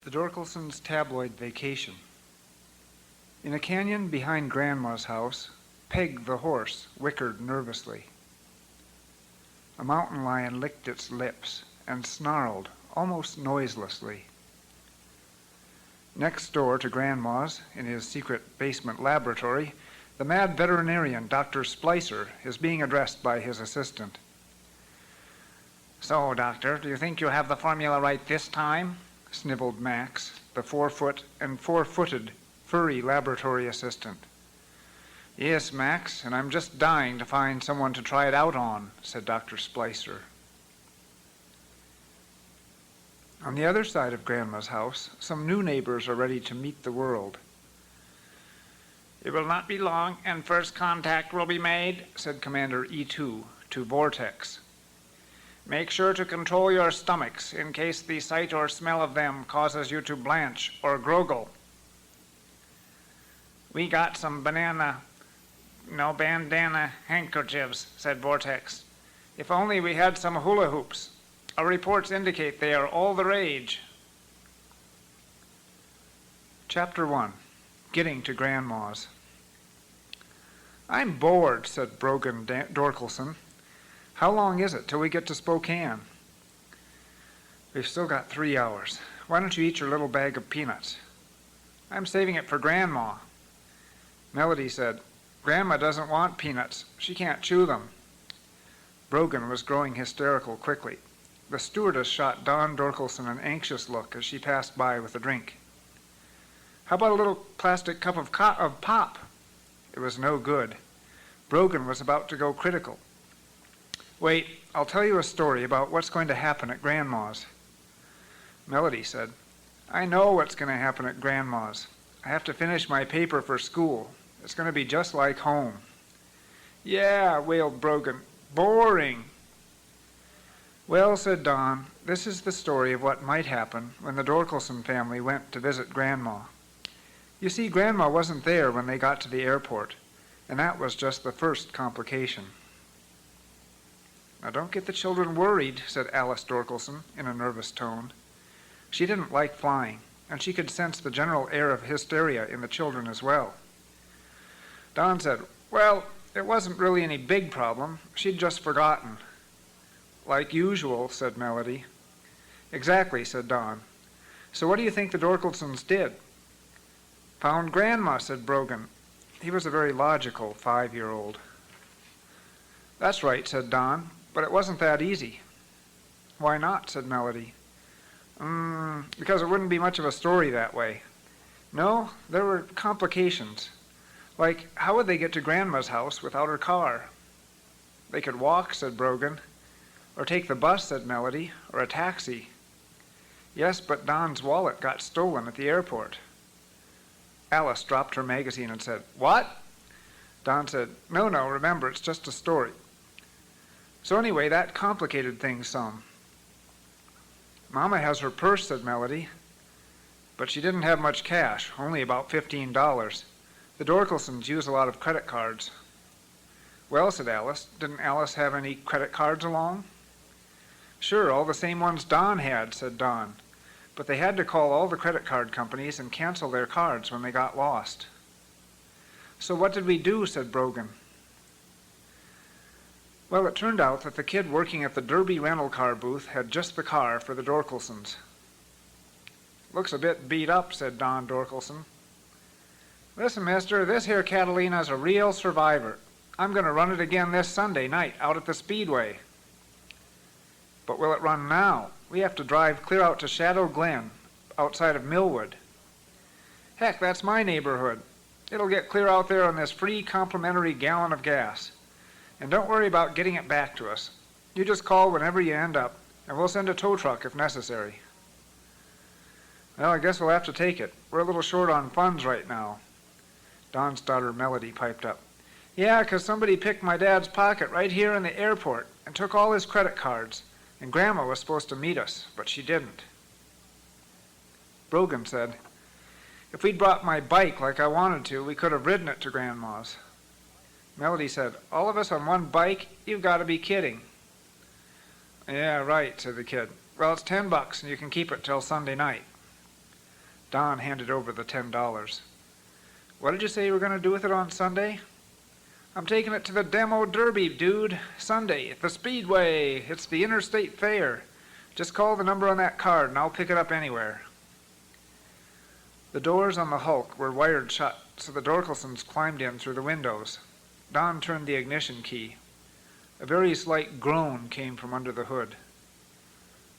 The Dorkelsons Tabloid Vacation. In a canyon behind Grandma's house, Peg the horse whickered nervously. A mountain lion licked its lips and snarled almost noiselessly. Next door to Grandma's, in his secret basement laboratory, the mad veterinarian, Dr. Splicer, is being addressed by his assistant. "So, Doctor, do you think you have the formula right this time?" snibbled Max, the 4-foot and 4-footed furry laboratory assistant. "Yes, Max, and I'm just dying to find someone to try it out on," said Dr. Splicer. On the other side of Grandma's house, some new neighbors are ready to meet the world. "It will not be long, and first contact will be made," said Commander E2 to Vortex. "Make sure to control your stomachs in case the sight or smell of them causes you to blanch or grogle." "We got some bandana handkerchiefs," said Vortex. "If only we had some hula hoops. Our reports indicate they are all the rage." Chapter 1. Getting to Grandma's. "I'm bored," said Brogan Dorkelson. "How long is it till we get to Spokane?" "We've still got 3 hours. Why don't you eat your little bag of peanuts?" "I'm saving it for Grandma." Melody said, "Grandma doesn't want peanuts. She can't chew them." Brogan was growing hysterical quickly. The stewardess shot Dawn Dorkelson an anxious look as she passed by with a drink. "How about a little plastic cup of pop?" It was no good. Brogan was about to go critical. "Wait, I'll tell you a story about what's going to happen at Grandma's." Melody said, "I know what's going to happen at Grandma's. I have to finish my paper for school. It's going to be just like home." "Yeah," wailed Brogan. "Boring." "Well," said Dawn, "this is the story of what might happen when the Dorkelson family went to visit Grandma. You see, Grandma wasn't there when they got to the airport, and that was just the first complication." "Now don't get the children worried," said Alice Dorkelson in a nervous tone. She didn't like flying, and she could sense the general air of hysteria in the children as well. Dawn said, "Well, it wasn't really any big problem. She'd just forgotten." "Like usual," said Melody. "Exactly," said Dawn. "So what do you think the Dorkelsons did?" "Found Grandma," said Brogan. He was a very logical 5-year-old. "That's right," said Dawn, "but it wasn't that easy." "Why not?" said Melody. Because it wouldn't be much of a story that way. No, there were complications. Like, how would they get to Grandma's house without her car?" "They could walk," said Brogan. "Or take the bus," said Melody, "or a taxi." "Yes, but Don's wallet got stolen at the airport." Alice dropped her magazine and said, "What?" Don said, No, remember, it's just a story." "So anyway, that complicated things some." "Mama has her purse," said Melody. "But she didn't have much cash, only about $15. The Dorkelsons use a lot of credit cards." "Well," said Alice, "didn't Alice have any credit cards along?" "Sure, all the same ones Don had," said Don. "But they had to call all the credit card companies and cancel their cards when they got lost." "So what did we do?" said Brogan. Well, it turned out that the kid working at the Derby rental car booth had just the car for the Dorkelsons. "Looks a bit beat up," said Don Dorkelson. "Listen, mister, this here Catalina's a real survivor. I'm going to run it again this Sunday night out at the Speedway." "But will it run now? We have to drive clear out to Shadow Glen, outside of Millwood." "Heck, that's my neighborhood. It'll get clear out there on this free complimentary gallon of gas. And don't worry about getting it back to us. You just call whenever you end up, and we'll send a tow truck if necessary." "Well, I guess we'll have to take it. We're a little short on funds right now." Don's daughter Melody piped up. "Yeah, 'cause somebody picked my dad's pocket right here in the airport and took all his credit cards, and Grandma was supposed to meet us, but she didn't." Brogan said, "If we'd brought my bike like I wanted to, we could have ridden it to Grandma's." Melody said, "All of us on one bike? You've got to be kidding." "Yeah, right," said the kid. "Well, it's $10 and you can keep it till Sunday night." Don handed over the $10. What did you say you were going to do with it on Sunday? I'm taking it to the Demo Derby, dude. Sunday, at the Speedway. It's the Interstate Fair. Just call the number on that card and I'll pick it up anywhere. The doors on the Hulk were wired shut, so the Dorkelsons climbed in through the windows. Don turned the ignition key. A very slight groan came from under the hood.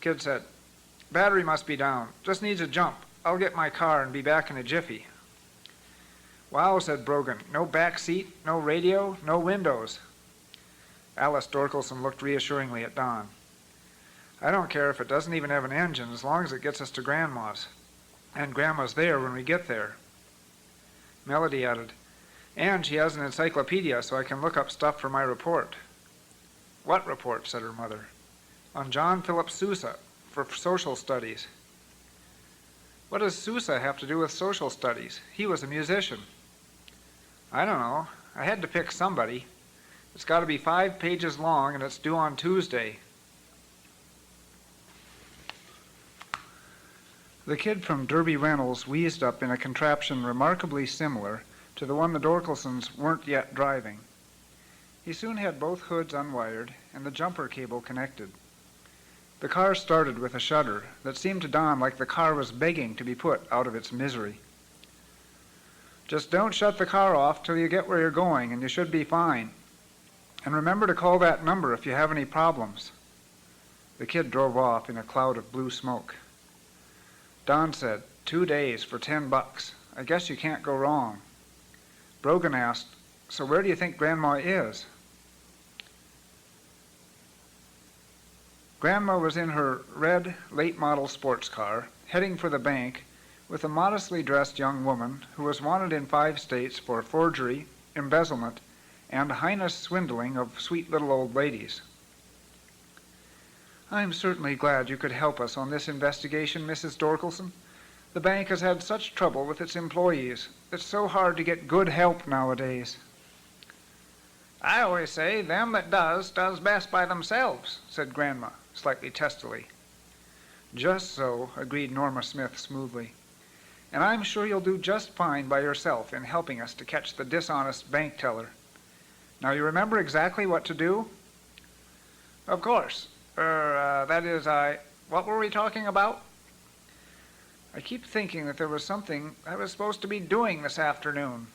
Kid said, "Battery must be down. Just needs a jump. I'll get my car and be back in a jiffy." "Wow," said Brogan. "No back seat, no radio, no windows." Alice Dorkelson looked reassuringly at Don. "I don't care if it doesn't even have an engine as long as it gets us to Grandma's. And Grandma's there when we get there." Melody added, "And she has an encyclopedia so I can look up stuff for my report." "What report?" said her mother. "On John Philip Sousa, for social studies." "What does Sousa have to do with social studies? He was a musician." "I don't know. I had to pick somebody. It's got to be 5 pages long and it's due on Tuesday." The kid from Derby Reynolds wheezed up in a contraption remarkably similar to the one the Dorkelsons weren't yet driving. He soon had both hoods unwired and the jumper cable connected. The car started with a shudder that seemed to Don like the car was begging to be put out of its misery. "Just don't shut the car off till you get where you're going, and you should be fine. And remember to call that number if you have any problems." The kid drove off in a cloud of blue smoke. Don said, 2 days for $10. I guess you can't go wrong." Brogan asked, "So where do you think Grandma is?" Grandma was in her red, late-model sports car, heading for the bank with a modestly dressed young woman who was wanted in 5 states for forgery, embezzlement, and heinous swindling of sweet little old ladies. "I'm certainly glad you could help us on this investigation, Mrs. Dorkelson. The bank has had such trouble with its employees. It's so hard to get good help nowadays." "I always say them that does best by themselves," said Grandma, slightly testily. "Just so," agreed Norma Smith smoothly. "And I'm sure you'll do just fine by yourself in helping us to catch the dishonest bank teller. Now you remember exactly what to do?" "Of course. What were we talking about?" "I keep thinking that there was something I was supposed to be doing this afternoon."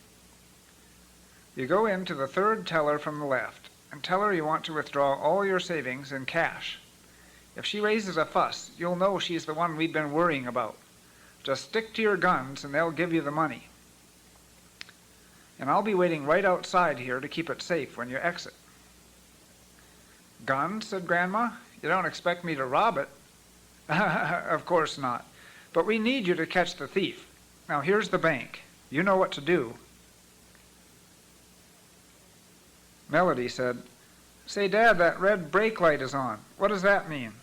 "You go into the 3rd teller from the left and tell her you want to withdraw all your savings in cash. If she raises a fuss, you'll know she's the one we've been worrying about. Just stick to your guns and they'll give you the money. And I'll be waiting right outside here to keep it safe when you exit." "Guns?" said Grandma. "You don't expect me to rob it?" "Of course not. But we need you to catch the thief. Now here's the bank. You know what to do." Melody said, "Say, Dad, that red brake light is on. What does that mean?"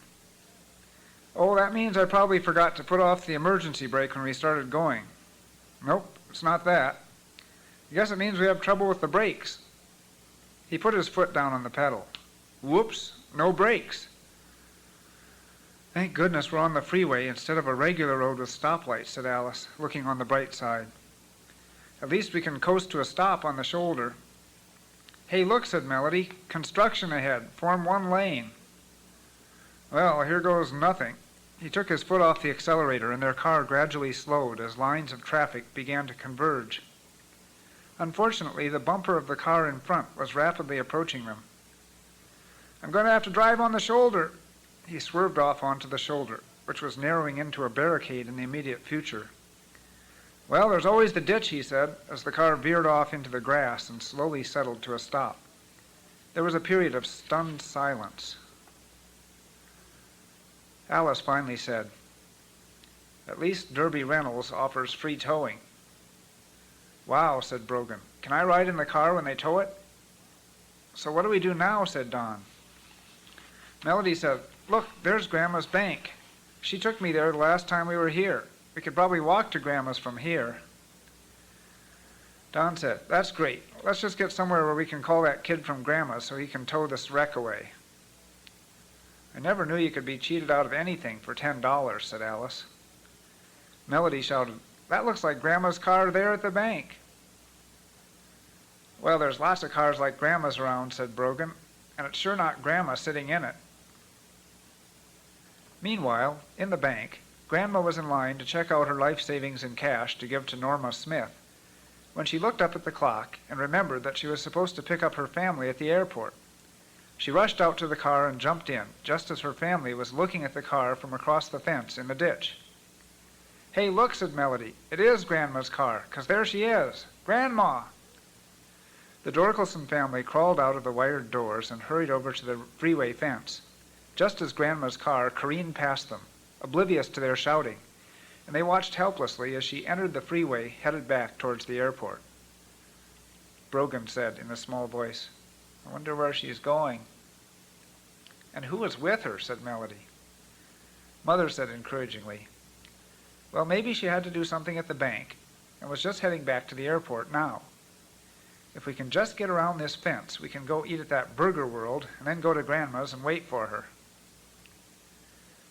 "Oh, that means I probably forgot to put off the emergency brake when we started going." "Nope, it's not that. I guess it means we have trouble with the brakes." He put his foot down on the pedal. "Whoops, no brakes." "Thank goodness we're on the freeway instead of a regular road with stoplights," said Alice, looking on the bright side. "At least we can coast to a stop on the shoulder." "Hey, look," said Melody. "Construction ahead. Form 1 lane." "Well, here goes nothing." He took his foot off the accelerator and their car gradually slowed as lines of traffic began to converge. Unfortunately, the bumper of the car in front was rapidly approaching them. "I'm going to have to drive on the shoulder." He swerved off onto the shoulder, which was narrowing into a barricade in the immediate future. "Well, there's always the ditch," he said, as the car veered off into the grass and slowly settled to a stop. There was a period of stunned silence. Alice finally said, "At least Derby Reynolds offers free towing." "Wow," said Brogan. "Can I ride in the car when they tow it?" "So what do we do now?" said Don. Melody said, "Look, there's Grandma's bank. She took me there the last time we were here. We could probably walk to Grandma's from here." Don said, "That's great. Let's just get somewhere where we can call that kid from Grandma's so he can tow this wreck away." "I never knew you could be cheated out of anything for $10, said Alice. Melody shouted, "That looks like Grandma's car there at the bank." "Well, there's lots of cars like Grandma's around," said Brogan, "and it's sure not Grandma sitting in it." Meanwhile, in the bank, Grandma was in line to check out her life savings in cash to give to Norma Smith, when she looked up at the clock and remembered that she was supposed to pick up her family at the airport. She rushed out to the car and jumped in, just as her family was looking at the car from across the fence in the ditch. "Hey, look," said Melody. "It is Grandma's car, 'cause there she is. Grandma!" The Dorkelson family crawled out of the wired doors and hurried over to the freeway fence, just as Grandma's car careened past them, oblivious to their shouting, and they watched helplessly as she entered the freeway headed back towards the airport. Brogan said in a small voice, "I wonder where she's going." "And who was with her?" said Melody. Mother said encouragingly, "Well, maybe she had to do something at the bank and was just heading back to the airport now. If we can just get around this fence, we can go eat at that Burger World and then go to Grandma's and wait for her."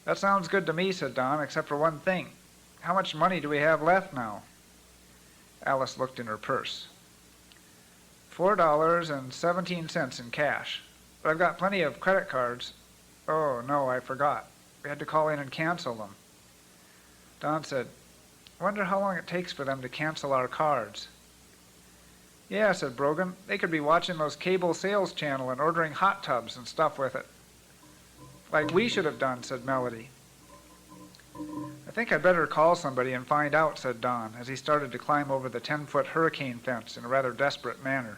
"That sounds good to me," said Don, "except for one thing. How much money do we have left now?" Alice looked in her purse. $4.17 in cash. But I've got plenty of credit cards. Oh, no, I forgot. We had to call in and cancel them. Don said, "I wonder how long it takes for them to cancel our cards." "Yeah," said Brogan, "they could be watching those cable sales channel and ordering hot tubs and stuff with it." "Like we should have done," said Melody. "I think I'd better call somebody and find out," said Don, as he started to climb over the 10-foot hurricane fence in a rather desperate manner.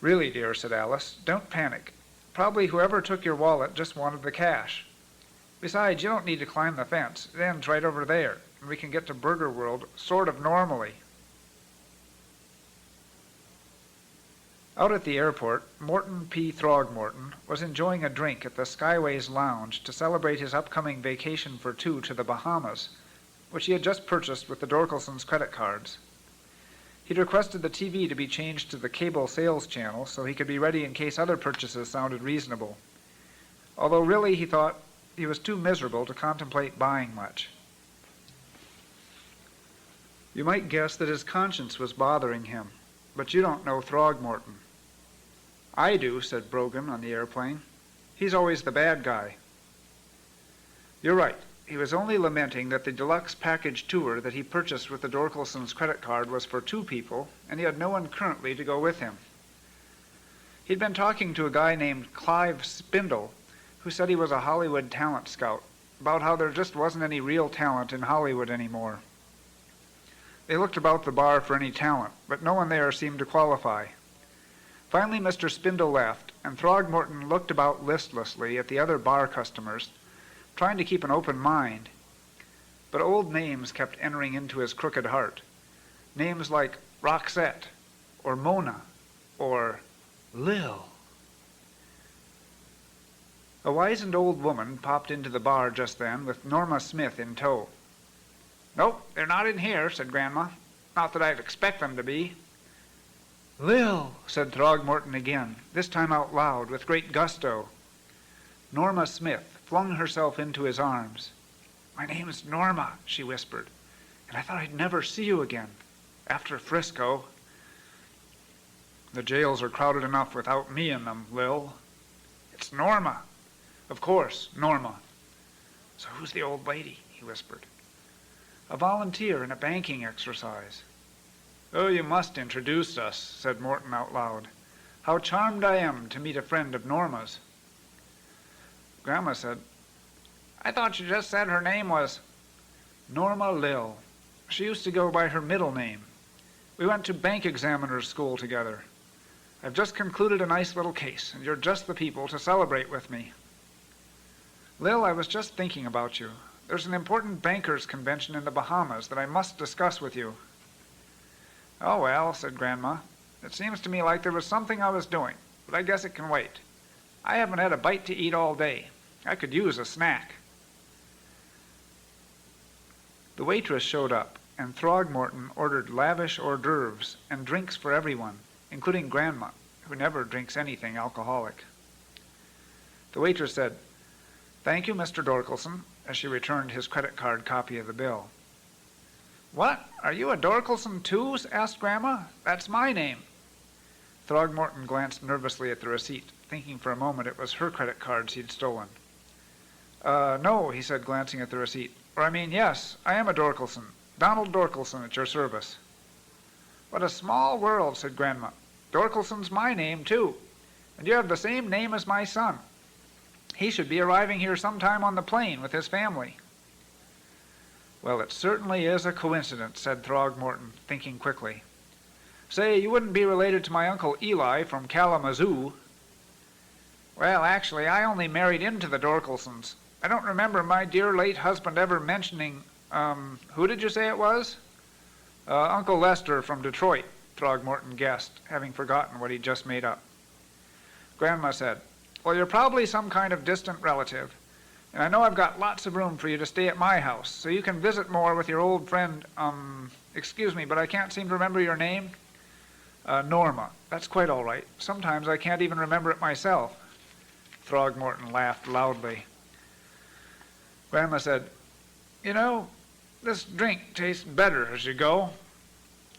"Really, dear," said Alice, "don't panic. Probably whoever took your wallet just wanted the cash. Besides, you don't need to climb the fence. It ends right over there, and we can get to Burger World sort of normally." Out at the airport, Morton P. Throgmorton was enjoying a drink at the Skyways Lounge to celebrate his upcoming vacation for two to the Bahamas, which he had just purchased with the Dorkelsons' credit cards. He'd requested the TV to be changed to the cable sales channel so he could be ready in case other purchases sounded reasonable, although really he thought he was too miserable to contemplate buying much. You might guess that his conscience was bothering him, but you don't know Throgmorton. "I do," said Brogan on the airplane. "He's always the bad guy." "You're right. He was only lamenting that the deluxe package tour that he purchased with the Dorkelsons' credit card was for two people, and he had no one currently to go with him. He'd been talking to a guy named Clive Spindle, who said he was a Hollywood talent scout, about how there just wasn't any real talent in Hollywood anymore. They looked about the bar for any talent, but no one there seemed to qualify. Finally, Mr. Spindle left, and Throgmorton looked about listlessly at the other bar customers, trying to keep an open mind. But old names kept entering into his crooked heart. Names like Roxette, or Mona, or Lil. A wizened old woman popped into the bar just then with Norma Smith in tow. "Nope, they're not in here," said Grandma. "Not that I'd expect them to be." "Lil," said Throgmorton again, this time out loud, with great gusto. Norma Smith flung herself into his arms. "My name's Norma," she whispered, "and I thought I'd never see you again. After Frisco." "The jails are crowded enough without me in them, Lil." "It's Norma." "Of course, Norma." "So who's the old lady?" he whispered. "A volunteer in a banking exercise." "Oh, you must introduce us," said Morton out loud. "How charmed I am to meet a friend of Norma's." Grandma said, "I thought you just said her name was—" "Norma Lil. She used to go by her middle name. We went to bank examiner's school together. I've just concluded a nice little case, and you're just the people to celebrate with me." "Lil, I was just thinking about you. There's an important bankers' convention in the Bahamas that I must discuss with you." "Oh, well," said Grandma, "it seems to me like there was something I was doing, but I guess it can wait. I haven't had a bite to eat all day. I could use a snack." The waitress showed up, and Throgmorton ordered lavish hors d'oeuvres and drinks for everyone, including Grandma, who never drinks anything alcoholic. The waitress said, "Thank you, Mr. Dorkelson. as she returned his credit card copy of the bill. "What? Are you a Dorkelson too?" asked Grandma. "That's my name." Throgmorton glanced nervously at the receipt, thinking for a moment it was her credit cards he'd stolen. No," he said, glancing at the receipt. "Or I mean, yes, I am a Dorkelson. Donald Dorkelson at your service." "What a small world," said Grandma. "Dorkelson's my name, too. And you have the same name as my son. He should be arriving here sometime on the plane with his family." "Well, it certainly is a coincidence," said Throgmorton, thinking quickly. "Say, you wouldn't be related to my Uncle Eli from Kalamazoo." "Well, actually, I only married into the Dorkelsons. I don't remember my dear late husband ever mentioning, who did you say it was?" "Uncle Lester from Detroit," Throgmorton guessed, having forgotten what he'd just made up. Grandma said, "Well, you're probably some kind of distant relative, and I know I've got lots of room for you to stay at my house, so you can visit more with your old friend, excuse me, but I can't seem to remember your name." "Norma. That's quite all right. Sometimes I can't even remember it myself." Throgmorton laughed loudly. Grandma said, "You know, this drink tastes better as you go.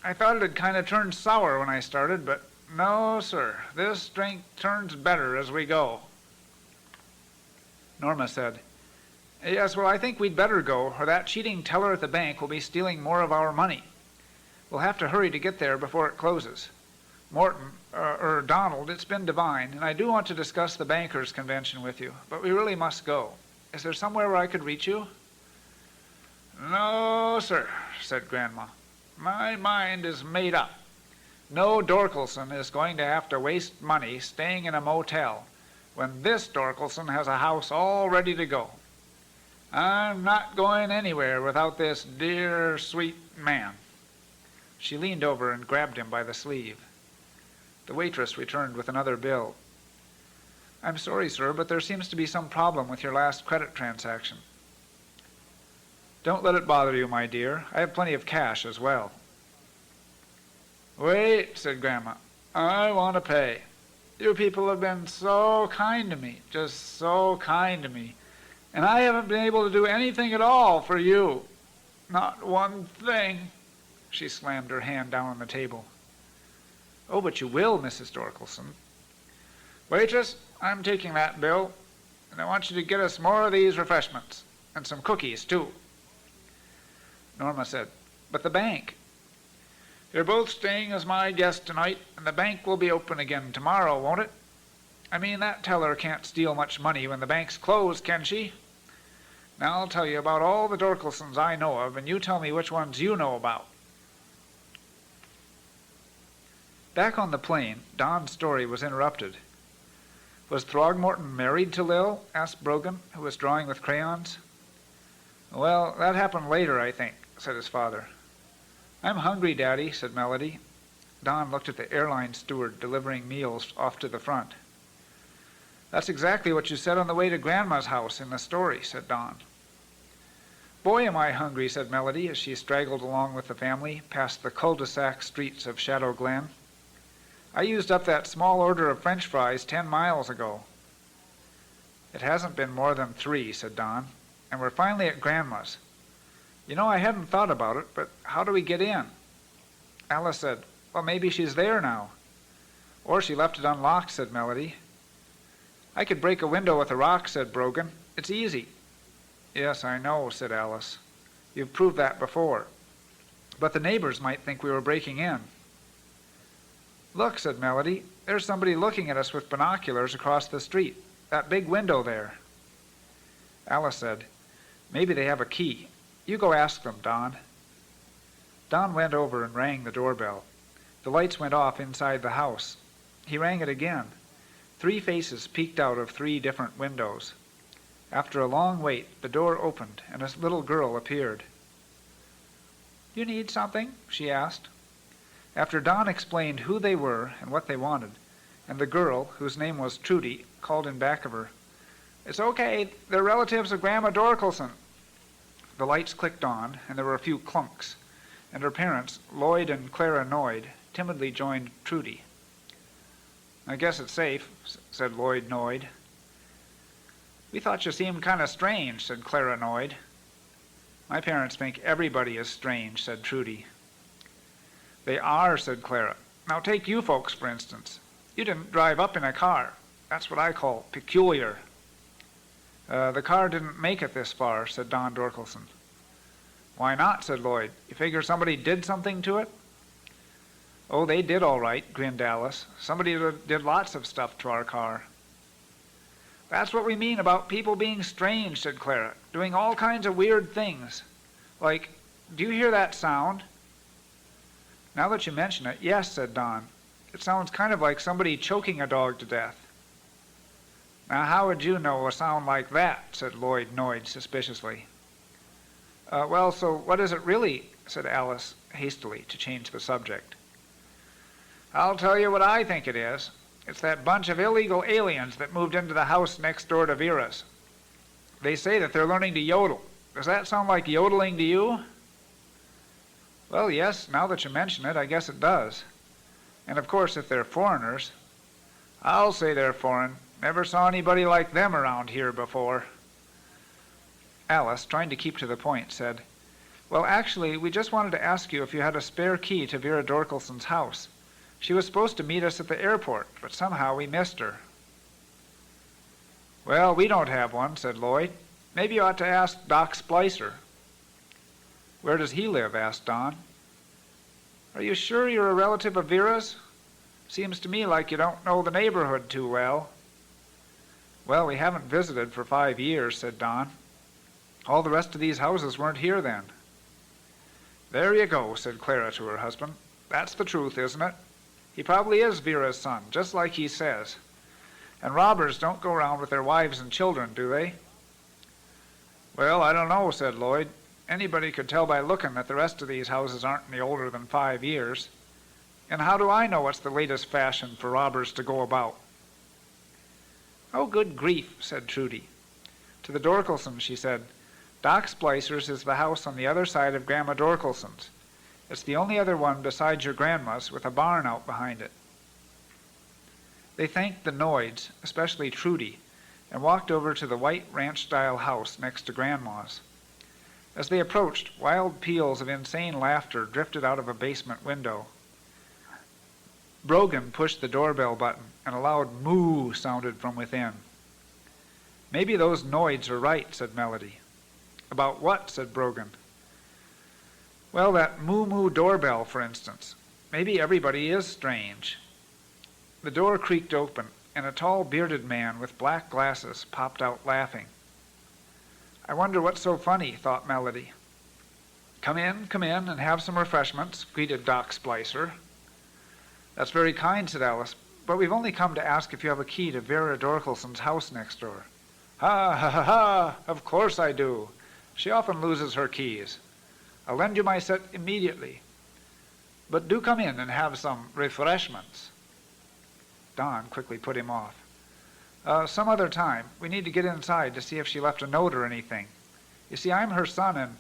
I thought it'd kind of turn sour when I started, but no, sir, this drink turns better as we go." Norma said, "Yes, well, I think we'd better go, or that cheating teller at the bank will be stealing more of our money. We'll have to hurry to get there before it closes. Donald, it's been divine, and I do want to discuss the bankers' convention with you, but we really must go. Is there somewhere where I could reach you?" "No, sir," said Grandma. "My mind is made up. No Dorkelson is going to have to waste money staying in a motel when this Dorkelson has a house all ready to go. I'm not going anywhere without this dear, sweet man." She leaned over and grabbed him by the sleeve. The waitress returned with another bill. "I'm sorry, sir, but there seems to be some problem with your last credit transaction." "Don't let it bother you, my dear. I have plenty of cash as well." "Wait," said Grandma. "I want to pay. You people have been so kind to me, just so kind to me, and I haven't been able to do anything at all for you. Not one thing." She slammed her hand down on the table. "Oh, but you will, Mrs. Dorkelson." "Waitress, I'm taking that bill, and I want you to get us more of these refreshments, and some cookies, too." Norma said, "But the bank." "You're both staying as my guests tonight, and the bank will be open again tomorrow, won't it? I mean, that teller can't steal much money when the bank's closed, can she? Now I'll tell you about all the Dorkelsons I know of, and you tell me which ones you know about." Back on the plane, Don's story was interrupted. "Was Throgmorton married to Lil?" asked Brogan, who was drawing with crayons. "Well, that happened later, I think," said his father. "I'm hungry, Daddy," said Melody. Don looked at the airline steward delivering meals off to the front. "That's exactly what you said on the way to Grandma's house in the story," said Don. "Boy, am I hungry," said Melody as she straggled along with the family past the cul-de-sac streets of Shadow Glen. "I used up that small order of French fries 10 miles ago." "It hasn't been more than 3, said Don, "and we're finally at Grandma's. You know, I hadn't thought about it, but how do we get in?" Alice said, "Well, maybe she's there now." "Or she left it unlocked," said Melody. "I could break a window with a rock," said Brogan. "It's easy." "Yes, I know," said Alice. "You've proved that before. But the neighbors might think we were breaking in." "Look," said Melody, "there's somebody looking at us with binoculars across the street. That big window there." Alice said, "Maybe they have a key. You go ask them, Don." Don went over and rang the doorbell. The lights went off inside the house. He rang it again. 3 faces peeked out of 3 different windows. After a long wait, the door opened and a little girl appeared. "You need something?" she asked. After Don explained who they were and what they wanted, and the girl, whose name was Trudy, called in back of her, "It's okay. They're relatives of Grandma Dorkelson." The lights clicked on, and there were a few clunks, and her parents, Lloyd and Clara Noyd, timidly joined Trudy. "I guess it's safe," said Lloyd Noyd. We thought you seemed kind of strange, said Clara, annoyed. My parents think everybody is strange, said Trudy. They are, said Clara. Now take you folks, for instance. You didn't drive up in a car. That's what I call peculiar. The car didn't make it this far, said Don Dorkelson. Why not, said Lloyd. You figure somebody did something to it? Oh, they did all right, grinned Alice. Somebody did lots of stuff to our car. That's what we mean about people being strange, said Clara, doing all kinds of weird things. Like, do you hear that sound? Now that you mention it, yes, said Don. It sounds kind of like somebody choking a dog to death. Now, how would you know a sound like that, said Lloyd, annoyed suspiciously. Well, so what is it really, said Alice hastily to change the subject. I'll tell you what I think it is. It's that bunch of illegal aliens that moved into the house next door to Vera's. They say that they're learning to yodel. Does that sound like yodeling to you? Well, yes, now that you mention it, I guess it does. And of course, if they're foreigners, I'll say they're foreign. Never saw anybody like them around here before. Alice, trying to keep to the point, said, Well, actually, we just wanted to ask you if you had a spare key to Vera Dorkelson's house. She was supposed to meet us at the airport, but somehow we missed her. Well, we don't have one, said Lloyd. Maybe you ought to ask Doc Splicer. Where does he live? Asked Don. Are you sure you're a relative of Vera's? Seems to me like you don't know the neighborhood too well. Well, we haven't visited for 5 years, said Don. All the rest of these houses weren't here then. There you go, said Clara to her husband. That's the truth, isn't it? He probably is Vera's son, just like he says. And robbers don't go around with their wives and children, do they? Well, I don't know, said Lloyd. Anybody could tell by looking that the rest of these houses aren't any older than 5 years. And how do I know what's the latest fashion for robbers to go about? Oh, good grief, said Trudy. To the Dorkelsons, she said, Doc Splicer's is the house on the other side of Grandma Dorkelson's. It's the only other one besides your grandma's with a barn out behind it. They thanked the Noids, especially Trudy, and walked over to the white ranch-style house next to Grandma's. As they approached, wild peals of insane laughter drifted out of a basement window. Brogan pushed the doorbell button, and a loud moo sounded from within. Maybe those Noids are right, said Melody. About what? Said Brogan. Well, that moo-moo doorbell, for instance. Maybe everybody is strange. The door creaked open, and a tall, bearded man with black glasses popped out laughing. I wonder what's so funny, thought Melody. Come in, and have some refreshments, greeted Doc Splicer. That's very kind, said Alice, but we've only come to ask if you have a key to Vera Dorkelson's house next door. Ha, ha, ha, ha, of course I do. She often loses her keys. I'll lend you my set immediately. But do come in and have some refreshments. Don quickly put him off. Some other time. We need to get inside to see if she left a note or anything. You see, I'm her son and...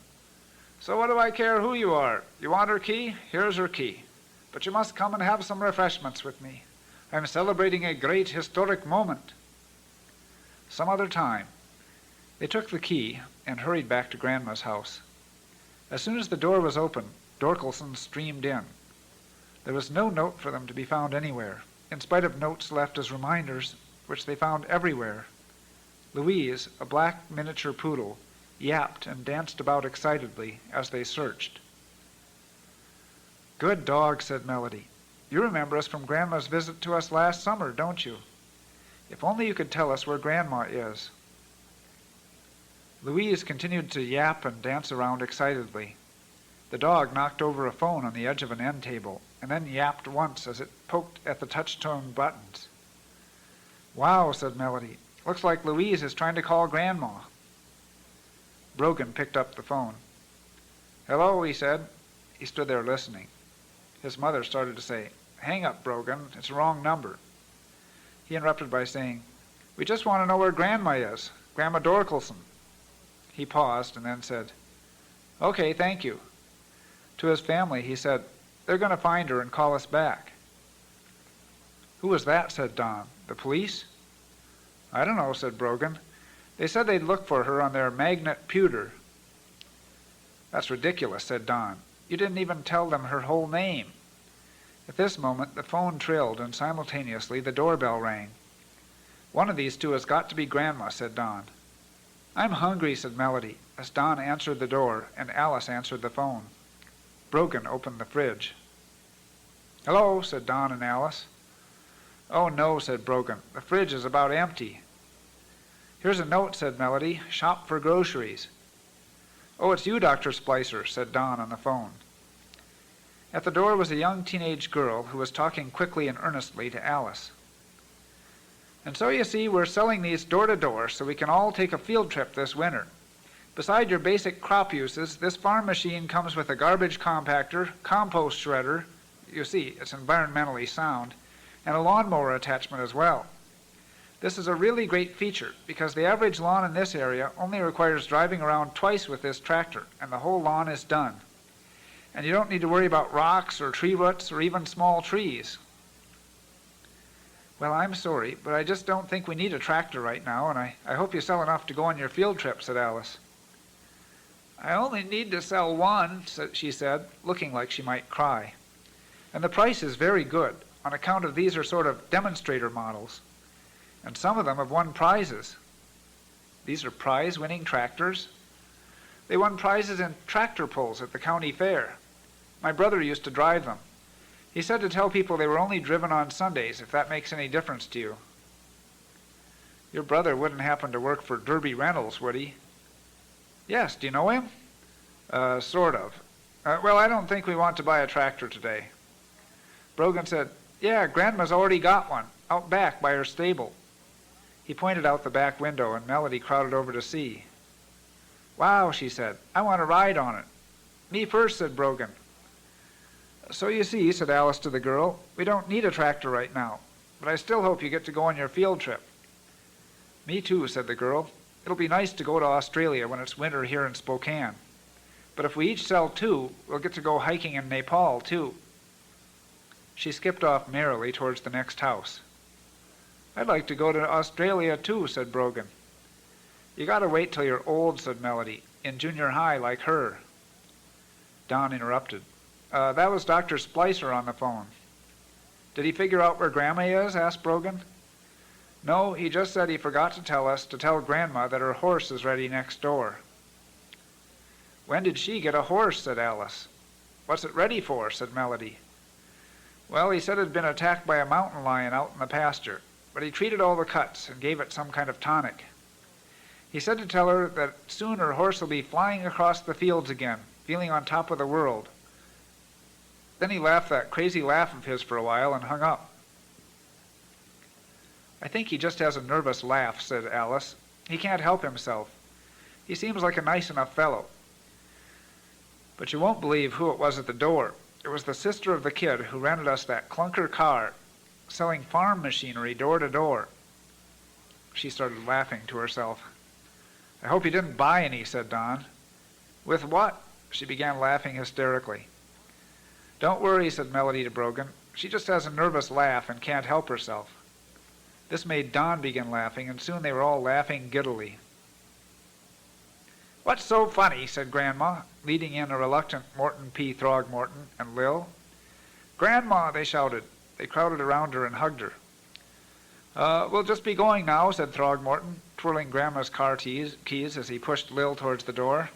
So what do I care who you are? You want her key? Here's her key. But you must come and have some refreshments with me. I'm celebrating a great historic moment. Some other time. They took the key and hurried back to Grandma's house. As soon as the door was open, Dorkelson streamed in. There was no note for them to be found anywhere, in spite of notes left as reminders, which they found everywhere. Louise, a black miniature poodle, yapped and danced about excitedly as they searched. Good dog, said Melody. You remember us from Grandma's visit to us last summer, don't you? If only you could tell us where Grandma is. Louise continued to yap and dance around excitedly. The dog knocked over a phone on the edge of an end table, and then yapped once as it poked at the touch-tone buttons. Wow, said Melody. Looks like Louise is trying to call Grandma. Brogan picked up the phone. Hello, he said. He stood there listening. His mother started to say, Hang up, Brogan. It's the wrong number. He interrupted by saying, We just want to know where Grandma is, Grandma Dorkelson. He paused and then said, Okay, thank you. To his family, he said, They're going to find her and call us back. Who was that? Said Don. The police? I don't know, said Brogan. They said they'd look for her on their magnet pewter. That's ridiculous, said Don. You didn't even tell them her whole name. At this moment, the phone trilled, and simultaneously the doorbell rang. One of these two has got to be Grandma, said Don. I'm hungry, said Melody, as Don answered the door and Alice answered the phone. Brogan opened the fridge. Hello, said Don and Alice. Oh, no, said Brogan. The fridge is about empty. Here's a note, said Melody. Shop for groceries. Oh, it's you, Dr. Splicer, said Don on the phone. At the door was a young teenage girl who was talking quickly and earnestly to Alice. And so you see, we're selling these door to door so we can all take a field trip this winter. Beside your basic crop uses, this farm machine comes with a garbage compactor, compost shredder, you see, it's environmentally sound, and a lawnmower attachment as well. This is a really great feature because the average lawn in this area only requires driving around twice with this tractor, and the whole lawn is done. And you don't need to worry about rocks or tree roots or even small trees. Well, I'm sorry, but I just don't think we need a tractor right now, and I hope you sell enough to go on your field trip, said Alice. I only need to sell one, she said, looking like she might cry. And the price is very good, on account of these are sort of demonstrator models. And some of them have won prizes. These are prize-winning tractors? They won prizes in tractor pulls at the county fair. My brother used to drive them. He said to tell people they were only driven on Sundays, if that makes any difference to you. Your brother wouldn't happen to work for Derby Reynolds, would he? Yes, do you know him? Sort of. Well, I don't think we want to buy a tractor today. Brogan said, yeah, Grandma's already got one, out back by her stable. He pointed out the back window, and Melody crowded over to see. Wow, she said, I want to ride on it. Me first, said Brogan. So you see, said Alice to the girl, we don't need a tractor right now, but I still hope you get to go on your field trip. Me too, said the girl. It'll be nice to go to Australia when it's winter here in Spokane. But if we each sell two, we'll get to go hiking in Nepal too. She skipped off merrily towards the next house. I'd like to go to Australia too, said Brogan. You gotta wait till you're old, said Melody, in junior high like her. Don interrupted. That was Dr. Splicer on the phone. Did he figure out where Grandma is? Asked Brogan. No, he just said he forgot to tell us to tell Grandma that her horse is ready next door. When did she get a horse? Said Alice. What's it ready for? Said Melody. Well, he said it had been attacked by a mountain lion out in the pasture, but he treated all the cuts and gave it some kind of tonic. He said to tell her that soon her horse will be flying across the fields again, feeling on top of the world. Then he laughed that crazy laugh of his for a while and hung up. I think he just has a nervous laugh, said Alice. He can't help himself. He seems like a nice enough fellow. But you won't believe who it was at the door. It was the sister of the kid who rented us that clunker car, selling farm machinery door to door. She started laughing to herself. I hope you didn't buy any, said Don. With what? She began laughing hysterically. Don't worry, said Melody to Brogan. She just has a nervous laugh and can't help herself. This made Don begin laughing, and soon they were all laughing giddily. What's so funny? Said Grandma, leading in a reluctant Morton P. Throgmorton and Lil. Grandma, they shouted. They crowded around her and hugged her. We'll just be going now, said Throgmorton, twirling Grandma's car keys as he pushed Lil towards the door.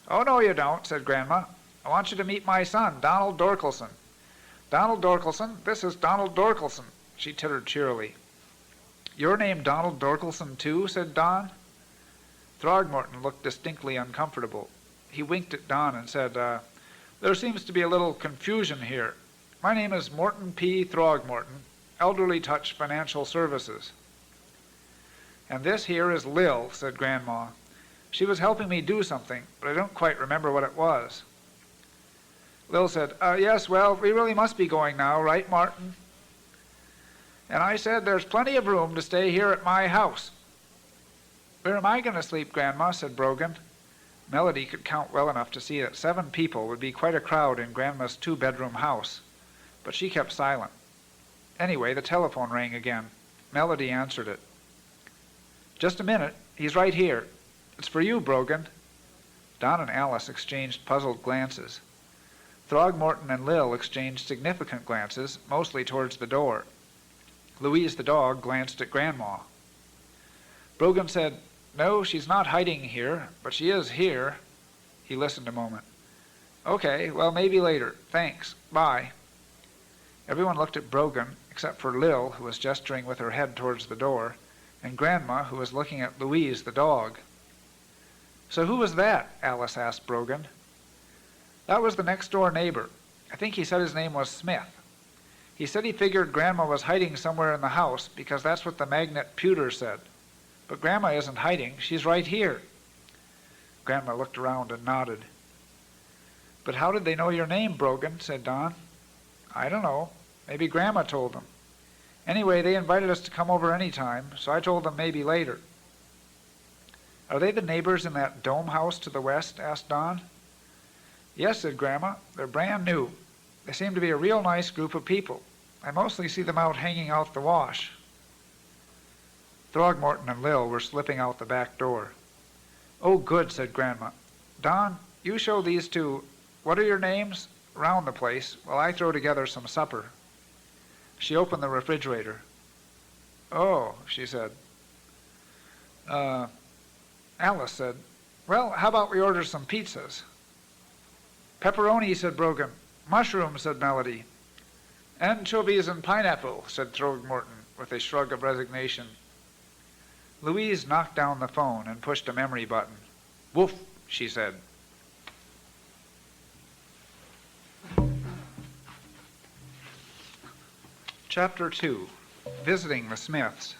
Oh, no, you don't, said Grandma. I want you to meet my son, Donald Dorkelson. Donald Dorkelson, this is Donald Dorkelson, she tittered cheerily. Your name Donald Dorkelson, too, said Don. Throgmorton looked distinctly uncomfortable. He winked at Don and said, there seems to be a little confusion here. My name is Morton P. Throgmorton, Elderly Touch Financial Services. And this here is Lil, said Grandma. She was helping me do something, but I don't quite remember what it was. Lil said, yes, well, we really must be going now, right, Martin? And I said, there's plenty of room to stay here at my house. Where am I going to sleep, Grandma? Said Brogan. Melody could count well enough to see that 7 people would be quite a crowd in Grandma's 2-bedroom house, but she kept silent. Anyway, the telephone rang again. Melody answered it. Just a minute, He's right here. It's for you, Brogan." Don and Alice exchanged puzzled glances. Throgmorton and Lil exchanged significant glances, mostly towards the door. Louise the dog glanced at Grandma. Brogan said, "No, she's not hiding here, but she is here." He listened a moment. "Okay, well, maybe later. Thanks. Bye." Everyone looked at Brogan, except for Lil, who was gesturing with her head towards the door, and Grandma, who was looking at Louise the dog. "So who was that?" Alice asked Brogan. "That was the next-door neighbor. I think he said his name was Smith. He said he figured Grandma was hiding somewhere in the house because that's what the magnet pewter said. But Grandma isn't hiding. She's right here." Grandma looked around and nodded. "But how did they know your name, Brogan?" said Don. "I don't know. Maybe Grandma told them. Anyway, they invited us to come over any time, so I told them maybe later." "Are they the neighbors in that dome house to the west?" asked Don. "Yes," said Grandma. "They're brand new. They seem to be a real nice group of people. I mostly see them out hanging out the wash." Throgmorton and Lil were slipping out the back door. "Oh, good," said Grandma. "Don, you show these two, what are your names, around the place while I throw together some supper." She opened the refrigerator. "Oh," she said. Alice said, "Well, how about we order some pizzas?" "Pepperoni," said Brogan. "Mushroom," said Melody. "Anchovies and pineapple," said Throgmorton with a shrug of resignation. Louise knocked down the phone and pushed a memory button. "Woof," she said. Chapter 2. Visiting the Smiths.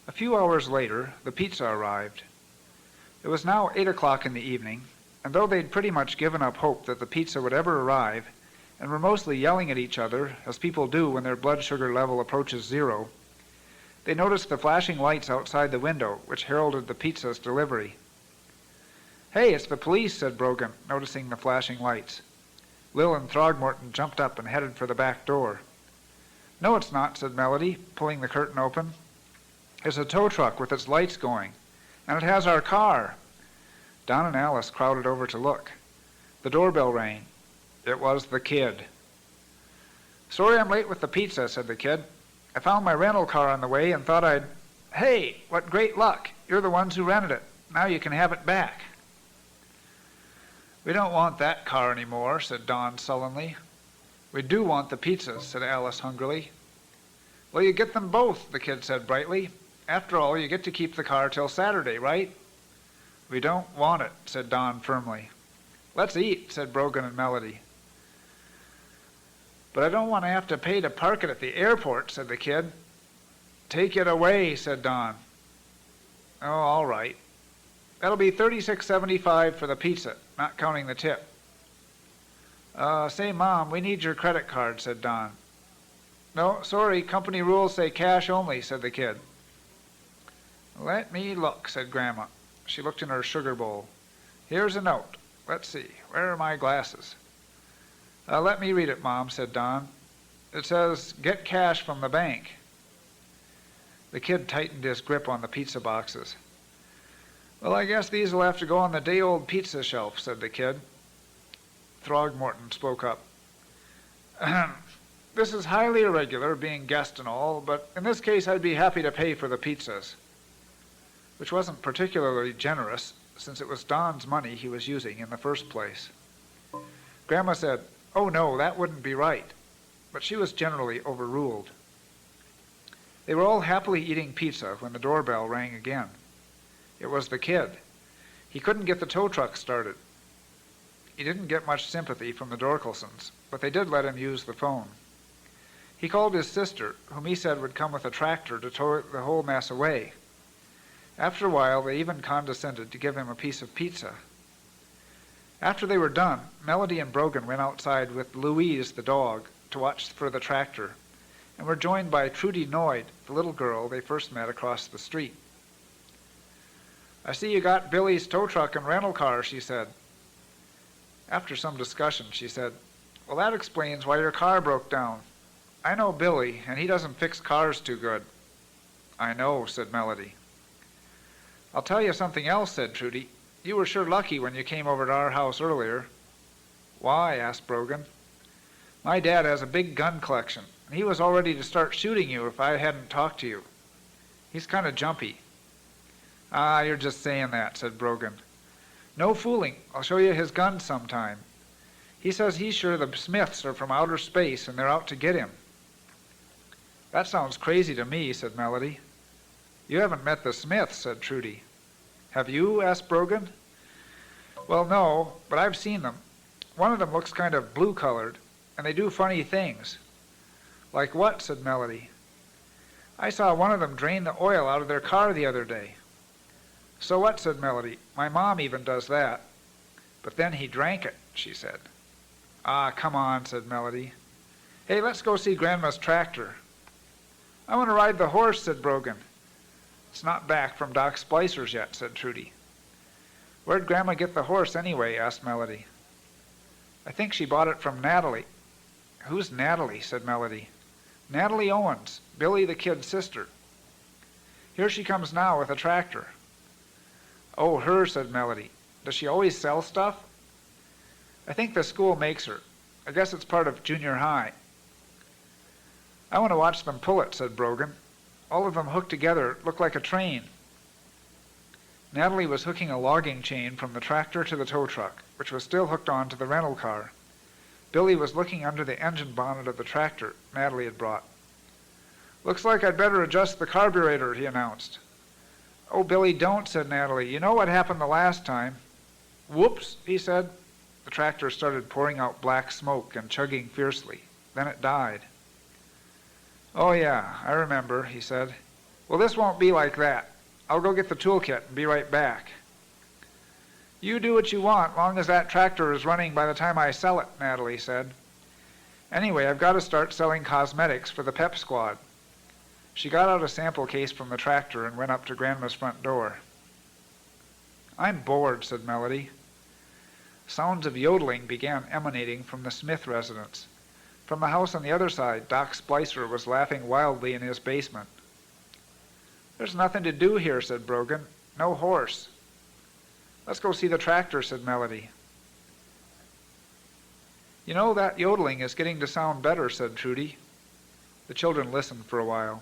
A few hours later, the pizza arrived. It was now 8 o'clock in the evening, and though they'd pretty much given up hope that the pizza would ever arrive, and were mostly yelling at each other, as people do when their blood sugar level approaches 0, they noticed the flashing lights outside the window, which heralded the pizza's delivery. "Hey, it's the police," said Brogan, noticing the flashing lights. Lil and Throgmorton jumped up and headed for the back door. "No, it's not," said Melody, pulling the curtain open. "It's a tow truck with its lights going, and it has our car." Don and Alice crowded over to look. The doorbell rang. It was the kid. "Sorry I'm late with the pizza," said the kid. "I found my rental car on the way and thought I'd—" "Hey, what great luck! You're the ones who rented it. Now you can have it back." "We don't want that car anymore," said Don sullenly. "We do want the pizzas," said Alice hungrily. "Well, you get them both," the kid said brightly. "After all, you get to keep the car till Saturday, right?" "We don't want it," said Don firmly. "Let's eat," said Brogan and Melody. "But I don't want to have to pay to park it at the airport," said the kid. "Take it away," said Don. "Oh, all right. That'll be $36.75 for the pizza, not counting the tip." Say, Mom, we need your credit card," said Don. "No, sorry, company rules say cash only," said the kid. "Let me look," said Grandma. She looked in her sugar bowl. "Here's a note. Let's see, where are my glasses?" "Let me read it, Mom," said Don. "It says, 'Get cash from the bank.'" The kid tightened his grip on the pizza boxes. "Well, I guess these will have to go on the day-old pizza shelf," said the kid. Throgmorton spoke up. "Ahem. This is highly irregular, being guest and all, but in this case I'd be happy to pay for the pizzas." Which wasn't particularly generous, since it was Don's money he was using in the first place. Grandma said, "Oh no, that wouldn't be right," but she was generally overruled. They were all happily eating pizza when the doorbell rang again. It was the kid. He couldn't get the tow truck started. He didn't get much sympathy from the Dorkelsons, but they did let him use the phone. He called his sister, whom he said would come with a tractor to tow the whole mess away. After a while, they even condescended to give him a piece of pizza. After they were done, Melody and Brogan went outside with Louise, the dog, to watch for the tractor, and were joined by Trudy Noyd, the little girl they first met across the street. "I see you got Billy's tow truck and rental car," she said. After some discussion, she said, "Well, that explains why your car broke down. I know Billy, and he doesn't fix cars too good." "I know," said Melody. I'll tell you something else, said Trudy. You were sure lucky when you came over to our house earlier. Why? Asked Brogan. My dad has a big gun collection, and he was all ready to start shooting you if I hadn't talked to you. He's kind of jumpy. Ah, you're just saying that, said Brogan. No fooling. I'll show you his gun sometime. He says he's sure the Smiths are from outer space and they're out to get him. That sounds crazy to me, said Melody. You haven't met the Smiths, said Trudy. Have you? Asked Brogan. Well, no, but I've seen them. One of them looks kind of blue-colored, and they do funny things. Like what? Said Melody. I saw one of them drain the oil out of their car the other day. So what? Said Melody. My mom even does that. But then he drank it, she said. Ah, come on, said Melody. Hey, let's go see Grandma's tractor. I want to ride the horse, said Brogan. It's not back from Doc Splicer's yet, said Trudy. Where'd Grandma get the horse anyway? Asked Melody. I think she bought it from Natalie. Who's Natalie? Said Melody. Natalie Owens, Billy the Kid's sister. Here she comes now with a tractor. Oh, her, said Melody. Does she always sell stuff? I think the school makes her. I guess it's part of junior high. I want to watch them pull it, said Brogan. All of them hooked together look like a train. Natalie was hooking a logging chain from the tractor to the tow truck, which was still hooked on to the rental car. Billy was looking under the engine bonnet of the tractor Natalie had brought. Looks like I'd better adjust the carburetor, he announced. Oh, Billy, don't, said Natalie. You know what happened the last time. Whoops, he said. The tractor started pouring out black smoke and chugging fiercely. Then it died. Oh, yeah, I remember, he said. Well, this won't be like that. I'll go get the toolkit and be right back. You do what you want, long as that tractor is running by the time I sell it, Natalie said. Anyway, I've got to start selling cosmetics for the pep squad. She got out a sample case from the tractor and went up to Grandma's front door. I'm bored, said Melody. Sounds of yodeling began emanating from the Smith residence. From the house on the other side, Doc Splicer was laughing wildly in his basement. There's nothing to do here, said Brogan. No horse. Let's go see the tractor, said Melody. You know, that yodeling is getting to sound better, said Trudy. The children listened for a while.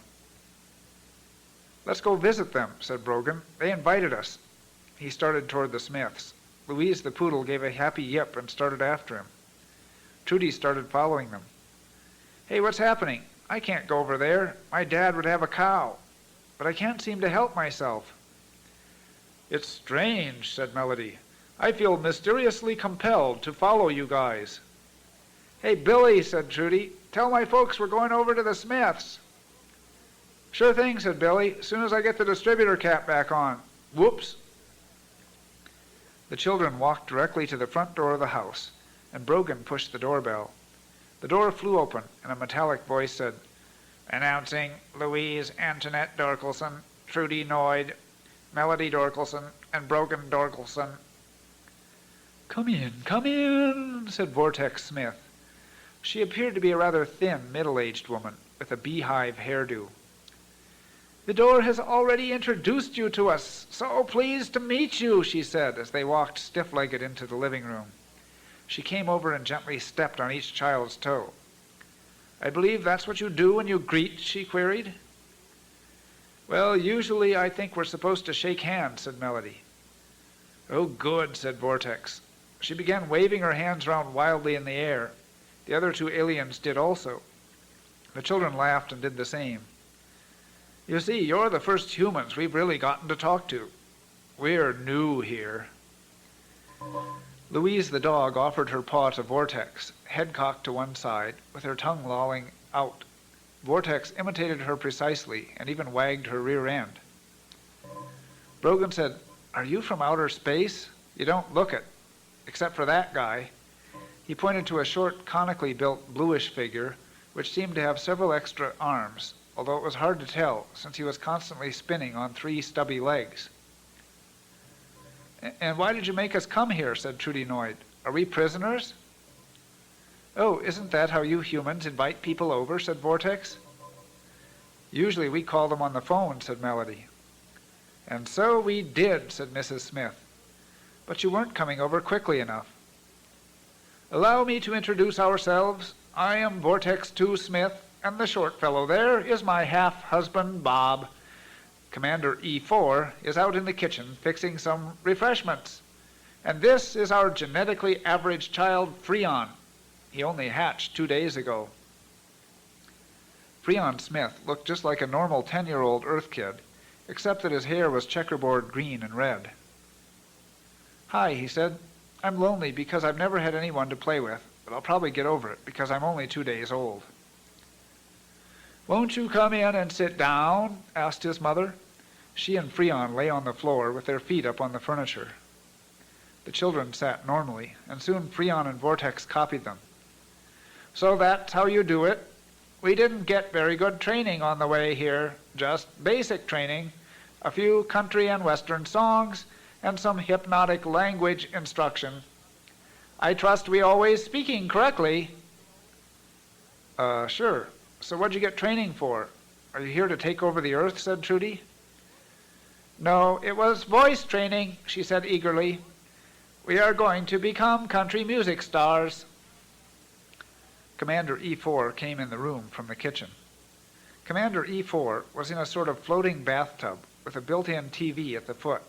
Let's go visit them, said Brogan. They invited us. He started toward the Smiths. Louise the poodle gave a happy yip and started after him. Trudy started following them. Hey, what's happening? I can't go over there. My dad would have a cow. But I can't seem to help myself. It's strange, said Melody. I feel mysteriously compelled to follow you guys. Hey, Billy, said Trudy. Tell my folks we're going over to the Smiths. Sure thing, said Billy, as soon as I get the distributor cap back on. Whoops. The children walked directly to the front door of the house, and Brogan pushed the doorbell. The door flew open, and a metallic voice said, Announcing Louise Antoinette Dorkelson, Trudy Noyd, Melody Dorkelson, and Brogan Dorkelson. Come in, said Vortex Smith. She appeared to be a rather thin, middle-aged woman with a beehive hairdo. The door has already introduced you to us. So pleased to meet you, she said as they walked stiff-legged into the living room. She came over and gently stepped on each child's toe. I believe that's what you do when you greet, she queried. Well, usually I think we're supposed to shake hands, said Melody. Oh, good, said Vortex. She began waving her hands around wildly in the air. The other two aliens did also. The children laughed and did the same. You see, you're the first humans we've really gotten to talk to. We're new here. Louise the dog offered her paw to Vortex, head cocked to one side, with her tongue lolling out. Vortex imitated her precisely and even wagged her rear end. Brogan said, Are you from outer space? You don't look it, except for that guy. He pointed to a short, conically built, bluish figure, which seemed to have several extra arms, although it was hard to tell, since he was constantly spinning on 3 stubby legs. And why did you make us come here, said Trudy Noyd. Are we prisoners? Oh, isn't that how you humans invite people over, said Vortex. Usually we call them on the phone, said Melody. "And so we did," said Mrs. Smith. "But you weren't coming over quickly enough." "Allow me to introduce ourselves. I am Vortex 2 Smith, and the short fellow there is my half-husband, Bob. Commander E4 is out in the kitchen fixing some refreshments. And this is our genetically average child, Freon. He only hatched 2 days ago." Freon Smith looked just like a normal 10-year-old Earth kid, except that his hair was checkerboard green and red. "Hi," he said. "I'm lonely because I've never had anyone to play with, but I'll probably get over it because I'm only 2 days old." "Won't you come in and sit down?" asked his mother. She and Freon lay on the floor with their feet up on the furniture. The children sat normally, and soon Freon and Vortex copied them. "So that's how you do it. We didn't get very good training on the way here, just basic training, a few country and western songs, and some hypnotic language instruction. I trust we always speaking correctly." Sure. So what'd you get training for? Are you here to take over the Earth?" said Trudy. "No, it was voice training," she said eagerly. "We are going to become country music stars." Commander E4 came in the room from the kitchen. Commander E4 was in a sort of floating bathtub with a built-in TV at the foot.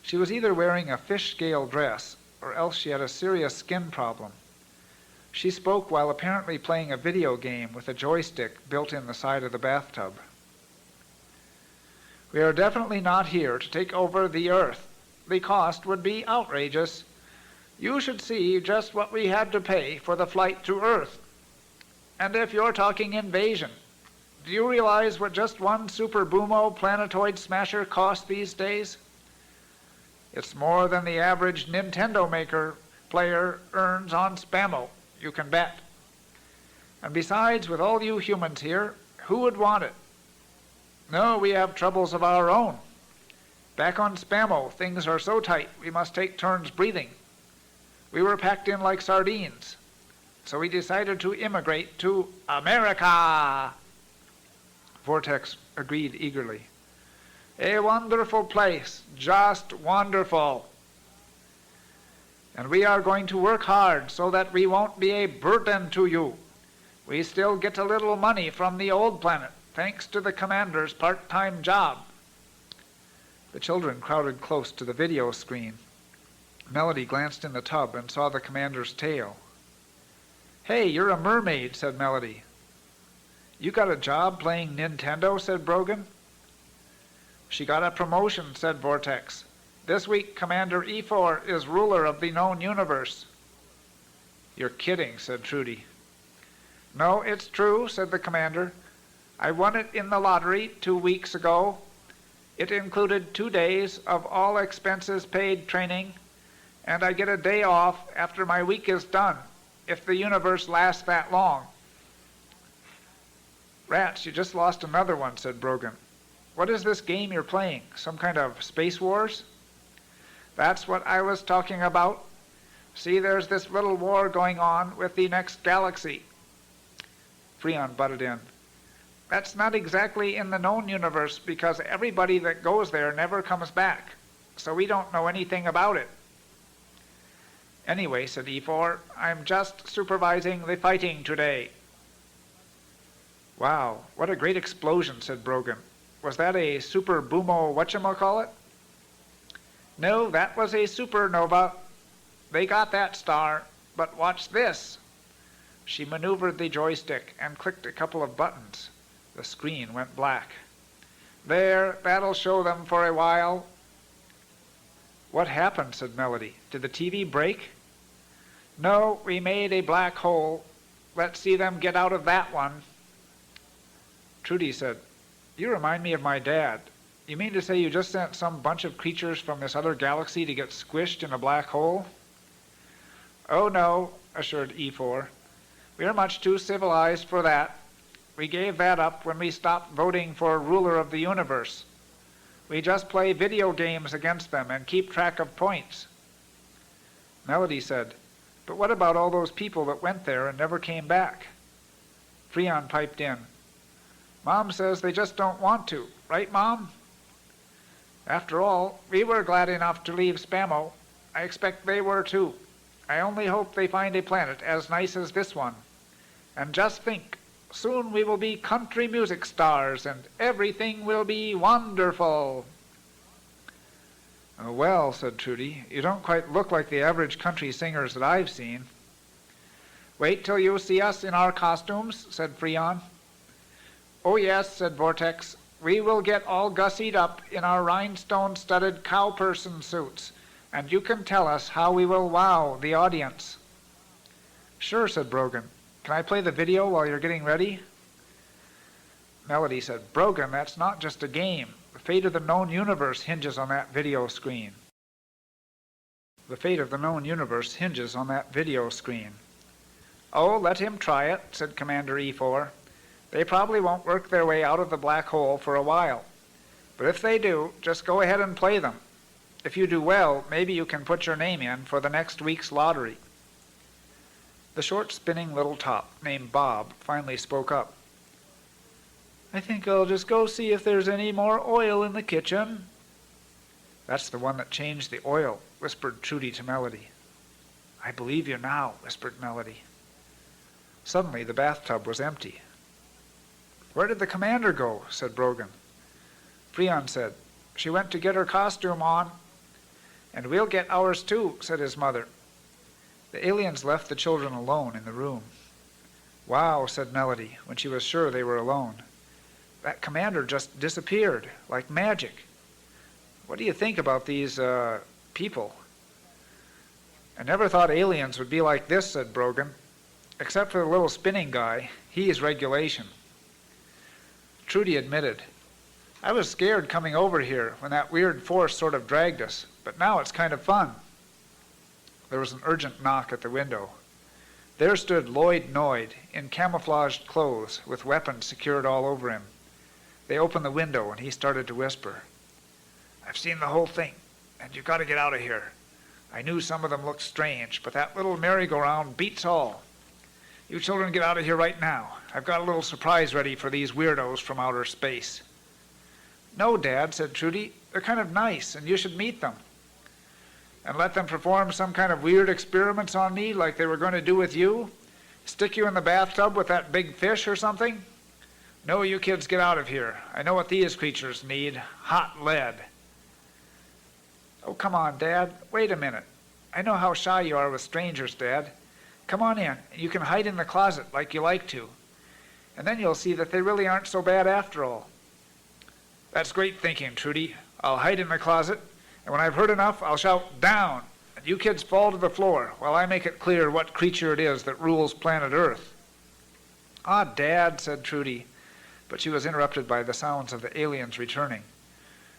She was either wearing a fish-scale dress or else she had a serious skin problem. She spoke while apparently playing a video game with a joystick built in the side of the bathtub. "We are definitely not here to take over the Earth. The cost would be outrageous. You should see just what we had to pay for the flight to Earth. And if you're talking invasion, do you realize what just one Super Boomo planetoid smasher costs these days? It's more than the average Nintendo maker player earns on Spammo, you can bet. And besides, with all you humans here, who would want it? No, we have troubles of our own. Back on Spammo, things are so tight we must take turns breathing. We were packed in like sardines. So we decided to immigrate to America." Vortex agreed eagerly. "A wonderful place, just wonderful. And we are going to work hard so that we won't be a burden to you. We still get a little money from the old planet, thanks to the commander's part-time job." The children crowded close to the video screen. Melody glanced in the tub and saw the commander's tail. "Hey, you're a mermaid," said Melody. "You got a job playing Nintendo?" said Brogan. "She got a promotion," said Vortex. "This week, Commander E4 is ruler of the known universe." "You're kidding," said Trudy. "No, it's true," said the commander. "I won it in the lottery 2 weeks ago. It included 2 days of all expenses paid training, and I get a day off after my week is done, if the universe lasts that long." "Rats, you just lost another one," said Brogan. "What is this game you're playing? Some kind of Space Wars?" "That's what I was talking about. See, there's this little war going on with the next galaxy." Freon butted in. "That's not exactly in the known universe because everybody that goes there never comes back, so we don't know anything about it." "Anyway," said E4, "I'm just supervising the fighting today." "Wow, what a great explosion," said Brogan. "Was that a Super Boomo whatchamacallit?" "No, that was a supernova. They got that star, but watch this." She maneuvered the joystick and clicked a couple of buttons. The screen went black. "There, that'll show them for a while." "What happened?" said Melody. "Did the TV break?" "No, we made a black hole. Let's see them get out of that one." Trudy said, "You remind me of my dad. You mean to say you just sent some bunch of creatures from this other galaxy to get squished in a black hole?" "Oh no," assured E4. "We're much too civilized for that. We gave that up when we stopped voting for ruler of the universe. We just play video games against them and keep track of points." Melody said, "But what about all those people that went there and never came back?" Freon piped in, "Mom says they just don't want to. Right, Mom?" After all, we were glad enough to leave Spamo. I expect they were too. I only hope they find a planet as nice as this one. And just think, soon we will be country music stars and everything will be wonderful. Oh, well, said Trudy, you don't quite look like the average country singers that I've seen. Wait till you see us in our costumes, said Freon. Oh yes, said Vortex, we will get all gussied up in our rhinestone-studded cow-person suits, and you can tell us how we will wow the audience. Sure, said Brogan. Can I play the video while you're getting ready? Melody said, Brogan, that's not just a game. The fate of the known universe hinges on that video screen. The fate of the known universe hinges on that video screen. Oh, let him try it, said Commander E4. They probably won't work their way out of the black hole for a while. But if they do, just go ahead and play them. If you do well, maybe you can put your name in for the next week's lottery. The short spinning little top, named Bob, finally spoke up. I think I'll just go see if there's any more oil in the kitchen. That's the one that changed the oil, whispered Trudy to Melody. I believe you now, whispered Melody. Suddenly the bathtub was empty. Where did the commander go? Said Brogan. Freon said, She went to get her costume on. And we'll get ours too, said his mother. The aliens left the children alone in the room. Wow, said Melody, when she was sure they were alone. That commander just disappeared, like magic. What do you think about these, people? I never thought aliens would be like this, said Brogan. Except for the little spinning guy, he is regulation. Trudy admitted, I was scared coming over here when that weird force sort of dragged us, but now it's kind of fun. There was an urgent knock at the window. There stood Lloyd Noyd in camouflaged clothes with weapons secured all over him. They opened the window and he started to whisper. I've seen the whole thing, and you've got to get out of here. I knew some of them looked strange, but that little merry-go-round beats all. You children get out of here right now. I've got a little surprise ready for these weirdos from outer space. No, Dad, said Trudy. They're kind of nice, and you should meet them. And let them perform some kind of weird experiments on me like they were going to do with you? Stick you in the bathtub with that big fish or something? No, you kids get out of here. I know what these creatures need. Hot lead. Oh, come on, Dad. Wait a minute. I know how shy you are with strangers, Dad. Come on in. You can hide in the closet like you like to. And then you'll see that they really aren't so bad after all. That's great thinking, Trudy. I'll hide in the closet, and when I've heard enough, I'll shout, down, and you kids fall to the floor while I make it clear what creature it is that rules planet Earth. Ah, Dad, said Trudy, but she was interrupted by the sounds of the aliens returning.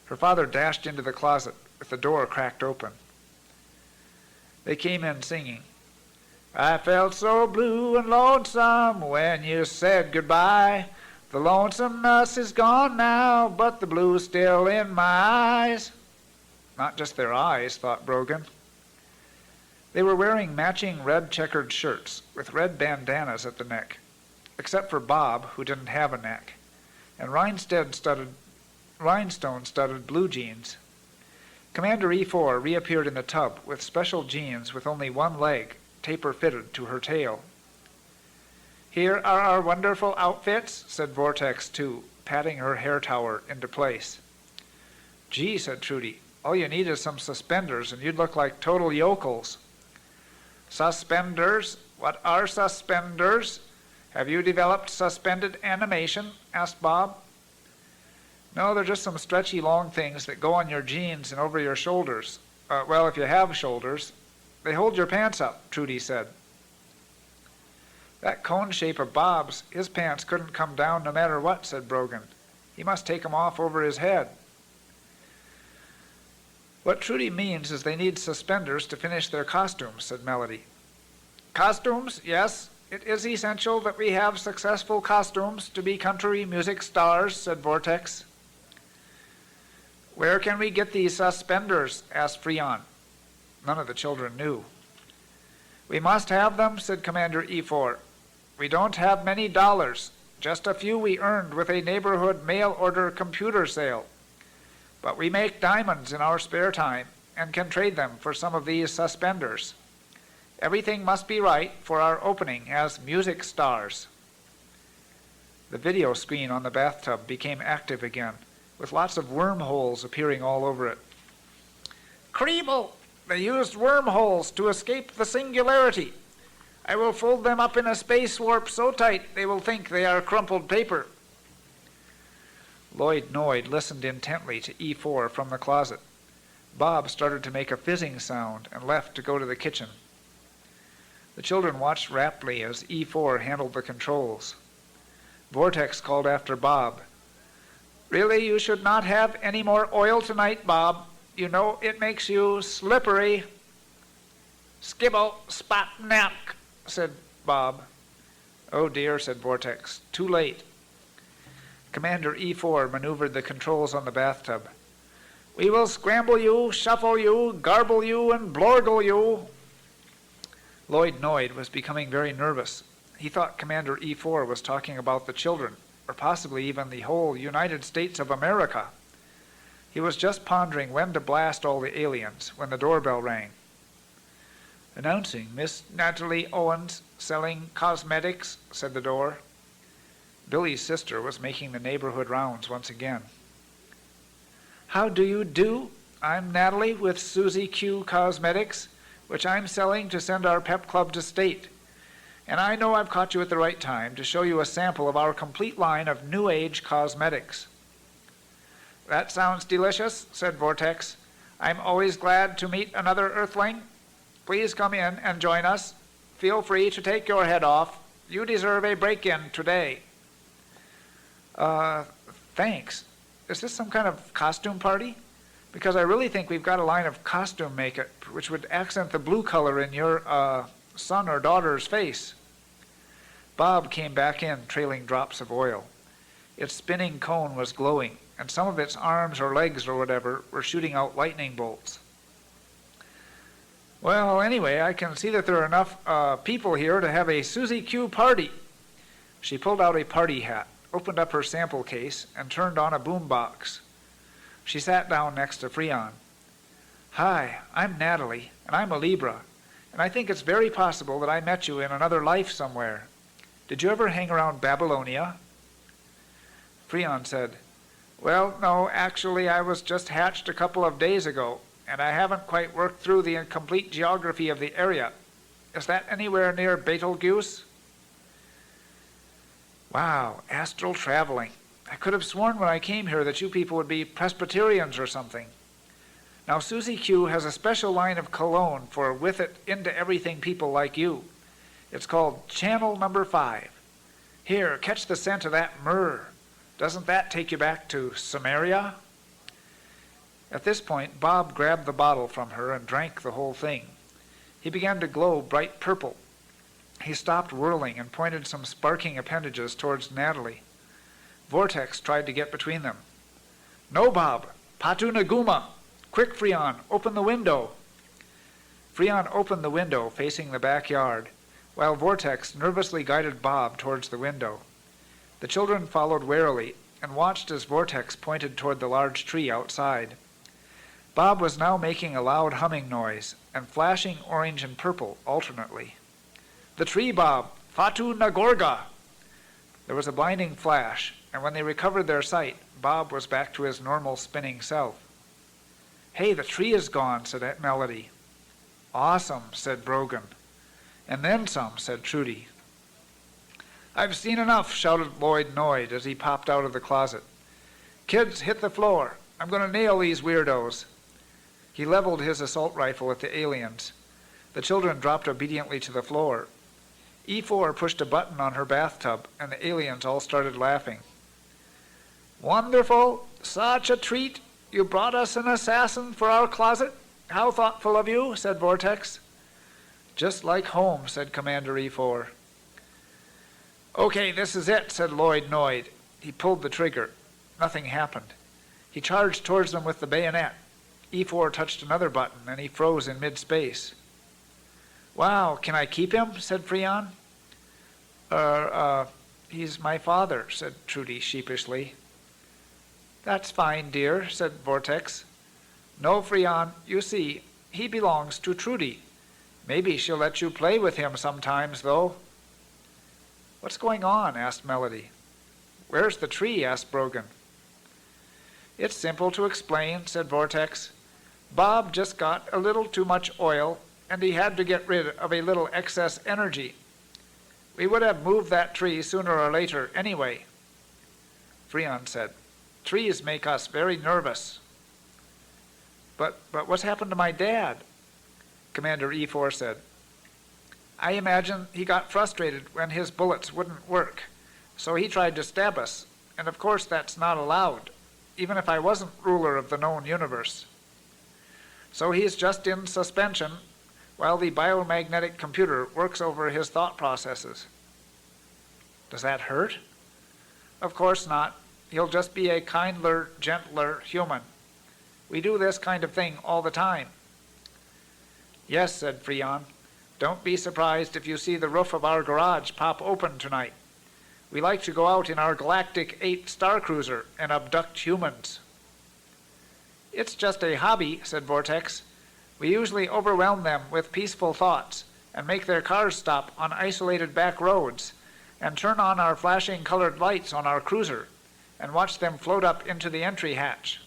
Her father dashed into the closet with the door cracked open. They came in singing, I felt so blue and lonesome when you said goodbye. The lonesomeness is gone now, but the blue's still in my eyes. Not just their eyes, thought Brogan. They were wearing matching red checkered shirts with red bandanas at the neck, except for Bob, who didn't have a neck, and rhinestone-studded blue jeans. Commander E4 reappeared in the tub with special jeans with only one leg, taper-fitted to her tail. Here are our wonderful outfits, said Vortex 2, patting her hair tower into place. Gee, said Trudy, all you need is some suspenders and you'd look like total yokels. Suspenders? What are suspenders? Have you developed suspended animation? Asked Bob. No, they're just some stretchy long things that go on your jeans and over your shoulders. Well, if you have shoulders. They hold your pants up, Trudy said. That cone shape of Bob's, his pants couldn't come down no matter what, said Brogan. He must take 'em off over his head. What Trudy means is they need suspenders to finish their costumes, said Melody. Costumes, yes. It is essential that we have successful costumes to be country music stars, said Vortex. Where can we get these suspenders? Asked Freon. None of the children knew. We must have them, said Commander E4. We don't have many dollars, just a few we earned with a neighborhood mail-order computer sale. but we make diamonds in our spare time and can trade them for some of these suspenders. Everything must be right for our opening as music stars." The video screen on the bathtub became active again, with lots of wormholes appearing all over it. "Creeble! They used wormholes to escape the singularity. I will fold them up in a space warp so tight they will think they are crumpled paper." Lloyd Noyd listened intently to E4 from the closet. Bob started to make a fizzing sound and left to go to the kitchen. The children watched raptly as E4 handled the controls. Vortex called after Bob. "Really, you should not have any more oil tonight, Bob. You know it makes you slippery." "Skibble, spot, napk," said Bob. "Oh dear," said Vortex. "Too late." Commander E4 maneuvered the controls on the bathtub. "We will scramble you, shuffle you, garble you, and blorgle you." Lloyd Noyd was becoming very nervous. He thought Commander E4 was talking about the children, or possibly even the whole United States of America. He was just pondering when to blast all the aliens when the doorbell rang. "Announcing Miss Natalie Owens selling cosmetics," said the door. Billy's sister was making the neighborhood rounds once again. "How do you do? I'm Natalie with Susie Q Cosmetics, which I'm selling to send our pep club to state. And I know I've caught you at the right time to show you a sample of our complete line of New Age cosmetics." "That sounds delicious," said Vortex. "I'm always glad to meet another Earthling. Please come in and join us. Feel free to take your head off. You deserve a break-in today." Thanks. Is this some kind of costume party? Because I really think we've got a line of costume makeup which would accent the blue color in your son or daughter's face." Bob came back in trailing drops of oil. Its spinning cone was glowing, and some of its arms or legs or whatever were shooting out lightning bolts. "Well, anyway, I can see that there are enough people here to have a Susie Q party." She pulled out a party hat, opened up her sample case, and turned on a boom box. She sat down next to Freon. "Hi, I'm Natalie, and I'm a Libra, and I think it's very possible that I met you in another life somewhere. Did you ever hang around Babylonia?" Freon said, "Well, no, actually I was just hatched a couple of days ago, and I haven't quite worked through the complete geography of the area. Is that anywhere near Betelgeuse?" "Wow, astral traveling. I could have sworn when I came here that you people would be Presbyterians or something. Now, Susie Q has a special line of cologne for with it into everything people like you. It's called Channel Number 5. Here, catch the scent of that myrrh. Doesn't that take you back to Samaria?" At this point, Bob grabbed the bottle from her and drank the whole thing. He began to glow bright purple. He stopped whirling and pointed some sparking appendages towards Natalie. Vortex tried to get between them. "No, Bob! Patu Naguma! Quick, Freon, open the window!" Freon opened the window facing the backyard, while Vortex nervously guided Bob towards the window. The children followed warily and watched as Vortex pointed toward the large tree outside. Bob was now making a loud humming noise and flashing orange and purple alternately. "The tree, Bob! Fatu Nagorga!" There was a blinding flash, and when they recovered their sight, Bob was back to his normal spinning self. "Hey, the tree is gone," said Melody. "Awesome," said Brogan. "And then some," said Trudy. "I've seen enough," shouted Lloyd Noyd as he popped out of the closet. "Kids, hit the floor. I'm going to nail these weirdos." He leveled his assault rifle at the aliens. The children dropped obediently to the floor. E4 pushed a button on her bathtub, and the aliens all started laughing. "Wonderful! Such a treat! You brought us an assassin for our closet? How thoughtful of you," said Vortex. "Just like home," said Commander E4. "Okay, this is it," said Lloyd Noyd. He pulled the trigger. Nothing happened. He charged towards them with the bayonet. E4 touched another button, and he froze in mid-space. "Wow, can I keep him?" said Freon. He's my father," said Trudy sheepishly. That's fine, dear, said Vortex. No, Freon, you see, he belongs to Trudy. Maybe she'll let you play with him sometimes, though. What's going on? Asked Melody. Where's the tree? Asked Brogan. It's simple to explain, said Vortex. Bob just got a little too much oil, and he had to get rid of a little excess energy. We would have moved that tree sooner or later anyway. Freon said, Trees make us very nervous. But what's happened to my dad? Commander E4 said. I imagine he got frustrated when his bullets wouldn't work, so he tried to stab us, and of course that's not allowed, even if I wasn't ruler of the known universe. So he's just in suspension while the biomagnetic computer works over his thought processes. Does that hurt? Of course not. He'll just be a kindler, gentler human. We do this kind of thing all the time. Yes, said Freon. Don't be surprised if you see the roof of our garage pop open tonight. We like to go out in our Galactic 8 Star Cruiser and abduct humans. It's just a hobby, said Vortex. We usually overwhelm them with peaceful thoughts and make their cars stop on isolated back roads and turn on our flashing colored lights on our cruiser and watch them float up into the entry hatch.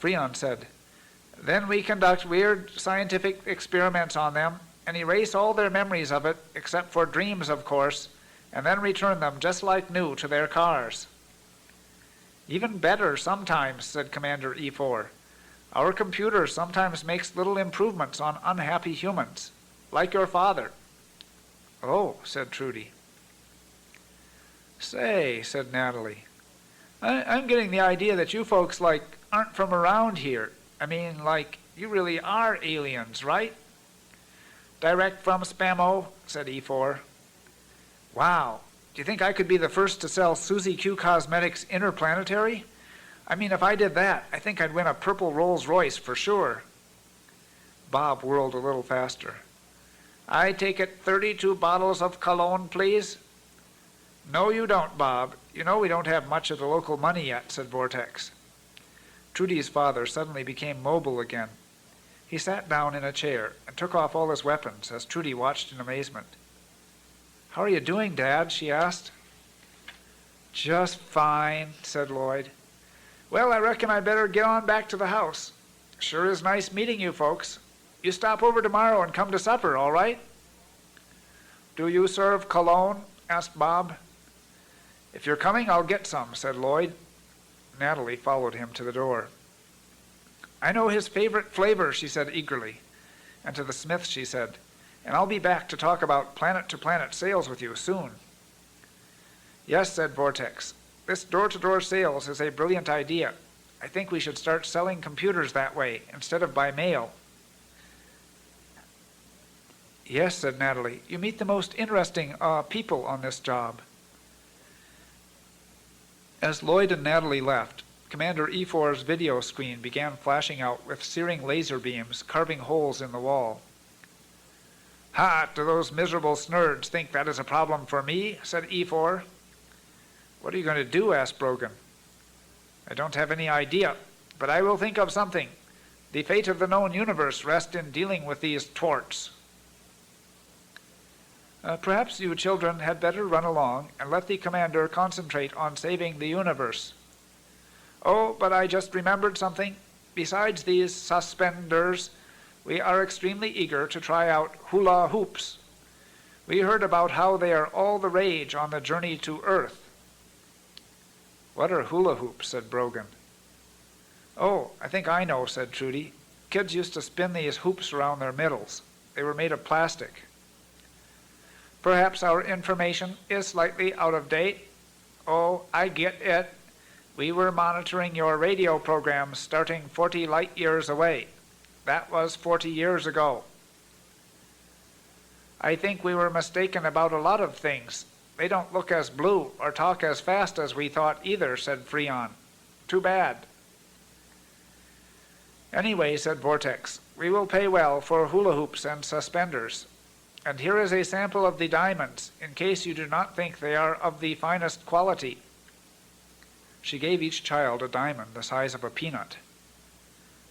Freon said, Then we conduct weird scientific experiments on them and erase all their memories of it, except for dreams, of course, and then return them just like new to their cars. Even better sometimes, said Commander E4. Our computer sometimes makes little improvements on unhappy humans, like your father. Oh, said Trudy. Say, said Natalie, I'm getting the idea that you folks, aren't from around here. I mean, you really are aliens, right? Direct from Spamo, said E4. Wow. Do you think I could be the first to sell Susie Q Cosmetics Interplanetary? I mean, if I did that, I think I'd win a purple Rolls Royce for sure. Bob whirled a little faster. I take it 32 bottles of cologne, please? No, you don't, Bob. You know we don't have much of the local money yet, said Vortex. Trudy's father suddenly became mobile again. He sat down in a chair and took off all his weapons as Trudy watched in amazement. How are you doing, Dad? She asked. Just fine, said Lloyd. Well, I reckon I better get on back to the house. Sure is nice meeting you folks. You stop over tomorrow and come to supper, all right? Do you serve cologne? Asked Bob. If you're coming, I'll get some, said Lloyd. Natalie followed him to the door. I know his favorite flavor, she said eagerly. And to the Smith she said, and I'll be back to talk about planet-to-planet sales with you soon. Yes, said Vortex. This door-to-door sales is a brilliant idea. I think we should start selling computers that way instead of by mail. Yes, said Natalie. You meet the most interesting people on this job. As Lloyd and Natalie left, Commander E4's video screen began flashing out with searing laser beams carving holes in the wall. Ha! Do those miserable snurds think that is a problem for me? Said E4. What are you going to do? Asked Brogan. I don't have any idea, but I will think of something. The fate of the known universe rests in dealing with these twarts. Perhaps you children had better run along and let the commander concentrate on saving the universe. Oh, but I just remembered something. Besides these suspenders, we are extremely eager to try out hula hoops. We heard about how they are all the rage on the journey to Earth. What are hula hoops? Said Brogan. Oh, I think I know, said Trudy. Kids used to spin these hoops around their middles. They were made of plastic. Perhaps our information is slightly out of date. Oh, I get it. We were monitoring your radio programs starting 40 light years away. That was 40 years ago. I think we were mistaken about a lot of things. They don't look as blue or talk as fast as we thought either, said Freon. Too bad. Anyway, said Vortex, we will pay well for hula hoops and suspenders. And here is a sample of the diamonds, in case you do not think they are of the finest quality. She gave each child a diamond the size of a peanut.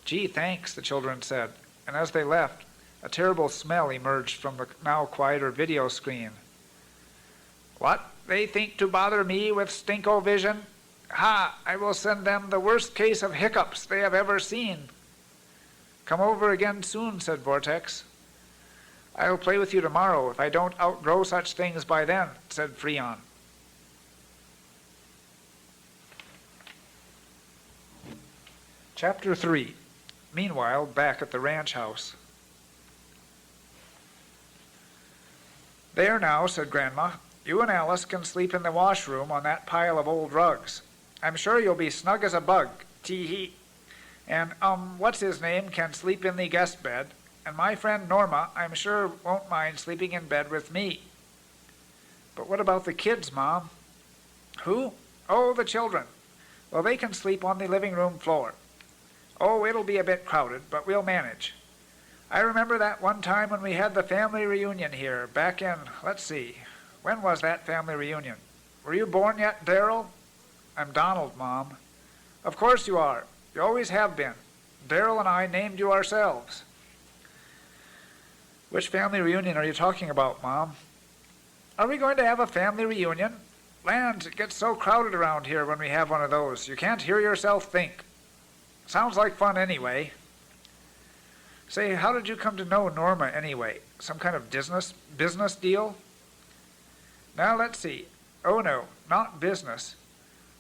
"Gee, thanks," the children said, and as they left, a terrible smell emerged from the now quieter video screen. "What, they think to bother me with stinko-vision? Ha! I will send them the worst case of hiccups they have ever seen." "Come over again soon," said Vortex. "I will play with you tomorrow if I don't outgrow such things by then," said Freon. Chapter 3. Meanwhile, back at the ranch house. "There now," said Grandma. "You and Alice can sleep in the washroom on that pile of old rugs. I'm sure you'll be snug as a bug, tee-hee. And, what's his name can sleep in the guest bed, and my friend Norma, I'm sure, won't mind sleeping in bed with me." "But what about the kids, Mom?" "Who? Oh, the children. Well, they can sleep on the living room floor. Oh, it'll be a bit crowded, but we'll manage. I remember that one time when we had the family reunion here, back in, let's see, when was that family reunion? Were you born yet, Darrell?" "I'm Donald, Mom." "Of course you are. You always have been. Darrell and I named you ourselves." "Which family reunion are you talking about, Mom?" "Are we going to have a family reunion? Lands, it gets so crowded around here when we have one of those. You can't hear yourself think. Sounds like fun anyway." "Say, how did you come to know Norma anyway? Some kind of business deal?" "Now let's see. Oh no, not business.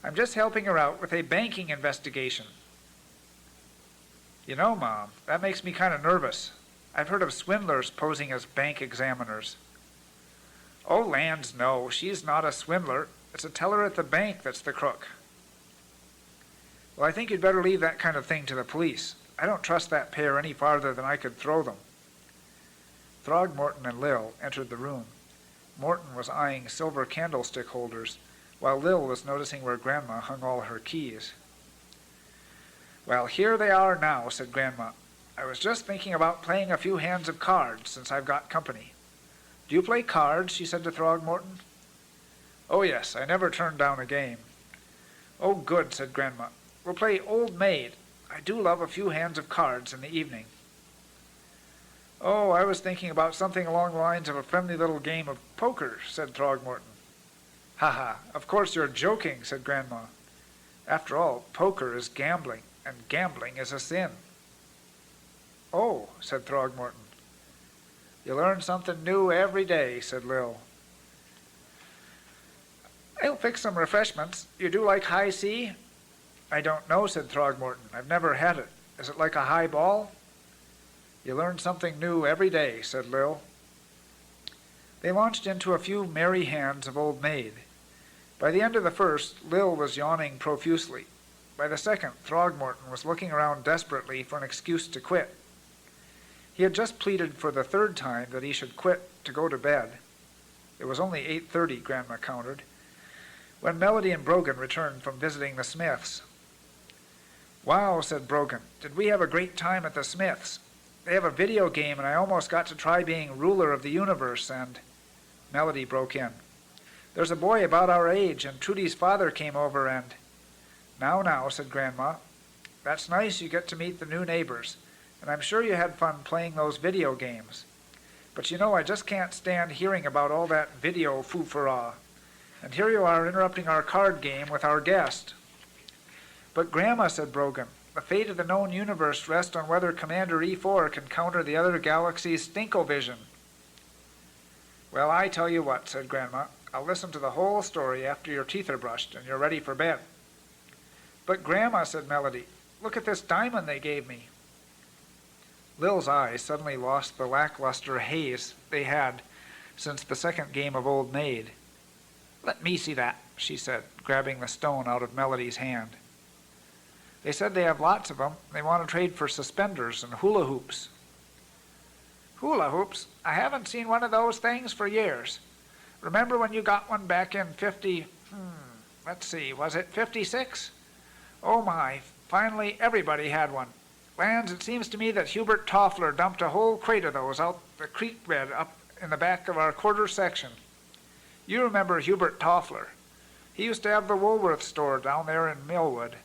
I'm just helping her out with a banking investigation." "You know, Mom, that makes me kind of nervous. I've heard of swindlers posing as bank examiners." "Oh, lands, no, she's not a swindler. It's a teller at the bank that's the crook." "Well, I think you'd better leave that kind of thing to the police. I don't trust that pair any farther than I could throw them." Throgmorton and Lil entered the room. Morton was eyeing silver candlestick holders, while Lil was noticing where Grandma hung all her keys. "Well, here they are now," said Grandma. "I was just thinking about playing a few hands of cards, since I've got company." "Do you play cards?" she said to Throgmorton. "Oh, yes, I never turned down a game." "Oh, good," said Grandma. "We'll play Old Maid. I do love a few hands of cards in the evening." "Oh, I was thinking about something along the lines of a friendly little game of poker," said Throgmorton. "Ha ha, of course you're joking," said Grandma. "After all, poker is gambling, and gambling is a sin." "Oh," said Throgmorton. "You learn something new every day," said Lil. "I'll fix some refreshments. You do like high C?" "I don't know," said Throgmorton. "I've never had it. Is it like a high ball?" "You learn something new every day," said Lil. They launched into a few merry hands of Old Maid. By the end of the first, Lil was yawning profusely. By the second, Throgmorton was looking around desperately for an excuse to quit. He had just pleaded for the third time that he should quit to go to bed. It was only 8:30, Grandma countered, when Melody and Brogan returned from visiting the Smiths. "Wow," said Brogan, "did we have a great time at the Smiths. They have a video game and I almost got to try being ruler of the universe and—" Melody broke in. "There's a boy about our age and Trudy's father came over and—" Now," said Grandma. "That's nice you get to meet the new neighbors, and I'm sure you had fun playing those video games. But you know I just can't stand hearing about all that video foo-for-ah. And here you are interrupting our card game with our guest." "But Grandma," said Brogan, "the fate of the known universe rests on whether Commander E4 can counter the other galaxy's stinko-vision." "Well, I tell you what," said Grandma, "I'll listen to the whole story after your teeth are brushed and you're ready for bed." "But Grandma," said Melody, "look at this diamond they gave me." Lil's eyes suddenly lost the lackluster haze they had since the second game of Old Maid. "Let me see that," she said, grabbing the stone out of Melody's hand. "They said they have lots of them. They want to trade for suspenders and hula hoops." "Hula hoops? I haven't seen one of those things for years. Remember when you got one back in let's see, was it 56? Oh my, finally everybody had one. Lands, it seems to me that Hubert Toffler dumped a whole crate of those out the creek bed up in the back of our quarter section. You remember Hubert Toffler. He used to have the Woolworth store down there in Millwood.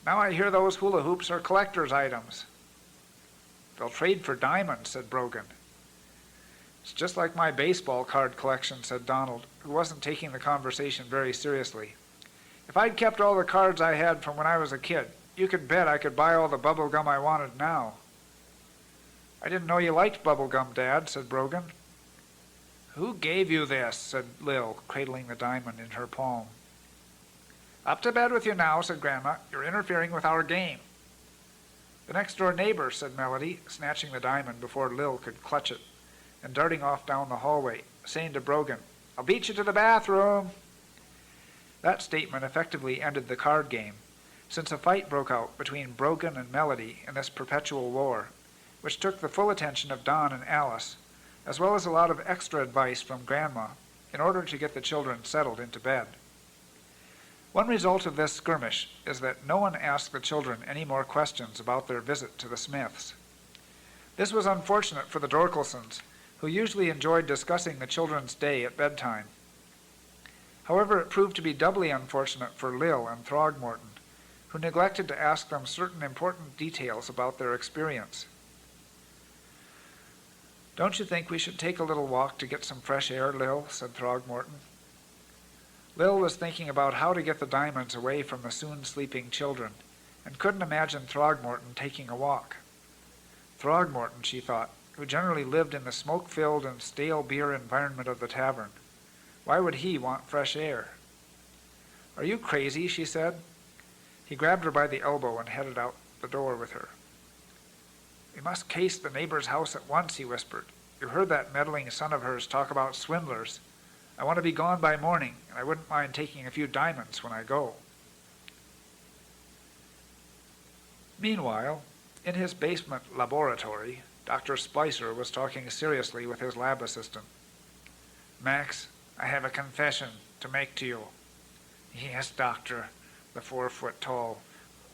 Now I hear those hula hoops are collector's items." "They'll trade for diamonds," said Brogan. "It's just like my baseball card collection," said Donald, who wasn't taking the conversation very seriously. "If I'd kept all the cards I had from when I was a kid, you could bet I could buy all the bubble gum I wanted now." "I didn't know you liked bubble gum, Dad," said Brogan. "Who gave you this?" said Lil, cradling the diamond in her palm. "Up to bed with you now," said Grandma. "You're interfering with our game." "The next-door neighbor," said Melody, snatching the diamond before Lil could clutch it, and darting off down the hallway, saying to Brogan, "I'll beat you to the bathroom." That statement effectively ended the card game, since a fight broke out between Brogan and Melody in this perpetual war, which took the full attention of Don and Alice, as well as a lot of extra advice from Grandma in order to get the children settled into bed. One result of this skirmish is that no one asked the children any more questions about their visit to the Smiths. This was unfortunate for the Dorkelsons, who usually enjoyed discussing the children's day at bedtime. However, it proved to be doubly unfortunate for Lil and Throgmorton, who neglected to ask them certain important details about their experience. "Don't you think we should take a little walk to get some fresh air, Lil?" said Throgmorton. Lil was thinking about how to get the diamonds away from the soon-sleeping children, and couldn't imagine Throgmorton taking a walk. Throgmorton, she thought, who generally lived in the smoke-filled and stale beer environment of the tavern. Why would he want fresh air? "Are you crazy?" she said. He grabbed her by the elbow and headed out the door with her. "We must case the neighbor's house at once," he whispered. "You heard that meddling son of hers talk about swindlers. I want to be gone by morning, and I wouldn't mind taking a few diamonds when I go." Meanwhile, in his basement laboratory, Dr. Splicer was talking seriously with his lab assistant. "Max, I have a confession to make to you." "Yes, Doctor," the 4-foot-tall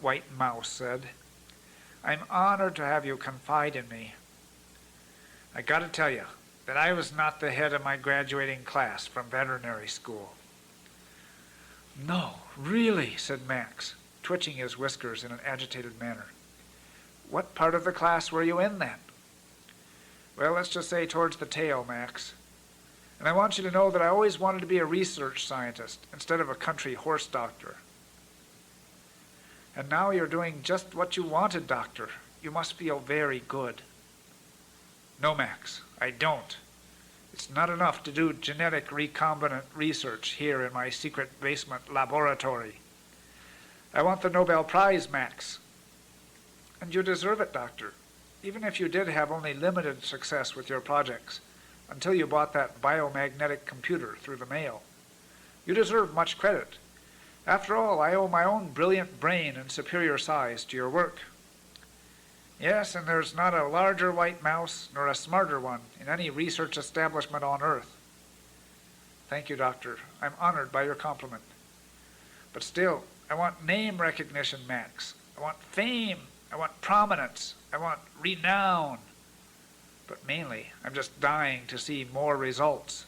white mouse said. "I'm honored to have you confide in me. I gotta tell you that I was not the head of my graduating class from veterinary school." "No, really," said Max, twitching his whiskers in an agitated manner. "What part of the class were you in then?" "Well, let's just say towards the tail, Max. And I want you to know that I always wanted to be a research scientist instead of a country horse doctor." "And now you're doing just what you wanted, Doctor. You must feel very good." "No, Max, I don't. It's not enough to do genetic recombinant research here in my secret basement laboratory. I want the Nobel Prize, Max." "And you deserve it, Doctor, even if you did have only limited success with your projects until you bought that biomagnetic computer through the mail. You deserve much credit. After all, I owe my own brilliant brain and superior size to your work." "Yes, and there's not a larger white mouse nor a smarter one in any research establishment on Earth." "Thank you, Doctor. I'm honored by your compliment. But still, I want name recognition, Max. I want fame. I want prominence. I want renown. But mainly, I'm just dying to see more results.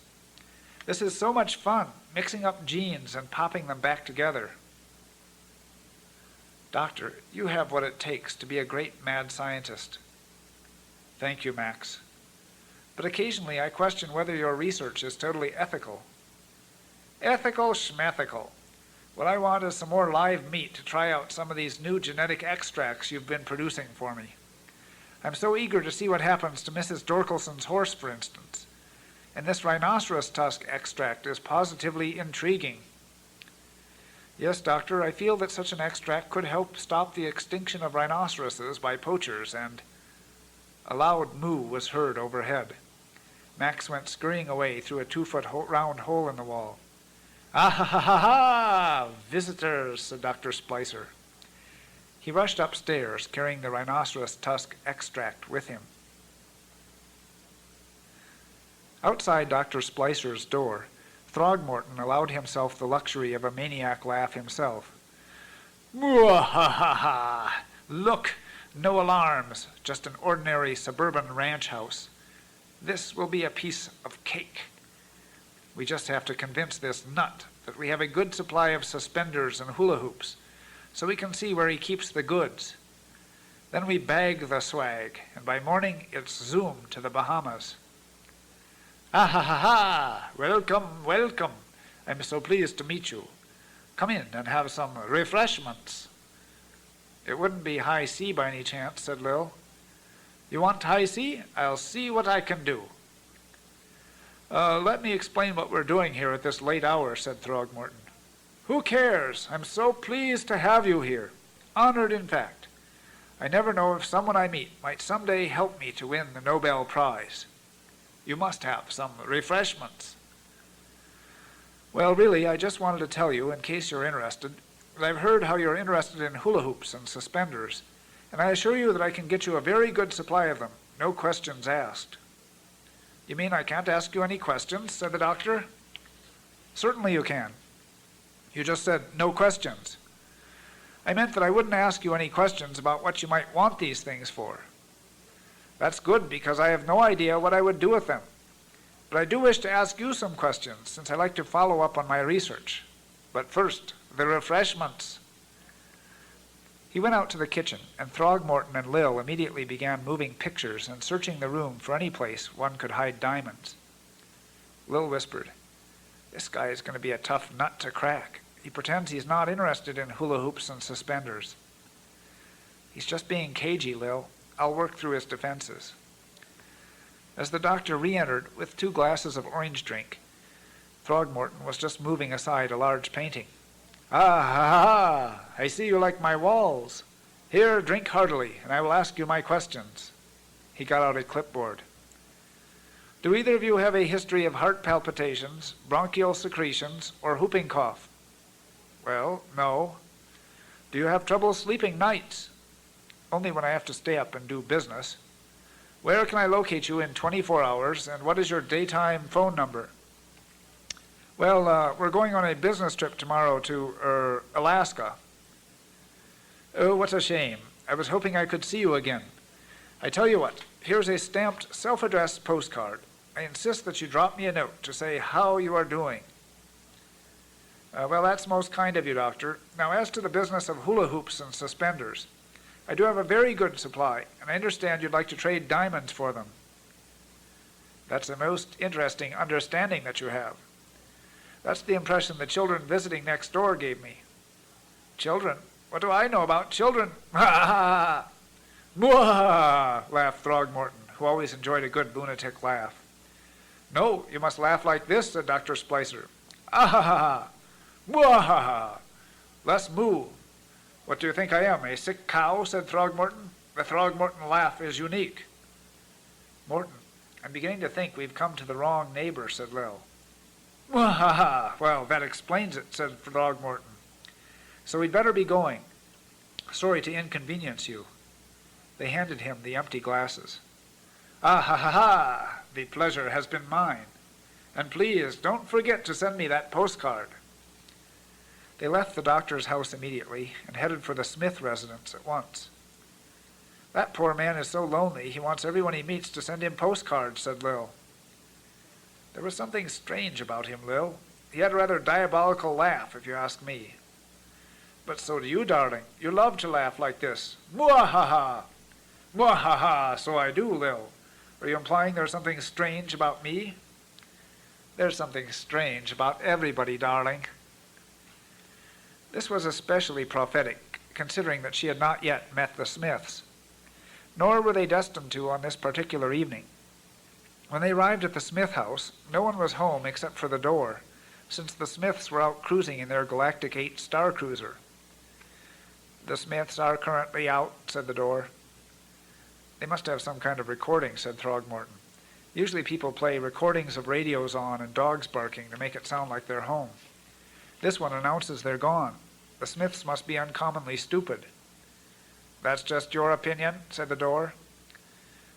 This is so much fun, mixing up genes and popping them back together." "Doctor, you have what it takes to be a great mad scientist." "Thank you, Max. But occasionally I question whether your research is totally ethical." "Ethical schmethical. What I want is some more live meat to try out some of these new genetic extracts you've been producing for me. I'm so eager to see what happens to Mrs. Dorkelson's horse, for instance. And this rhinoceros tusk extract is positively intriguing." "Yes, Doctor, I feel that such an extract could help stop the extinction of rhinoceroses by poachers and—" A loud moo was heard overhead. Max went scurrying away through a 2-foot round hole in the wall. "Ah ha ha ha ha! Visitors," said Dr. Splicer. He rushed upstairs, carrying the rhinoceros tusk extract with him. Outside Dr. Splicer's door, Throgmorton allowed himself the luxury of a maniac laugh himself. "Mwah-ha-ha-ha! Look, no alarms, just an ordinary suburban ranch house. This will be a piece of cake. We just have to convince this nut that we have a good supply of suspenders and hula hoops, so we can see where he keeps the goods. Then we bag the swag, and by morning it's zoom to the Bahamas. Ah ha ha ha! Welcome, welcome! I'm so pleased to meet you. Come in and have some refreshments. It wouldn't be high C by any chance, said Lil. You want high C? I'll see what I can do. Let me explain what we're doing here at this late hour, said Throgmorton. Who cares? I'm so pleased to have you here. Honored, in fact. I never know if someone I meet might someday help me to win the Nobel Prize. You must have some refreshments. Well, really, I just wanted to tell you, in case you're interested, that I've heard how you're interested in hula hoops and suspenders, and I assure you that I can get you a very good supply of them, no questions asked. You mean I can't ask you any questions, said the doctor. Certainly you can. You just said no questions. I meant that I wouldn't ask you any questions about what you might want these things for. That's good, because I have no idea what I would do with them. But I do wish to ask you some questions, since I like to follow up on my research. But first, the refreshments. He went out to the kitchen, and Throgmorton and Lil immediately began moving pictures and searching the room for any place one could hide diamonds. Lil whispered, This guy is going to be a tough nut to crack. He pretends he's not interested in hula hoops and suspenders. He's just being cagey, Lil. I'll work through his defenses. As the doctor re-entered with 2 glasses of orange drink, Throgmorton was just moving aside a large painting. Ah, ha, ha! I see you like my walls. Here, drink heartily, and I will ask you my questions. He got out a clipboard. Do either of you have a history of heart palpitations, bronchial secretions, or whooping cough? Well, no. Do you have trouble sleeping nights? Only when I have to stay up and do business. Where can I locate you in 24 hours, and what is your daytime phone number? Well, we're going on a business trip tomorrow to, Alaska. Oh, what a shame. I was hoping I could see you again. I tell you what, here's a stamped, self-addressed postcard. I insist that you drop me a note to say how you are doing. Well, that's most kind of you, Doctor. Now, as to the business of hula hoops and suspenders, I do have a very good supply, and I understand you'd like to trade diamonds for them. That's a most interesting understanding that you have. That's the impression the children visiting next door gave me. Children? What do I know about children? Ha ha ha! Mwah! Laughed Throgmorton, who always enjoyed a good lunatic laugh. No, you must laugh like this, said Dr. Splicer. Ah ha ha ha! Mwah ha ha! Less moo. What do you think I am, a sick cow, said Throgmorton. The Throgmorton laugh is unique. Morton, I'm beginning to think we've come to the wrong neighbor, said Lil. Mwah ha ha! Well, that explains it, said Throgmorton. So we'd better be going. Sorry to inconvenience you. They handed him the empty glasses. Ah ha ha ha! The pleasure has been mine. And please, don't forget to send me that postcard. They left the doctor's house immediately and headed for the Smith residence at once. That poor man is so lonely he wants everyone he meets to send him postcards, said Lil. There was something strange about him, Lil. He had a rather diabolical laugh, if you ask me. But so do you, darling. You love to laugh like this. Mwah-ha-ha! Mwah-ha-ha! So I do, Lil. Are you implying there's something strange about me? There's something strange about everybody, darling. This was especially prophetic, considering that she had not yet met the Smiths. Nor were they destined to on this particular evening. When they arrived at the Smith house, no one was home except for the door, since the Smiths were out cruising in their Galactic 8 star cruiser. The Smiths are currently out, said the door. They must have some kind of recording, said Throgmorton. Usually people play recordings of radios on and dogs barking to make it sound like they're home. This one announces they're gone. The Smiths must be uncommonly stupid. That's just your opinion, said the door.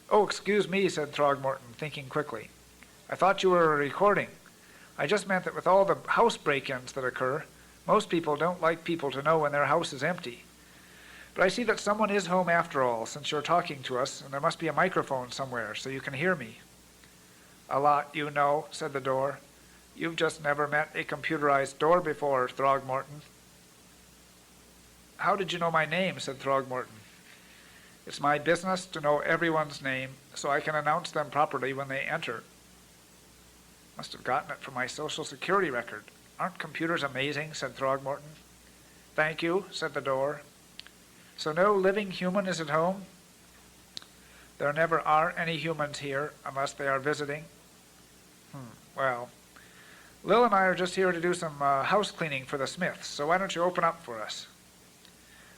Oh, excuse me, said Throgmorton, thinking quickly. I thought you were recording. I just meant that with all the house break-ins that occur, most people don't like people to know when their house is empty. But I see that someone is home after all, since you're talking to us, and there must be a microphone somewhere so you can hear me. A lot, you know, said the door. You've just never met a computerized door before, Throgmorton. How did you know my name? Said Throgmorton. It's my business to know everyone's name so I can announce them properly when they enter. Must have gotten it from my social security record. Aren't computers amazing? Said Throgmorton. Thank you, said the door. So no living human is at home? There never are any humans here unless they are visiting. Well, Lil and I are just here to do some house cleaning for the Smiths, so why don't you open up for us?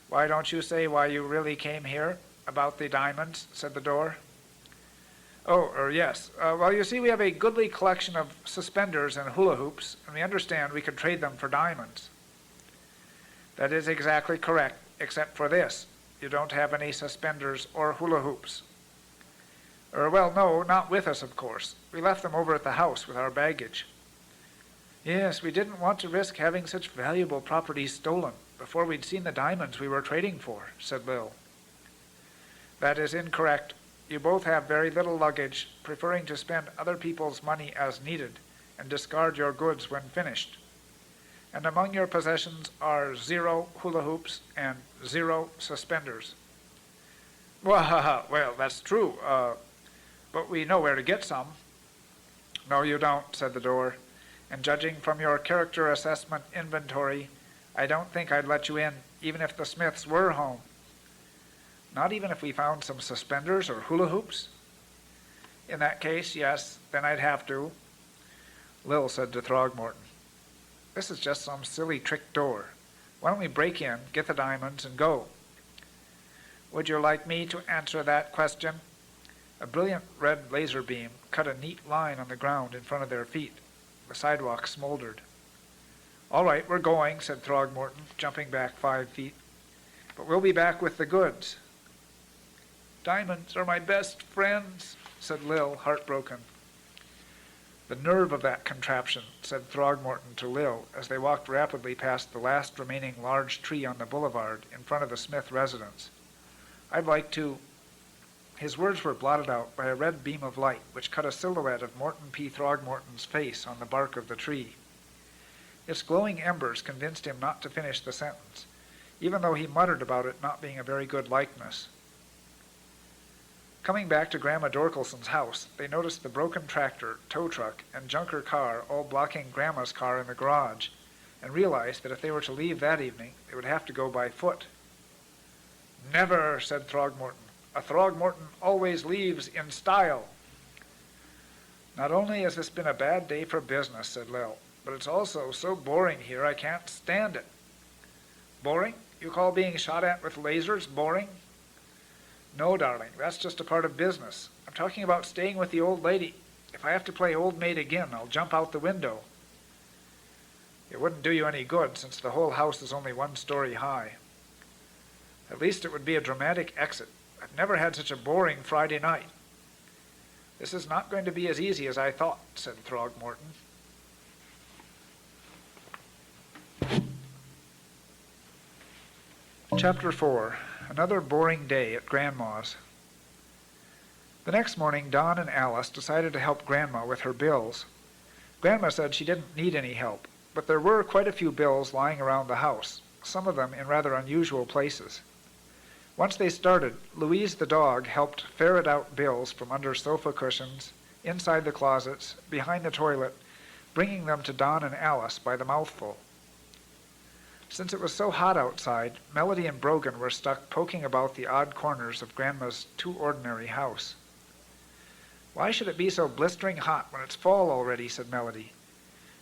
Why don't you say why you really came here? About the diamonds, said the door. Yes. Well, you see, we have a goodly collection of suspenders and hula hoops, and we understand we could trade them for diamonds. That is exactly correct, except for this. You don't have any suspenders or hula hoops. Well, no, not with us, of course. We left them over at the house with our baggage. Yes, we didn't want to risk having such valuable property stolen before we'd seen the diamonds we were trading for, said Lil. That is incorrect. You both have very little luggage, preferring to spend other people's money as needed and discard your goods when finished. And among your possessions are 0 hula hoops and 0 suspenders. Well, that's true, but we know where to get some. No, you don't, said the door. And judging from your character assessment inventory, I don't think I'd let you in, even if the Smiths were home. Not even if we found some suspenders or hula hoops? In that case, yes, then I'd have to. Lil said to Throgmorton, This is just some silly trick door. Why don't we break in, get the diamonds, and go? Would you like me to answer that question? A brilliant red laser beam cut a neat line on the ground in front of their feet. The sidewalk smoldered. All right, we're going, said Throgmorton, jumping back 5 feet. But we'll be back with the goods. Diamonds are my best friends, said Lil, heartbroken. The nerve of that contraption, said Throgmorton to Lil as they walked rapidly past the last remaining large tree on the boulevard in front of the Smith residence. I'd like to... His words were blotted out by a red beam of light which cut a silhouette of Morton P. Throgmorton's face on the bark of the tree. Its glowing embers convinced him not to finish the sentence, even though he muttered about it not being a very good likeness. Coming back to Grandma Dorkelson's house, they noticed the broken tractor, tow truck, and junker car all blocking Grandma's car in the garage, and realized that if they were to leave that evening, they would have to go by foot. Never, said Throgmorton. A Throgmorton always leaves in style. Not only has this been a bad day for business, said Lil, but it's also so boring here I can't stand it. Boring? You call being shot at with lasers boring? No, darling, that's just a part of business. I'm talking about staying with the old lady. If I have to play old maid again, I'll jump out the window. It wouldn't do you any good, since the whole house is only 1 story high. At least it would be a dramatic exit. I've never had such a boring Friday night. This is not going to be as easy as I thought, said Throgmorton. Chapter 4. Another boring day at Grandma's. The next morning, Don and Alice decided to help Grandma with her bills. Grandma said she didn't need any help, but there were quite a few bills lying around the house, some of them in rather unusual places. Once they started, Louise the dog helped ferret out bills from under sofa cushions, inside the closets, behind the toilet, bringing them to Don and Alice by the mouthful. Since it was so hot outside, Melody and Brogan were stuck poking about the odd corners of Grandma's too ordinary house. Why should it be so blistering hot when it's fall already, said Melody.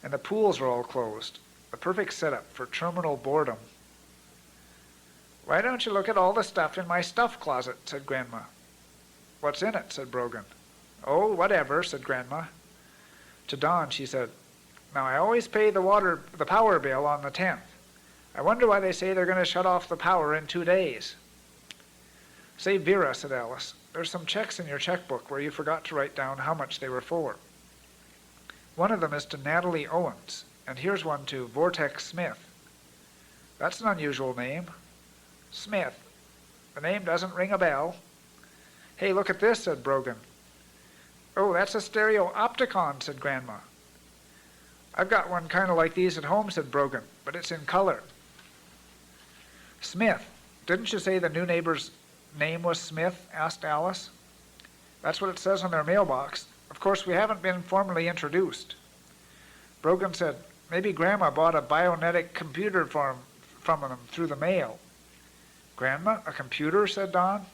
And the pools are all closed. The perfect setup for terminal boredom. Why don't you look at all the stuff in my stuff closet, said Grandma. What's in it, said Brogan. Oh, whatever, said Grandma. To Don, she said, Now I always pay the power bill on the 10th. I wonder why they say they're going to shut off the power in 2 days. Say, Vera, said Alice, there's some checks in your checkbook where you forgot to write down how much they were for. One of them is to Natalie Owens, and here's one to Vortex Smith. That's an unusual name. Smith. The name doesn't ring a bell. Hey, look at this, said Brogan. Oh, that's a stereopticon, said Grandma. I've got one kind of like these at home, said Brogan, but it's in color. Smith. Didn't you say the new neighbor's name was Smith? Asked Alice. That's what it says on their mailbox. Of course, we haven't been formally introduced. Brogan said, maybe Grandma bought a bionetic computer from them through the mail. Grandma, a computer? Said Don.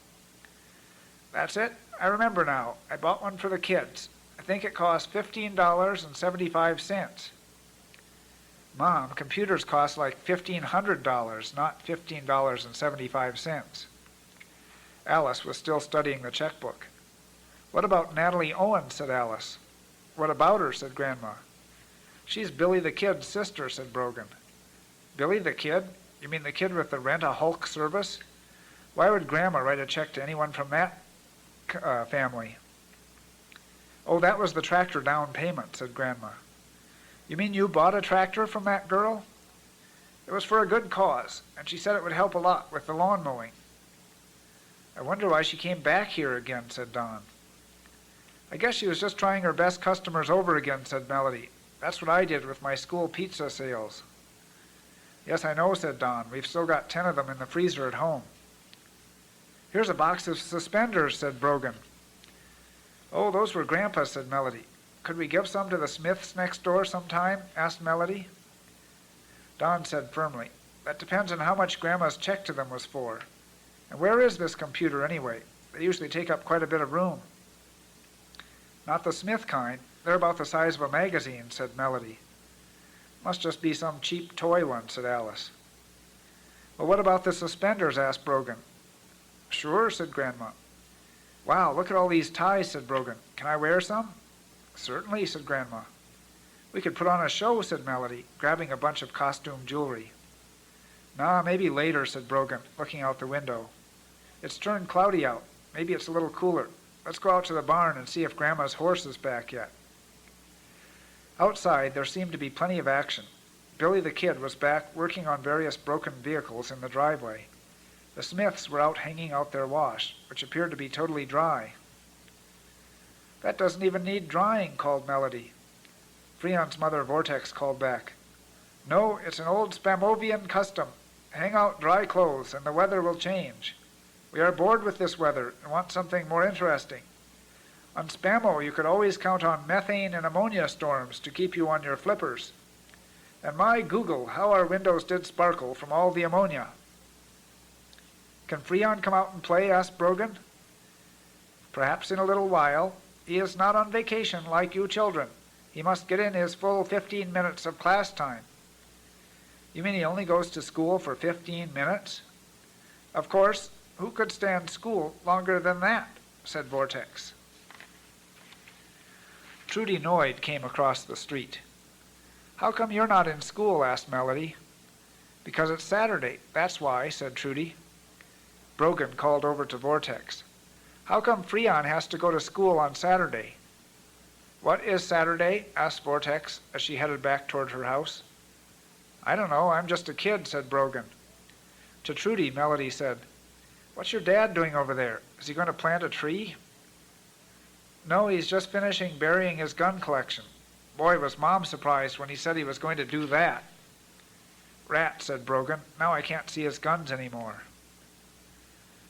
That's it. I remember now. I bought one for the kids. I think it cost $15.75. Mom, computers cost like $1,500, not $15.75. Alice was still studying the checkbook. What about Natalie Owen? Said Alice. What about her? Said Grandma. She's Billy the Kid's sister, said Brogan. Billy the Kid? You mean the kid with the rent-a-hulk service? Why would Grandma write a check to anyone from that family? Oh, that was the tractor down payment, said Grandma. You mean you bought a tractor from that girl? It was for a good cause, and she said it would help a lot with the lawn mowing. I wonder why she came back here again, said Don. I guess she was just trying her best customers over again, said Melody. That's what I did with my school pizza sales. Yes, I know, said Don. We've still got 10 of them in the freezer at home. Here's a box of suspenders, said Brogan. Oh, those were Grandpa's, said Melody. Could we give some to the Smiths next door sometime? Asked Melody. Don said firmly, that depends on how much Grandma's check to them was for. And where is this computer anyway? They usually take up quite a bit of room. Not the Smith kind. They're about the size of a magazine, said Melody. Must just be some cheap toy one, said Alice. Well, what about the suspenders? Asked Brogan. Sure, said Grandma. Wow, look at all these ties, said Brogan. Can I wear some? Certainly, said Grandma. We could put on a show, said Melody, grabbing a bunch of costume jewelry. Nah, maybe later, said Brogan, looking out the window. It's turned cloudy out. Maybe it's a little cooler. Let's go out to the barn and see if Grandma's horse is back yet. Outside, there seemed to be plenty of action. Billy the Kid was back working on various broken vehicles in the driveway. The Smiths were out hanging out their wash, which appeared to be totally dry. That doesn't even need drying, called Melody. Freon's mother, Vortex, called back. No, it's an old Spamovian custom. Hang out dry clothes and the weather will change. We are bored with this weather and want something more interesting. On Spamo, you could always count on methane and ammonia storms to keep you on your flippers. And my Google, how our windows did sparkle from all the ammonia. Can Freon come out and play? Asked Brogan. Perhaps in a little while. He is not on vacation like you children. He must get in his full 15 minutes of class time. You mean he only goes to school for 15 minutes? Of course, who could stand school longer than that? Said Vortex. Trudy Noyd came across the street. How come you're not in school? Asked Melody. Because it's Saturday, that's why, said Trudy. Brogan called over to Vortex. How come Freon has to go to school on Saturday? What is Saturday? Asked Vortex as she headed back toward her house. I don't know, I'm just a kid, said Brogan. To Trudy, Melody said, What's your dad doing over there? Is he going to plant a tree? No, he's just finishing burying his gun collection. Boy, was Mom surprised when he said he was going to do that. Rat, said Brogan. Now I can't see his guns anymore.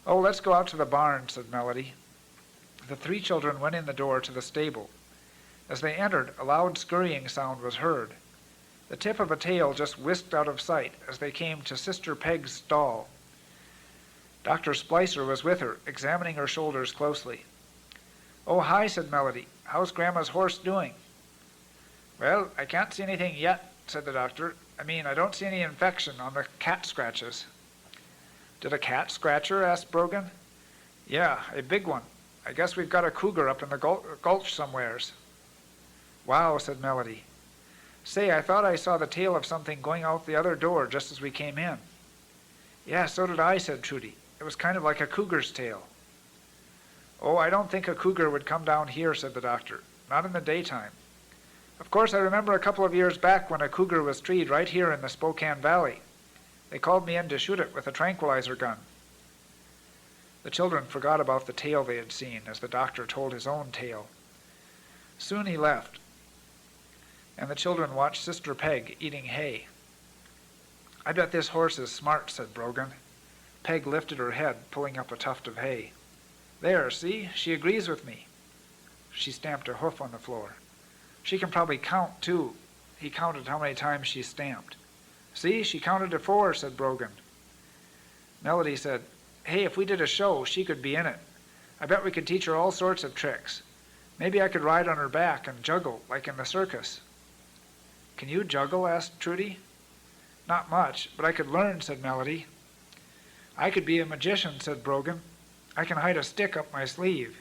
Oh, let's go out to the barn, said Melody. The 3 children went in the door to the stable. As they entered, a loud scurrying sound was heard. The tip of a tail just whisked out of sight as they came to Sister Peg's stall. Dr. Splicer was with her, examining her shoulders closely. Oh, hi, said Melody. How's Grandma's horse doing? Well, I can't see anything yet, said the doctor. I don't see any infection on the cat scratches. Did a cat scratch her? Asked Brogan. Yeah, a big one. I guess we've got a cougar up in the gulch somewheres. Wow, said Melody. Say, I thought I saw the tail of something going out the other door just as we came in. Yeah, so did I, said Trudy. It was kind of like a cougar's tail. Oh, I don't think a cougar would come down here, said the doctor. Not in the daytime. Of course, I remember a couple of years back when a cougar was treed right here in the Spokane Valley. They called me in to shoot it with a tranquilizer gun. The children forgot about the tale they had seen as the doctor told his own tale. Soon he left. and the children watched Sister Peg eating hay. "I bet this horse is smart," said Brogan. Peg lifted her head, pulling up a tuft of hay. "There, see, she agrees with me." She stamped a hoof on the floor. "She can probably count, too." He counted how many times she stamped. "See, she counted to 4, said Brogan. Melody said, "Hey, if we did a show, she could be in it. I bet we could teach her all sorts of tricks. Maybe I could ride on her back and juggle, like in the circus." "Can you juggle?" asked Trudy. "Not much, but I could learn," said Melody. "I could be a magician," said Brogan. "I can hide a stick up my sleeve."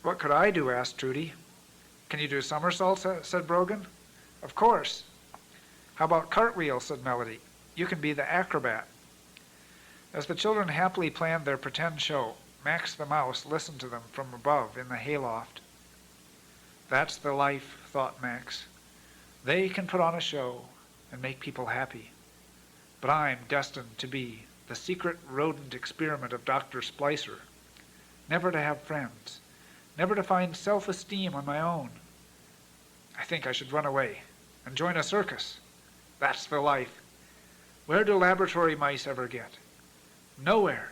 "What could I do?" asked Trudy. "Can you do somersaults?" said Brogan. "Of course." "How about cartwheels?" said Melody. "You can be the acrobat." As the children happily planned their pretend show, Max the mouse listened to them from above in the hayloft. "That's the life," thought Max. "They can put on a show and make people happy. But I'm destined to be the secret rodent experiment of Dr. Splicer. Never to have friends. Never to find self-esteem on my own. I think I should run away and join a circus. That's the life. Where do laboratory mice ever get? Nowhere.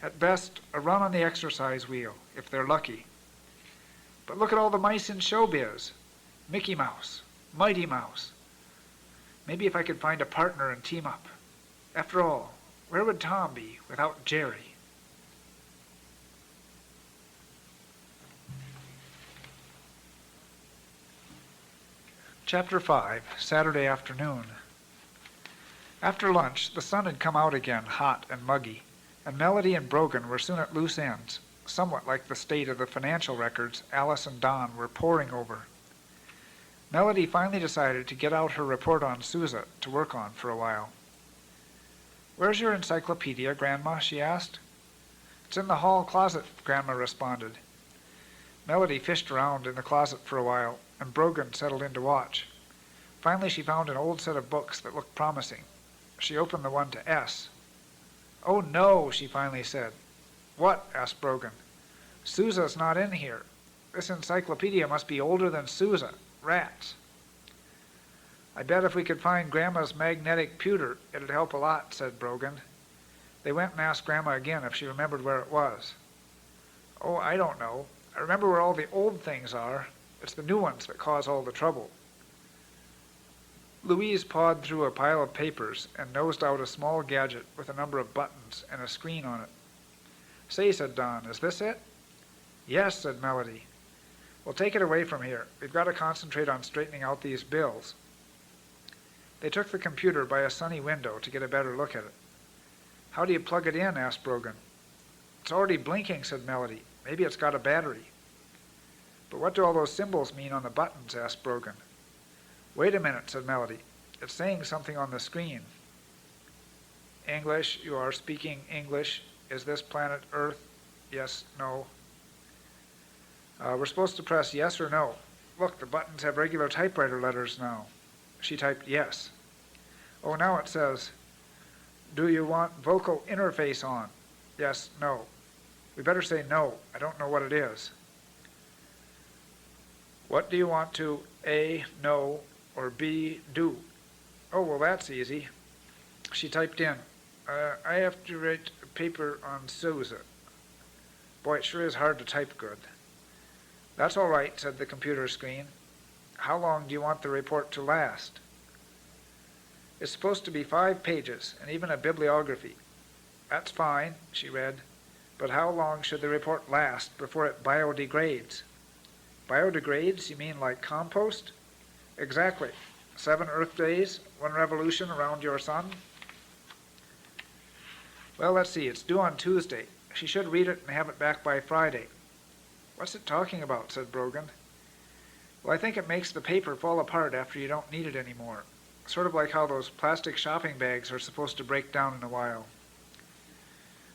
At best, a run on the exercise wheel, if they're lucky. But look at all the mice in showbiz. Mickey Mouse, Mighty Mouse. Maybe if I could find a partner and team up. After all, where would Tom be without Jerry?" Chapter 5, Saturday afternoon. After lunch, the sun had come out again, hot and muggy, and Melody and Brogan were soon at loose ends, somewhat like the state of the financial records Alice and Don were poring over. Melody finally decided to get out her report on Sousa to work on for a while. "Where's your encyclopedia, Grandma?" she asked. "It's in the hall closet," Grandma responded. Melody fished around in the closet for a while, and Brogan settled in to watch. Finally, she found an old set of books that looked promising. She opened the one to S. "Oh, no," she finally said. "What?" asked Brogan. "Sousa's not in here. This encyclopedia must be older than Sousa. Rats." "I bet if we could find Grandma's magnetic pewter, it'd help a lot," said Brogan. They went and asked Grandma again if she remembered where it was. "Oh, I don't know. I remember where all the old things are. It's the new ones that cause all the trouble." Louise pawed through a pile of papers and nosed out a small gadget with a number of buttons and a screen on it. "Say," said Don, "is this it?" "Yes," said Melody. "Well, take it away from here. We've got to concentrate on straightening out these bills." They took the computer by a sunny window to get a better look at it. "How do you plug it in?" asked Brogan. "It's already blinking," said Melody. "Maybe it's got a battery." "But what do all those symbols mean on the buttons?" asked Brogan. "Wait a minute," said Melody. "It's saying something on the screen. English, you are speaking English. Is this planet Earth? Yes, no. We're supposed to press yes or no. Look, the buttons have regular typewriter letters now." She typed yes. "Oh, now it says, do you want vocal interface on? Yes, no. We better say no. I don't know what it is. What do you want to A, no, or B, do? Oh, well, that's easy." She typed in, I have to write a paper on Sousa. Boy, it sure is hard to type good. "That's all right," said the computer screen. "How long do you want the report to last?" "It's supposed to be 5 pages, and even a bibliography." "That's fine," she read. "But how long should the report last before it biodegrades?" "Biodegrades? You mean like compost?" "Exactly. 7 Earth days, 1 revolution around your sun." "Well, let's see. It's due on Tuesday. She should read it and have it back by Friday." "What's it talking about?" said Brogan. "Well, I think it makes the paper fall apart after you don't need it anymore. Sort of like how those plastic shopping bags are supposed to break down in a while."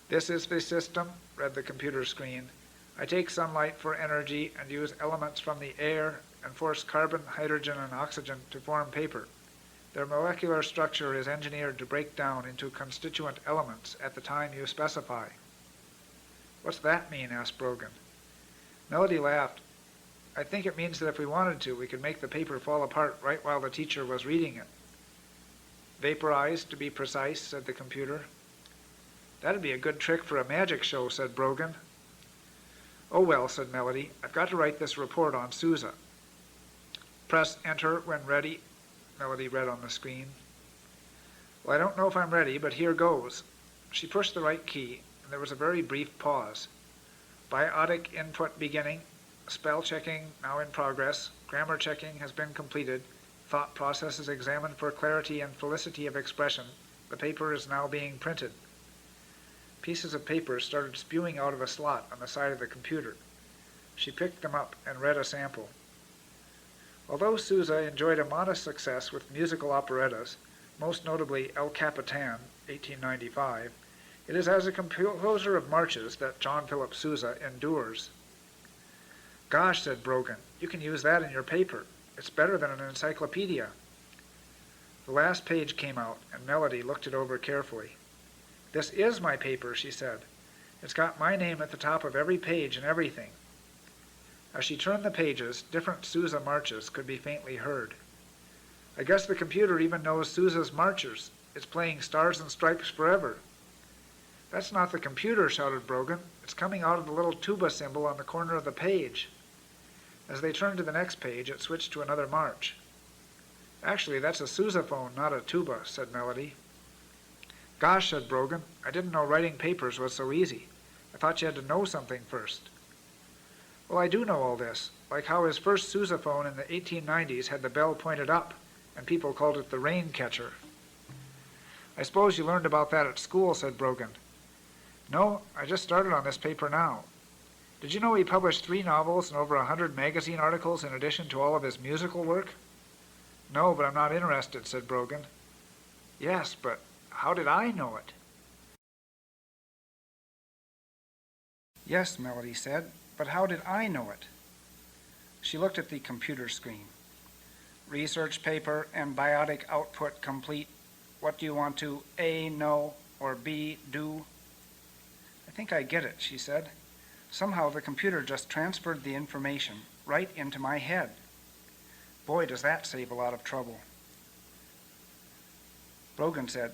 "This is the system," read the computer screen. "I take sunlight for energy and use elements from the air and force carbon, hydrogen, and oxygen to form paper. Their molecular structure is engineered to break down into constituent elements at the time you specify." "What's that mean?" asked Brogan. Melody laughed. I think it means that if we wanted to, we could make the paper fall apart right while the teacher was reading it. Vaporized, to be precise, said the computer. That'd be a good trick for a magic show, said Brogan. Oh well, said Melody, I've got to write this report on Sousa. Press enter when ready, Melody read on the screen. Well, I don't know if I'm ready, but here goes. She pushed the right key, and there was a very brief pause. Biotic input beginning. Spell checking now in progress. Grammar checking has been completed. Thought processes examined for clarity and felicity of expression. The paper is now being printed. Pieces of paper started spewing out of a slot on the side of the computer. She picked them up and read a sample. Although Sousa enjoyed a modest success with musical operettas, most notably El Capitan, 1895, it is as a composer of marches that John Philip Sousa endures. Gosh, said Brogan, you can use that in your paper. It's better than an encyclopedia. The last page came out, and Melody looked it over carefully. This is my paper, she said. It's got my name at the top of every page and everything. As she turned the pages, different Sousa marches could be faintly heard. I guess the computer even knows Sousa's marchers. It's playing Stars and Stripes Forever. That's not the computer, shouted Brogan. It's coming out of the little tuba symbol on the corner of the page. As they turned to the next page, it switched to another march. Actually, that's a sousaphone, not a tuba, said Melody. Gosh, said Brogan, I didn't know writing papers was so easy. I thought you had to know something first. Well, I do know all this, like how his first sousaphone in the 1890s had the bell pointed up, and people called it the rain catcher. I suppose you learned about that at school, said Brogan. No, I just started on this paper now. Did you know he published 3 novels and over 100 magazine articles in addition to all of his musical work? No, but I'm not interested, said Brogan. Yes, but how did I know it? Yes, Melody said, but how did I know it? She looked at the computer screen. Research paper and biotic output complete. What do you want to A, know, or B, do? I think I get it, she said. Somehow the computer just transferred the information right into my head. Boy, does that save a lot of trouble. Brogan said,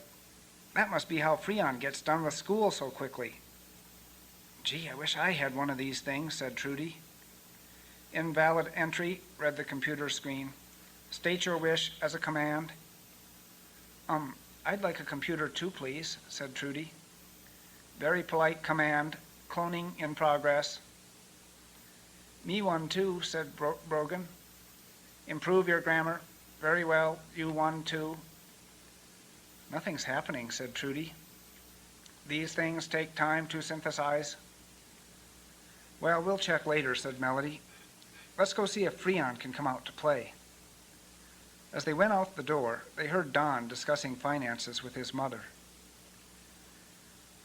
that must be how Freon gets done with school so quickly. Gee, I wish I had one of these things, said Trudy. Invalid entry, read the computer screen. State your wish as a command. I'd like a computer too, please, said Trudy. Very polite command. Cloning in progress. Me one too, said Brogan. Improve your grammar. Very well, you one too. Nothing's happening, said Trudy. These things take time to synthesize. Well, we'll check later, said Melody. Let's go see if Freon can come out to play. As they went out the door, they heard Don discussing finances with his mother.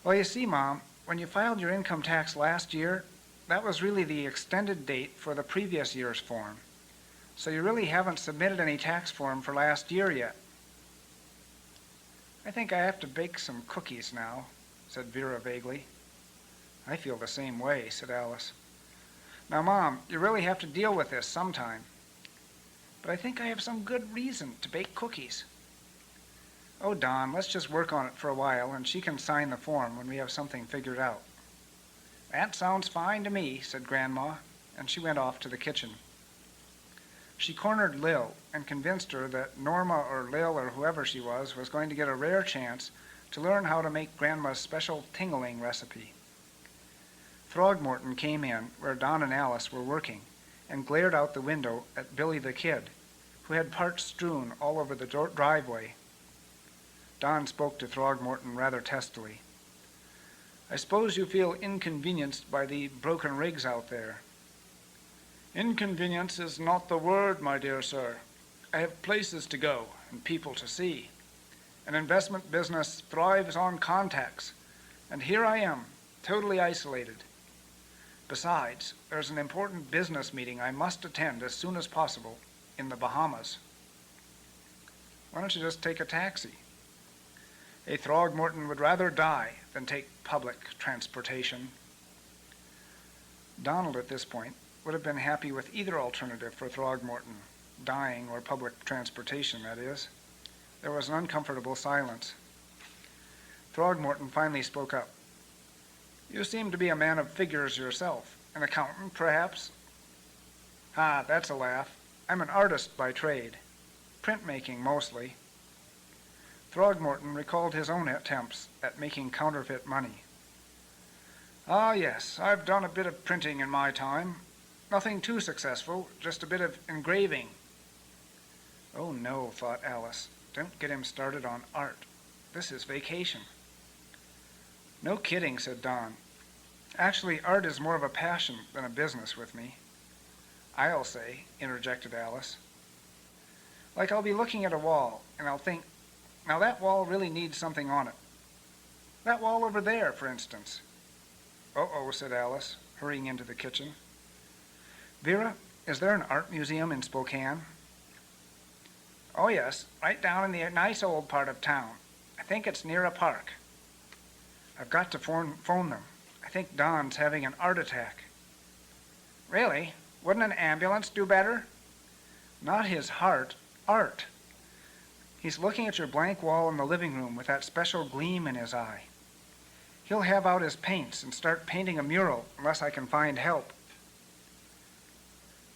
Well, you see, Mom, when you filed your income tax last year, that was really the extended date for the previous year's form. So you really haven't submitted any tax form for last year yet. I think I have to bake some cookies now, said Vera vaguely. I feel the same way, said Alice. Now, Mom, you really have to deal with this sometime. But I think I have some good reason to bake cookies. Oh, Don, let's just work on it for a while, and she can sign the form when we have something figured out. That sounds fine to me, said Grandma, and she went off to the kitchen. She cornered Lil and convinced her that Norma or Lil or whoever she was going to get a rare chance to learn how to make Grandma's special tingling recipe. Throgmorton came in where Don and Alice were working and glared out the window at Billy the Kid, who had parts strewn all over the driveway. Don spoke to Throgmorton rather testily. I suppose you feel inconvenienced by the broken rigs out there. Inconvenience is not the word, my dear sir. I have places to go and people to see. An investment business thrives on contacts, and here I am, totally isolated. Besides, there's an important business meeting I must attend as soon as possible in the Bahamas. Why don't you just take a taxi? A Throgmorton would rather die than take public transportation. Donald, at this point, would have been happy with either alternative for Throgmorton, dying or public transportation, that is. There was an uncomfortable silence. Throgmorton finally spoke up. You seem to be a man of figures yourself. An accountant, perhaps? Ah, that's a laugh. I'm an artist by trade. Printmaking, mostly. Throgmorton recalled his own attempts at making counterfeit money. Ah, yes, I've done a bit of printing in my time. Nothing too successful, just a bit of engraving. Oh no, thought Alice. Don't get him started on art. This is vacation. No kidding, said Don. Actually, art is more of a passion than a business with me. I'll say, interjected Alice. Like I'll be looking at a wall, and I'll think, now that wall really needs something on it. That wall over there, for instance. Uh-oh, said Alice, hurrying into the kitchen. Vera, is there an art museum in Spokane? Oh yes, right down in the nice old part of town. I think it's near a park. I've got to phone them. I think Don's having an art attack. Really? Wouldn't an ambulance do better? Not his heart, art. He's looking at your blank wall in the living room with that special gleam in his eye. He'll have out his paints and start painting a mural unless I can find help.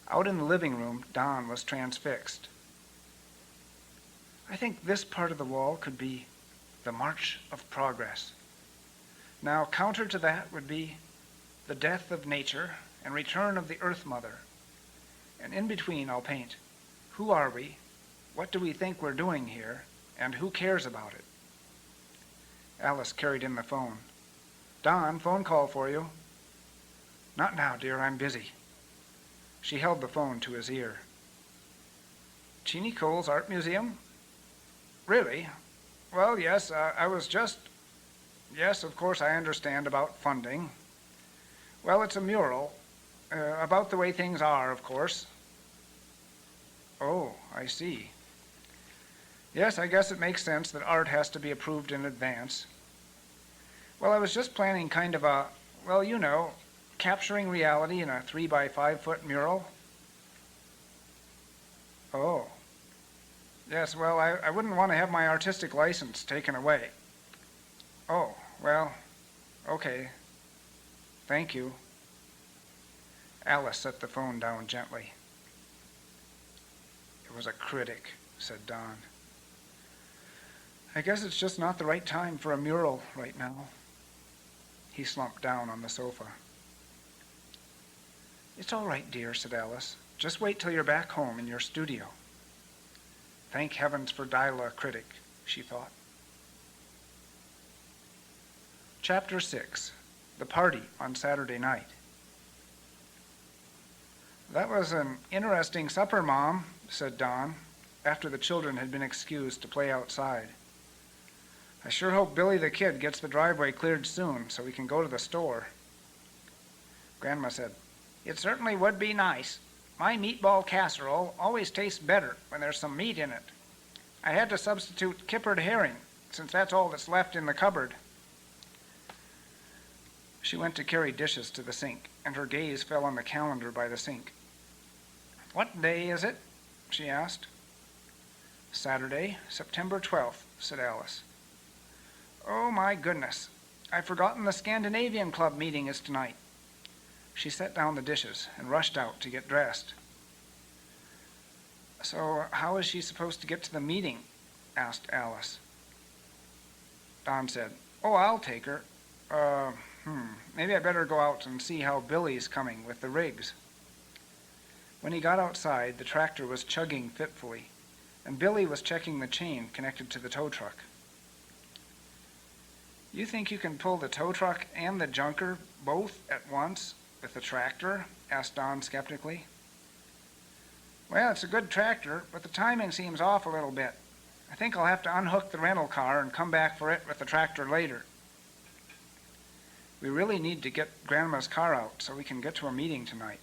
Out in the living room, Don was transfixed. I think this part of the wall could be the March of Progress. Now, counter to that would be the death of nature and return of the Earth Mother. And in between, I'll paint, who are we, what do we think we're doing here, and who cares about it? Alice carried in the phone. Don, phone call for you. Not now, dear, I'm busy. She held the phone to his ear. Jeannie Cole's Art Museum? Really? Well, yes, Yes, of course, I understand about funding. Well, it's a mural. About the way things are, of course. Oh, I see. Yes, I guess it makes sense that art has to be approved in advance. Well, I was just planning kind of a, well, you know, capturing reality in a 3 by 5 foot mural. Oh. Yes, well, I wouldn't want to have my artistic license taken away. Oh, well, okay. Thank you. Alice set the phone down gently. It was a critic, said Don. I guess it's just not the right time for a mural right now. He slumped down on the sofa. It's all right, dear, said Alice. Just wait till you're back home in your studio. Thank heavens for Dyla, critic, she thought. Chapter 6. The Party on Saturday Night. That was an interesting supper, Mom, said Don, after the children had been excused to play outside. I sure hope Billy the Kid gets the driveway cleared soon so we can go to the store. Grandma said, It certainly would be nice. My meatball casserole always tastes better when there's some meat in it. I had to substitute kippered herring, since that's all that's left in the cupboard. She went to carry dishes to the sink, and her gaze fell on the calendar by the sink. What day is it? She asked. Saturday, September 12th, said Alice. Oh, my goodness. I've forgotten the Scandinavian Club meeting is tonight. She set down the dishes and rushed out to get dressed. So how is she supposed to get to the meeting? Asked Alice. Don said, Oh, I'll take her. Maybe I better go out and see how Billy's coming with the rigs. When he got outside, the tractor was chugging fitfully, and Billy was checking the chain connected to the tow truck. You think you can pull the tow truck and the junker both at once with the tractor? Asked Don skeptically. Well, it's a good tractor, but the timing seems off a little bit. I think I'll have to unhook the rental car and come back for it with the tractor later. We really need to get Grandma's car out so we can get to a meeting tonight.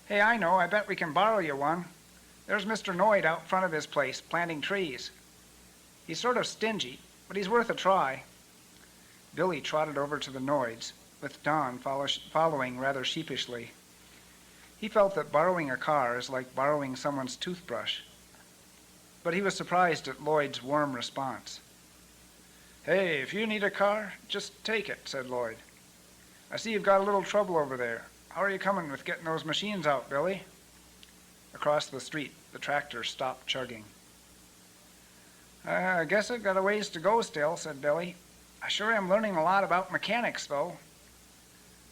Hey, I know. I bet we can borrow you one. There's Mr. Noyd out front of his place planting trees. He's sort of stingy, but he's worth a try. Billy trotted over to the Noids, with Don following rather sheepishly. He felt that borrowing a car is like borrowing someone's toothbrush, but he was surprised at Lloyd's warm response. "Hey, if you need a car, just take it," said Lloyd. "I see you've got a little trouble over there. How are you coming with getting those machines out, Billy?" Across the street, the tractor stopped chugging. "I guess I've got a ways to go still," said Billy. "I sure am learning a lot about mechanics, though."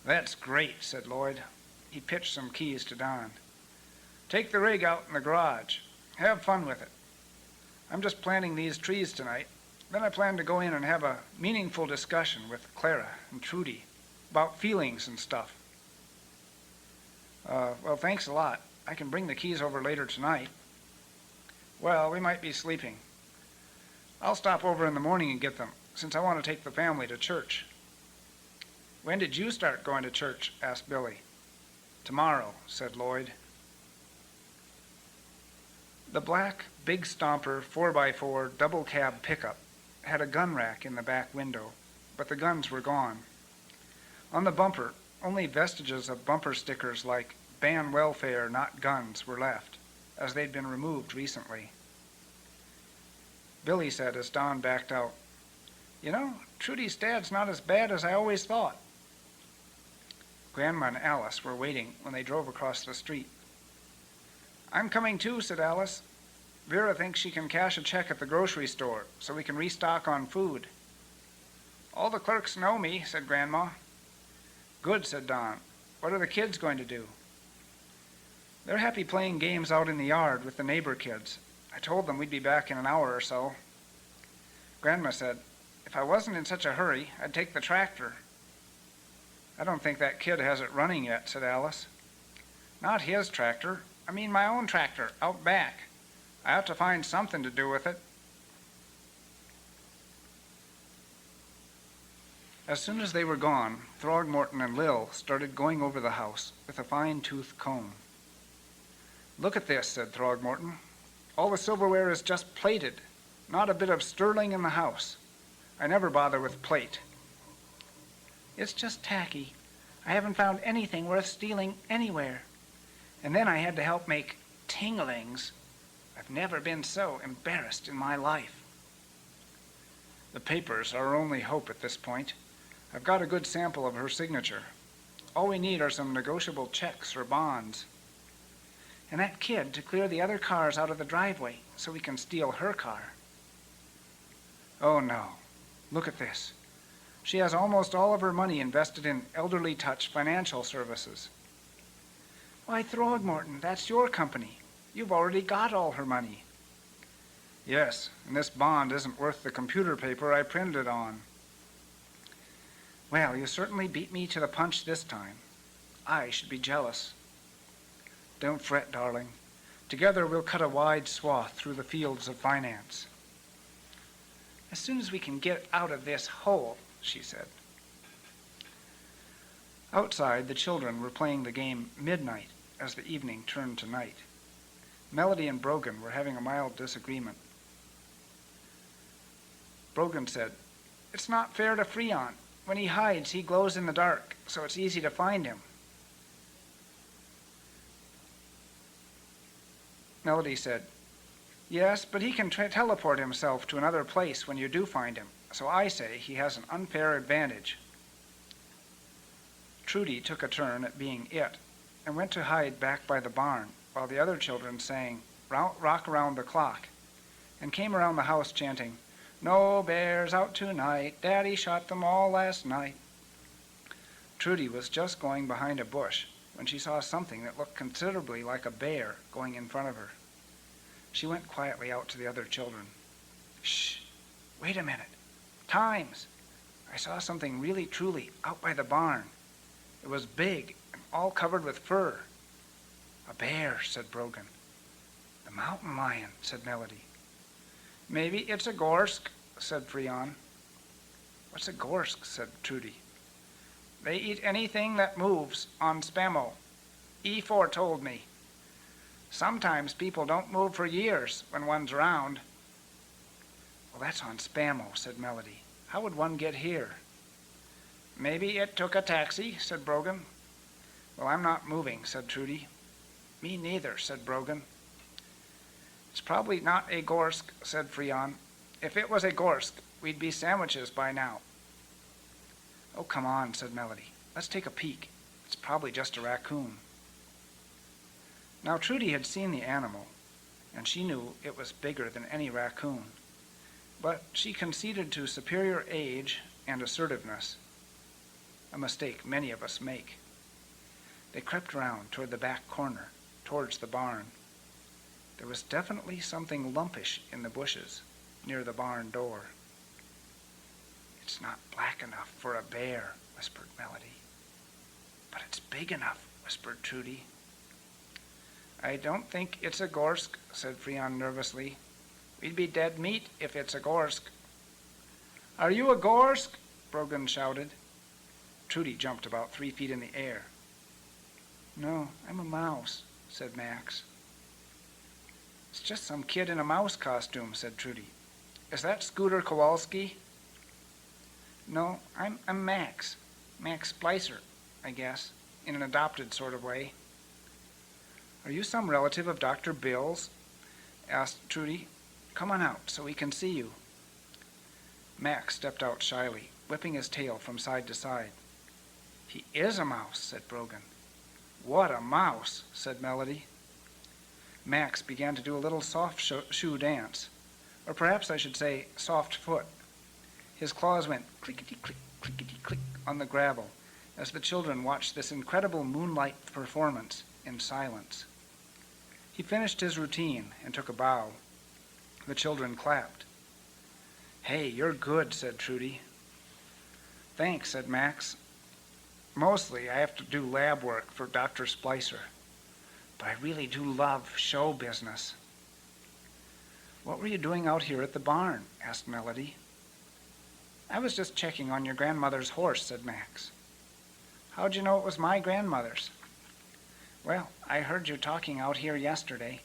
"That's great," said Lloyd. He pitched some keys to Don. "Take the rig out in the garage. Have fun with it. I'm just planting these trees tonight. Then I plan to go in and have a meaningful discussion with Clara and Trudy about feelings and stuff." Well, thanks a lot. I can bring the keys over later tonight." "Well, we might be sleeping. I'll stop over in the morning and get them, since I want to take the family to church." "When did you start going to church?" asked Billy. "Tomorrow," said Lloyd. The black, big stomper 4x4 double cab pickup had a gun rack in the back window, but the guns were gone. On the bumper, only vestiges of bumper stickers like "Ban welfare, not guns" were left, as they'd been removed recently. Billy said as Don backed out, "You know, Trudy's dad's not as bad as I always thought." Grandma and Alice were waiting when they drove across the street. "I'm coming too," said Alice. "Vera thinks she can cash a check at the grocery store so we can restock on food." "All the clerks know me," said Grandma. "Good," said Don. "What are the kids going to do?" "They're happy playing games out in the yard with the neighbor kids. I told them we'd be back in an hour or so." Grandma said, "If I wasn't in such a hurry, I'd take the tractor." "I don't think that kid has it running yet," said Alice. "Not his tractor. I mean my own tractor, out back. I have to find something to do with it." As soon as they were gone, Throgmorton and Lil started going over the house with a fine-tooth comb. "Look at this," said Throgmorton. "All the silverware is just plated. Not a bit of sterling in the house. I never bother with plate." "It's just tacky. I haven't found anything worth stealing anywhere. And then I had to help make tinglings. I've never been so embarrassed in my life." "The papers are our only hope at this point. I've got a good sample of her signature. All we need are some negotiable checks or bonds." "And that kid to clear the other cars out of the driveway so we can steal her car." "Oh, no. Look at this. She has almost all of her money invested in Elderly Touch Financial Services." "Why, Throgmorton, that's your company. You've already got all her money." "Yes, and this bond isn't worth the computer paper I printed it on." "Well, you certainly beat me to the punch this time. I should be jealous." "Don't fret, darling. Together we'll cut a wide swath through the fields of finance." "As soon as we can get out of this hole," she said. Outside, the children were playing the game Midnight as the evening turned to night. Melody and Brogan were having a mild disagreement. Brogan said, "It's not fair to Freon. When he hides, he glows in the dark, so it's easy to find him." Melody said, "Yes, but he can teleport himself to another place when you do find him, so I say he has an unfair advantage." Trudy took a turn at being it and went to hide back by the barn while the other children sang "Rock Around the Clock" and came around the house chanting, "No bears out tonight, Daddy shot them all last night." Trudy was just going behind a bush when she saw something that looked considerably like a bear going in front of her. She went quietly out to the other children. "Shh, wait a minute. Times. I saw something really truly out by the barn. It was big and all covered with fur." "A bear," said Brogan. "The mountain lion," said Melody. "Maybe it's a gorsk," said Freon. "What's a gorsk?" said Trudy. "They eat anything that moves on Spamo. E4 told me. Sometimes people don't move for years when one's around." "Well, that's on Spamo," said Melody. "How would one get here?" "Maybe it took a taxi," said Brogan. "Well, I'm not moving," said Trudy. Me neither, said Brogan. It's probably not a gorsk, said Freon. If it was a gorsk, we'd be sandwiches by now. Oh, come on, said Melody. Let's take a peek. It's probably just a raccoon. Now Trudy had seen the animal, and she knew it was bigger than any raccoon. But she conceded to superior age and assertiveness, a mistake many of us make. They crept around toward the back corner, towards the barn. There was definitely something lumpish in the bushes near the barn door. It's not black enough for a bear, whispered Melody. But it's big enough, whispered Trudy. I don't think it's a gorsk, said Freon nervously. We'd be dead meat if it's a gorsk. Are you a gorsk? Brogan shouted. Trudy jumped about 3 feet in the air. No, I'm a mouse, said Max. It's just some kid in a mouse costume, said Trudy. Is that Scooter Kowalski? No, I'm Max. Max Splicer, I guess, in an adopted sort of way. Are you some relative of Dr. Bill's? Asked Trudy. Come on out so we can see you. Max stepped out shyly, whipping his tail from side to side. He is a mouse, said Brogan. What a mouse, said Melody. Max began to do a little soft shoe dance, or perhaps I should say soft foot. His claws went clickety-click, clickety-click on the gravel as the children watched this incredible moonlight performance in silence. He finished his routine and took a bow. The children clapped. Hey, you're good, said Trudy. Thanks, said Max. Mostly I have to do lab work for Dr. Splicer, but I really do love show business. What were you doing out here at the barn? Asked Melody. I was just checking on your grandmother's horse, said Max. How'd you know it was my grandmother's? Well, I heard you talking out here yesterday.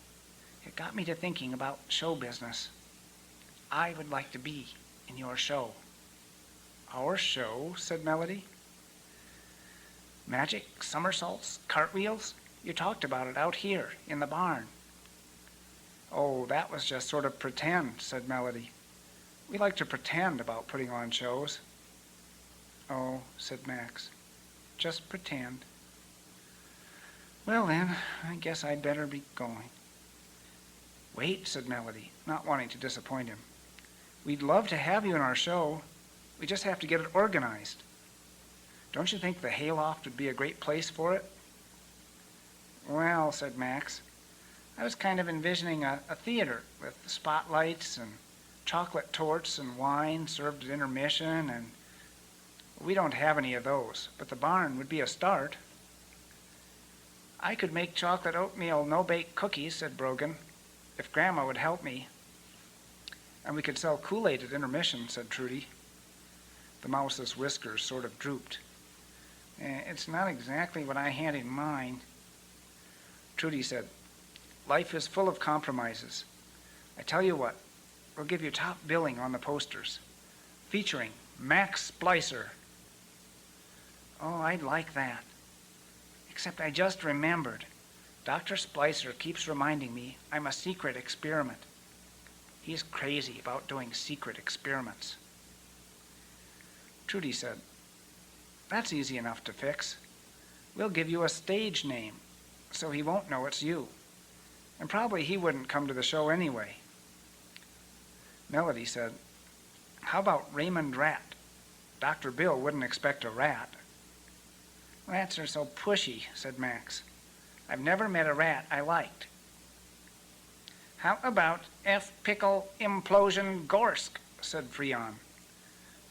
It got me to thinking about show business. I would like to be in your show. Our show? Said Melody. Magic, somersaults, cartwheels? You talked about it out here in the barn. Oh, that was just sort of pretend, said Melody. We like to pretend about putting on shows. Oh, said Max. Just pretend. Well then, I guess I'd better be going. Wait, said Melody, not wanting to disappoint him. We'd love to have you in our show. We just have to get it organized. Don't you think the hayloft would be a great place for it? Well, said Max, I was kind of envisioning a theater with spotlights and chocolate torts and wine served at intermission, and we don't have any of those, but the barn would be a start. I could make chocolate oatmeal no-bake cookies, said Brogan, if Grandma would help me. And we could sell Kool-Aid at intermission, said Trudy. The mouse's whiskers sort of drooped. It's not exactly what I had in mind. Trudy said, life is full of compromises. I tell you what, we'll give you top billing on the posters, featuring Max Splicer. Oh, I'd like that. Except I just remembered. Dr. Splicer keeps reminding me I'm a secret experiment. He's crazy about doing secret experiments. Trudy said, that's easy enough to fix. We'll give you a stage name, so he won't know it's you. And probably he wouldn't come to the show anyway. Melody said, how about Raymond Rat? Dr. Bill wouldn't expect a rat. Rats are so pushy, said Max. I've never met a rat I liked. How about F. Pickle Implosion Gorsk, said Freon.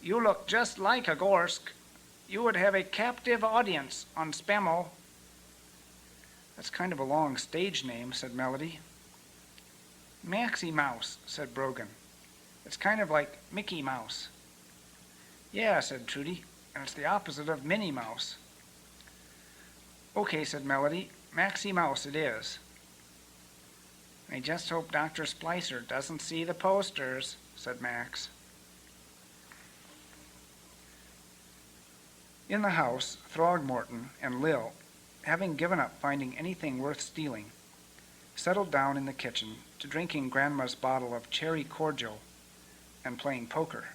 You look just like a Gorsk. You would have a captive audience on Spemo. That's kind of a long stage name, said Melody. Maxie Mouse, said Brogan. It's kind of like Mickey Mouse. Yeah, said Trudy, and it's the opposite of Minnie Mouse. Okay, said Melody, Maxie Mouse it is. I just hope Dr. Splicer doesn't see the posters, said Max. In the house, Throgmorton and Lil, having given up finding anything worth stealing, settled down in the kitchen to drinking Grandma's bottle of cherry cordial and playing poker.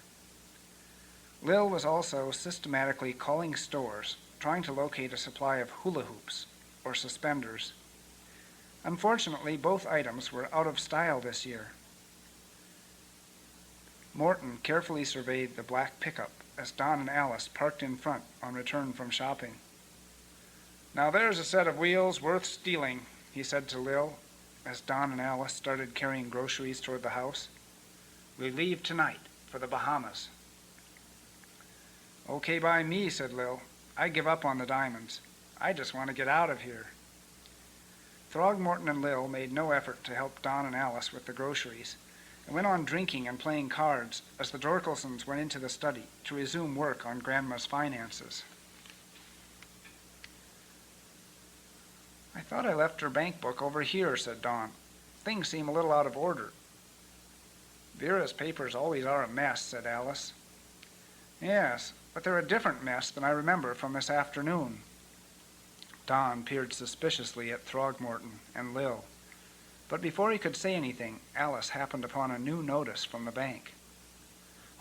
Lil was also systematically calling stores, trying to locate a supply of hula hoops or suspenders. Unfortunately, both items were out of style this year. Morton carefully surveyed the black pickup as Don and Alice parked in front on return from shopping. "Now there's a set of wheels worth stealing," he said to Lil as Don and Alice started carrying groceries toward the house. "We leave tonight for the Bahamas." "Okay by me," said Lil. "I give up on the diamonds. I just want to get out of here." Throgmorton and Lil made no effort to help Don and Alice with the groceries, and went on drinking and playing cards as the Dorkelsons went into the study to resume work on Grandma's finances. "I thought I left her bank book over here," said Don. "Things seem a little out of order." "Vera's papers always are a mess," said Alice. "Yes, but they're a different mess than I remember from this afternoon." Don peered suspiciously at Throgmorton and Lil, but before he could say anything, Alice happened upon a new notice from the bank.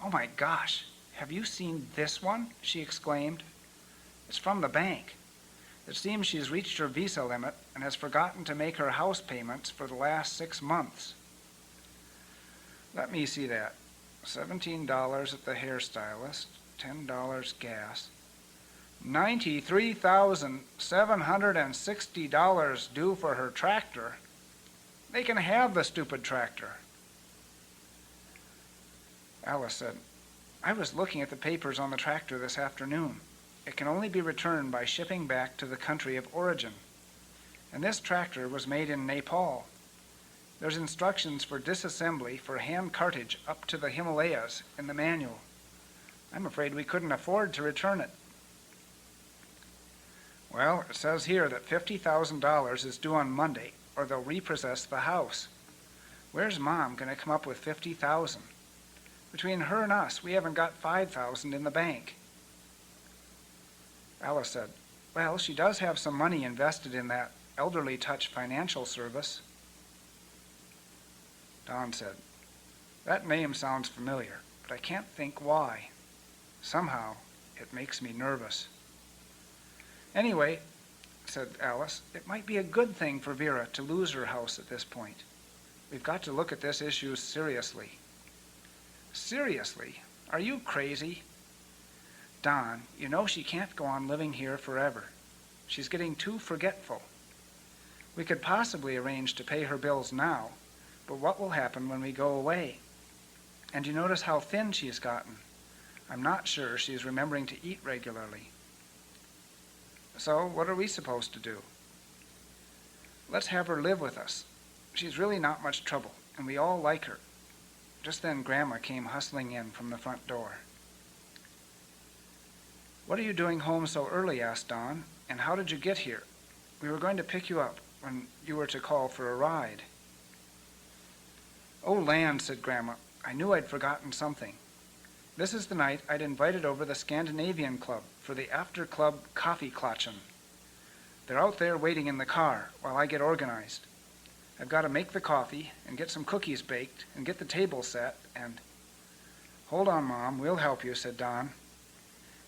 "Oh my gosh, have you seen this one?" she exclaimed. "It's from the bank. It seems she's reached her visa limit and has forgotten to make her house payments for the last 6 months. Let me see that. $17 at the hairstylist, $10 gas. $93,760 due for her tractor. They can have the stupid tractor." Alice said, "I was looking at the papers on the tractor this afternoon. It can only be returned by shipping back to the country of origin. And this tractor was made in Nepal. There's instructions for disassembly for hand cartage up to the Himalayas in the manual. I'm afraid we couldn't afford to return it." "Well, it says here that $50,000 is due on Monday, or they'll repossess the house. Where's Mom going to come up with $50,000? Between her and us, we haven't got $5,000 in the bank." Alice said, "Well, she does have some money invested in that Elderly Touch Financial Service." Don said, "That name sounds familiar, but I can't think why. Somehow, it makes me nervous." "Anyway," said Alice, "it might be a good thing for Vera to lose her house at this point. We've got to look at this issue seriously." "Seriously? Are you crazy?" "Don, you know she can't go on living here forever. She's getting too forgetful. We could possibly arrange to pay her bills now, but what will happen when we go away? And you notice how thin she's gotten. I'm not sure she's remembering to eat regularly." "So what are we supposed to do?" "Let's have her live with us. She's really not much trouble, and we all like her." Just then Grandma came hustling in from the front door. "What are you doing home so early?" asked Don. "And how did you get here? We were going to pick you up when you were to call for a ride." "Oh, land," said Grandma. "I knew I'd forgotten something. This is the night I'd invited over the Scandinavian Club for the after-club coffee klatschen. They're out there waiting in the car while I get organized. I've got to make the coffee and get some cookies baked and get the table set and—" "Hold on, Mom, we'll help you," said Don.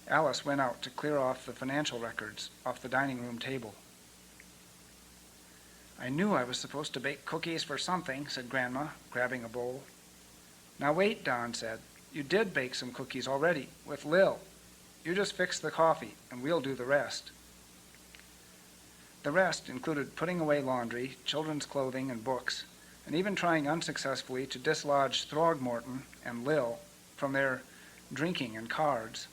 Alice went out to clear off the financial records off the dining room table. "I knew I was supposed to bake cookies for something," said Grandma, grabbing a bowl. "Now wait," Don said. "You did bake some cookies already, with Lil. You just fix the coffee, and we'll do the rest." The rest included putting away laundry, children's clothing, and books, and even trying unsuccessfully to dislodge Throgmorton and Lil from their drinking and cards.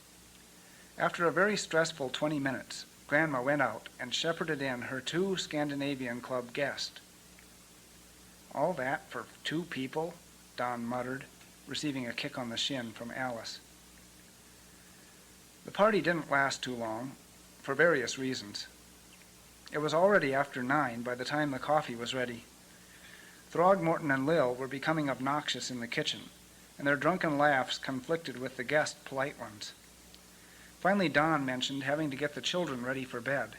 After a very stressful 20 minutes, Grandma went out and shepherded in her 2 Scandinavian Club guests. "All that for 2 people?" Don muttered, receiving a kick on the shin from Alice. The party didn't last too long, for various reasons. It was already after 9 by the time the coffee was ready. Throgmorton and Lil were becoming obnoxious in the kitchen, and their drunken laughs conflicted with the guests' polite ones. Finally, Don mentioned having to get the children ready for bed,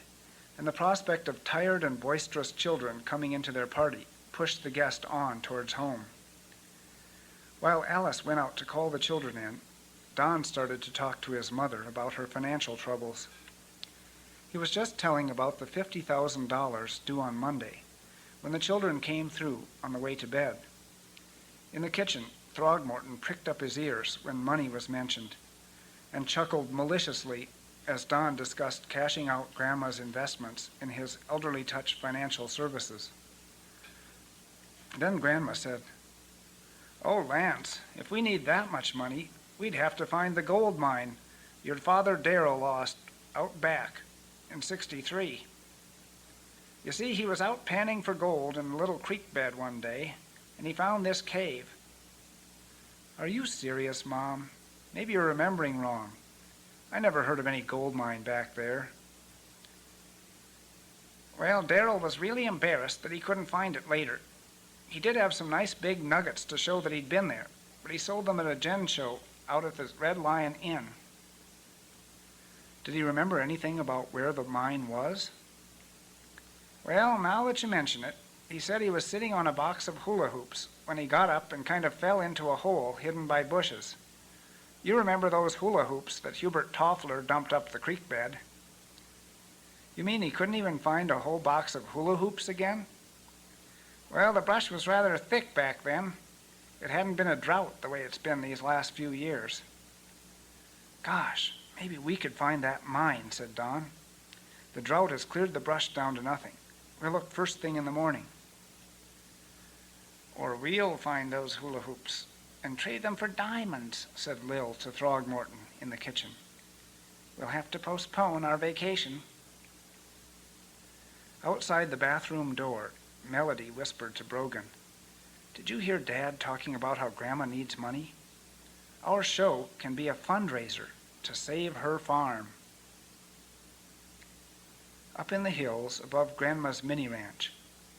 and the prospect of tired and boisterous children coming into their party pushed the guest on towards home. While Alice went out to call the children in, Don started to talk to his mother about her financial troubles. He was just telling about the $50,000 due on Monday, when the children came through on the way to bed. In the kitchen, Throgmorton pricked up his ears when money was mentioned, and chuckled maliciously as Don discussed cashing out Grandma's investments in his Elderly Touch Financial Services. Then Grandma said, "Oh, Lance, if we need that much money, we'd have to find the gold mine your father Darrell lost out back in '63. You see, he was out panning for gold in a little creek bed one day, and he found this cave." "Are you serious, Mom? Maybe you're remembering wrong. I never heard of any gold mine back there." "Well, Darrell was really embarrassed that he couldn't find it later. He did have some nice big nuggets to show that he'd been there, but he sold them at a gin show out at the Red Lion Inn." "Did he remember anything about where the mine was?" "Well, now that you mention it, he said he was sitting on a box of hula hoops when he got up and kind of fell into a hole hidden by bushes. You remember those hula hoops that Hubert Toffler dumped up the creek bed?" "You mean he couldn't even find a whole box of hula hoops again?" "Well, the brush was rather thick back then. It hadn't been a drought the way it's been these last few years." "Gosh, maybe we could find that mine," said Don. "The drought has cleared the brush down to nothing. We'll look first thing in the morning." "Or we'll find those hula hoops and trade them for diamonds," said Lil to Throgmorton in the kitchen. "We'll have to postpone our vacation." Outside the bathroom door, Melody whispered to Brogan, "Did you hear Dad talking about how Grandma needs money? Our show can be a fundraiser to save her farm." Up in the hills above Grandma's mini ranch,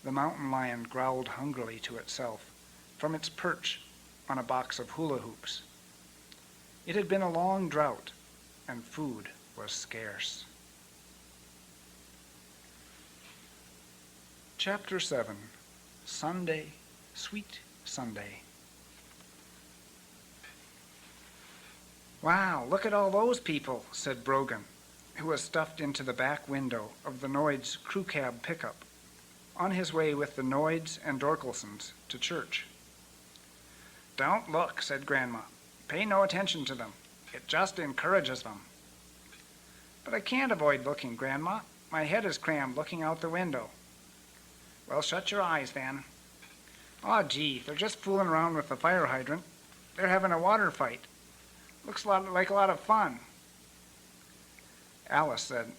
the mountain lion growled hungrily to itself from its perch on a box of hula hoops. It had been a long drought, and food was scarce. Chapter 7. Sunday, Sweet Sunday. "Wow, look at all those people," said Brogan, who was stuffed into the back window of the Noid's crew cab pickup, on his way with the Noids and Dorkelsons to church. "Don't look," said Grandma. "Pay no attention to them. It just encourages them." "But I can't avoid looking, Grandma. My head is crammed looking out the window." "Well, shut your eyes then." "Aw, gee, they're just fooling around with the fire hydrant. They're having a water fight. Looks like a lot of fun." Alice said,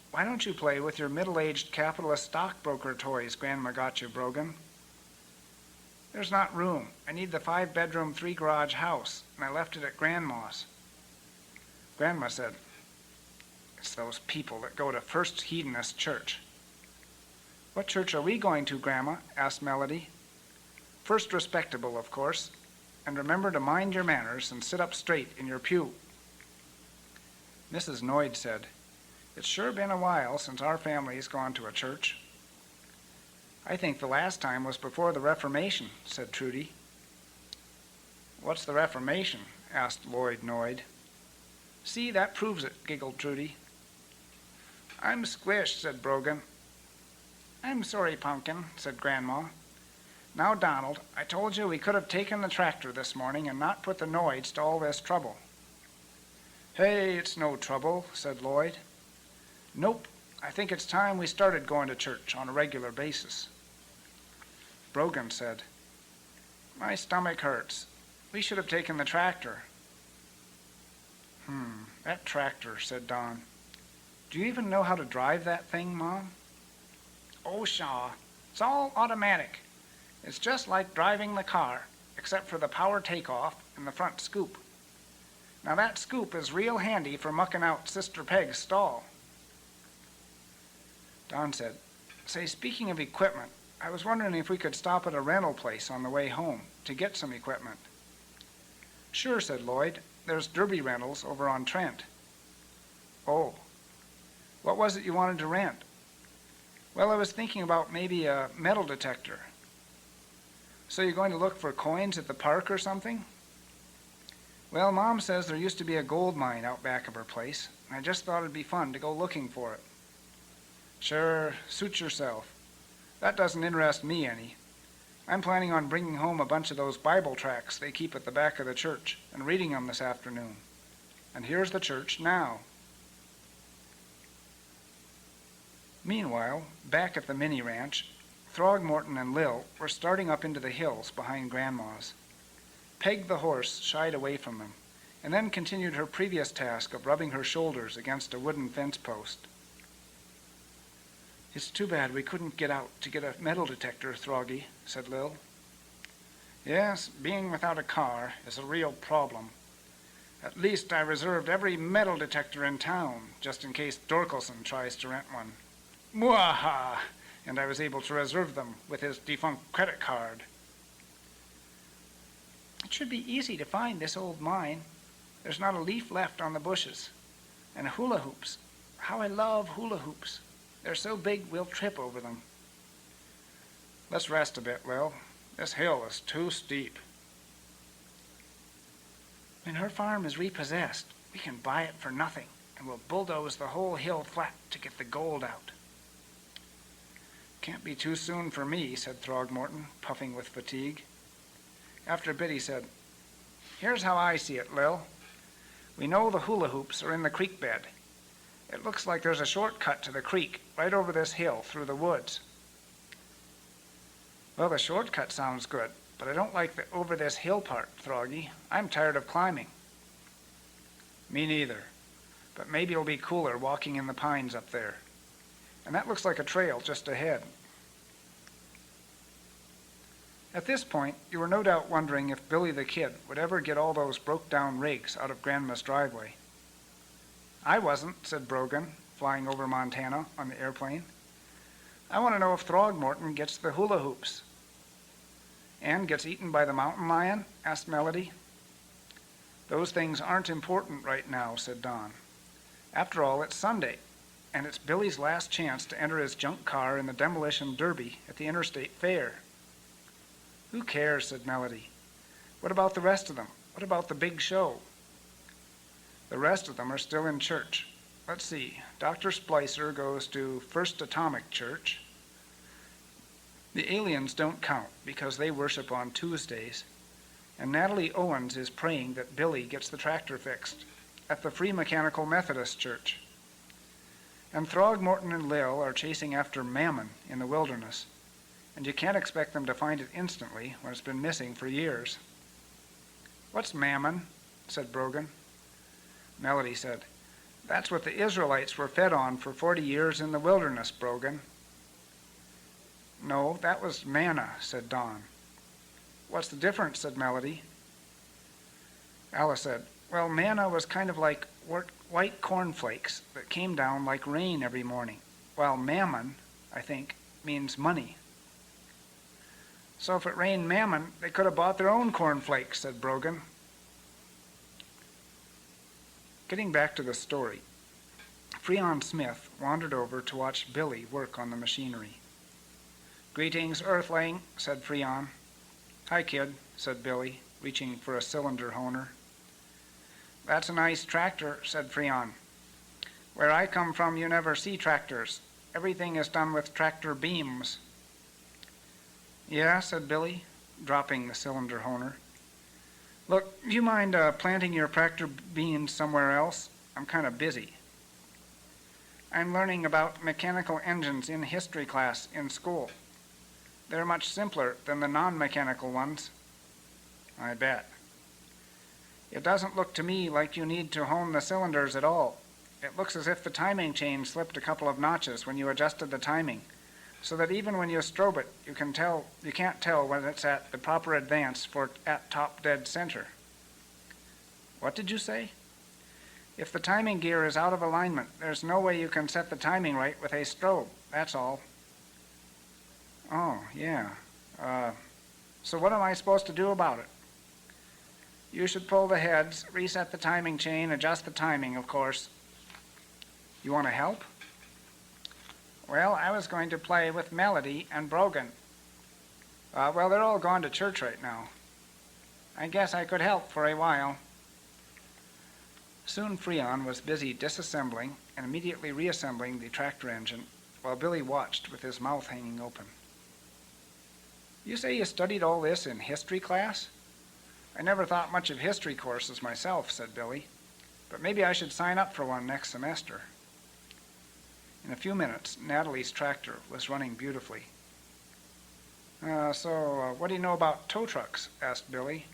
"Why don't you play with your middle-aged capitalist stockbroker toys Grandma got you, Brogan?" "There's not room. I need the 5-bedroom, 3-garage house, and I left it at Grandma's." Grandma said, "It's those people that go to First Hedonist Church." "What church are we going to, Grandma?" asked Melody. "First Respectable, of course. And remember to mind your manners and sit up straight in your pew." Mrs. Noid said, "It's sure been a while since our family's gone to a church." "I think the last time was before the Reformation," said Trudy. "What's the Reformation?" asked Lloyd Noid. "See, that proves it," giggled Trudy. "I'm squished," said Brogan. "I'm sorry, Pumpkin," said Grandma. "Now, Donald, I told you we could have taken the tractor this morning and not put the Noids to all this trouble." "Hey, it's no trouble," said Lloyd. "Nope. I think it's time we started going to church on a regular basis." Brogan said, "My stomach hurts. We should have taken the tractor." That tractor," said Don. "Do you even know how to drive that thing, Mom?" "Oh, pshaw. It's all automatic. It's just like driving the car, except for the power takeoff and the front scoop. Now that scoop is real handy for mucking out Sister Peg's stall." Don said, "Say, speaking of equipment, I was wondering if we could stop at a rental place on the way home to get some equipment." "Sure," said Lloyd. "There's Derby Rentals over on Trent." "Oh. What was it you wanted to rent?" "Well, I was thinking about maybe a metal detector." So you're going to look for coins at the park or something? Well, Mom says there used to be a gold mine out back of her place, and I just thought it'd be fun to go looking for it. Sure, suit yourself. That doesn't interest me any. I'm planning on bringing home a bunch of those Bible tracts they keep at the back of the church and reading them this afternoon. And here's the church now. Meanwhile, back at the mini ranch, Throgmorton and Lil were starting up into the hills behind Grandma's. Peg the horse shied away from them, and then continued her previous task of rubbing her shoulders against a wooden fence post. It's too bad we couldn't get out to get a metal detector, Throggy, said Lil. Yes, being without a car is a real problem. At least I reserved every metal detector in town, just in case Dorkelson tries to rent one. Mwaha! And I was able to reserve them with his defunct credit card. It should be easy to find this old mine. There's not a leaf left on the bushes. And hula hoops. How I love hula hoops. They're so big we'll trip over them. Let's rest a bit, Lil. This hill is too steep. When her farm is repossessed, we can buy it for nothing, and we'll bulldoze the whole hill flat to get the gold out. Can't be too soon for me, said Throgmorton, puffing with fatigue. After a bit he said, Here's how I see it, Lil. We know the hula hoops are in the creek bed. It looks like there's a shortcut to the creek right over this hill through the woods. Well, the shortcut sounds good, but I don't like the over this hill part, Throggy. I'm tired of climbing. Me neither, but maybe it'll be cooler walking in the pines up there. And that looks like a trail just ahead. At this point, you were no doubt wondering if Billy the Kid would ever get all those broke-down rigs out of Grandma's driveway. I wasn't, said Brogan, flying over Montana on the airplane. I want to know if Throgmorton gets the hula hoops. And gets eaten by the mountain lion? Asked Melody. Those things aren't important right now, said Don. After all, it's Sunday, and it's Billy's last chance to enter his junk car in the demolition derby at the interstate fair. Who cares, said Melody. What about the rest of them? What about the big show? The rest of them are still in church. Let's see. Dr. Splicer goes to First Atomic Church. The aliens don't count because they worship on Tuesdays. And Natalie Owens is praying that Billy gets the tractor fixed at the Free Mechanical Methodist Church. And Throgmorton and Lil are chasing after Mammon in the wilderness. And you can't expect them to find it instantly when it's been missing for years. What's Mammon? Said Brogan. Melody said, That's what the Israelites were fed on for 40 years in the wilderness, Brogan. No, that was manna, said Don. What's the difference, said Melody. Alice said, Well, manna was kind of like white cornflakes that came down like rain every morning, while mammon, I think, means money. So if it rained mammon, they could have bought their own cornflakes, said Brogan. Getting back to the story, Freon Smith wandered over to watch Billy work on the machinery. Greetings, Earthling, said Freon. Hi, kid, said Billy, reaching for a cylinder honer. That's a nice tractor, said Freon. Where I come from, you never see tractors. Everything is done with tractor beams. Yeah, said Billy, dropping the cylinder honer. Look, do you mind planting your tractor beams somewhere else? I'm kind of busy. I'm learning about mechanical engines in history class in school. They're much simpler than the non-mechanical ones. I bet. It doesn't look to me like you need to hone the cylinders at all. It looks as if the timing chain slipped a couple of notches when you adjusted the timing, so that even when you strobe it, you can't tell when it's at the proper advance for at top dead center. What did you say? If the timing gear is out of alignment, there's no way you can set the timing right with a strobe, that's all. Oh, yeah. So what am I supposed to do about it? You should pull the heads, reset the timing chain, adjust the timing, of course. You want to help? Well, I was going to play with Melody and Brogan. Well, they're all gone to church right now. I guess I could help for a while. Soon Freon was busy disassembling and immediately reassembling the tractor engine, while Billy watched with his mouth hanging open. You say you studied all this in history class? I never thought much of history courses myself, said Billy, but maybe I should sign up for one next semester. In a few minutes, Natalie's tractor was running beautifully. So what do you know about tow trucks? Asked Billy.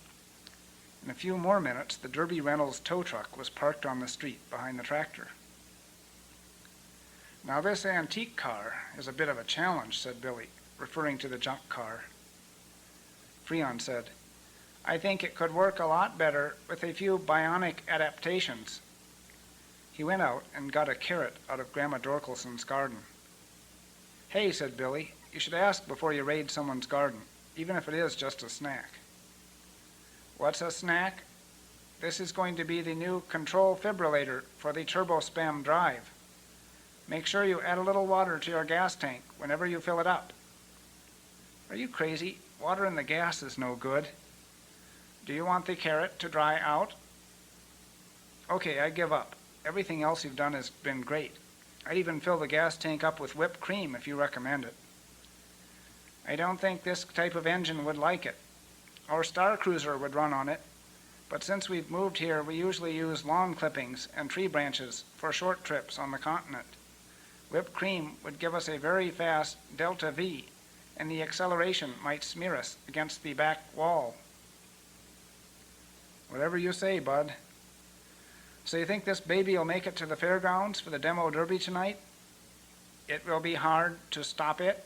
In a few more minutes, the Derby Reynolds tow truck was parked on the street behind the tractor. Now this antique car is a bit of a challenge, said Billy, referring to the junk car. Freon said, I think it could work a lot better with a few bionic adaptations. He went out and got a carrot out of Grandma Dorkelson's garden. Hey, said Billy, you should ask before you raid someone's garden, even if it is just a snack. What's a snack? This is going to be the new control fibrillator for the turbo-spam drive. Make sure you add a little water to your gas tank whenever you fill it up. Are you crazy? Water in the gas is no good. Do you want the carrot to dry out? Okay, I give up. Everything else you've done has been great. I'd even fill the gas tank up with whipped cream if you recommend it. I don't think this type of engine would like it. Our Star Cruiser would run on it, but since we've moved here, we usually use lawn clippings and tree branches for short trips on the continent. Whipped cream would give us a very fast delta V, and the acceleration might smear us against the back wall. Whatever you say, bud. So you think this baby will make it to the fairgrounds for the demo derby tonight? It will be hard to stop it.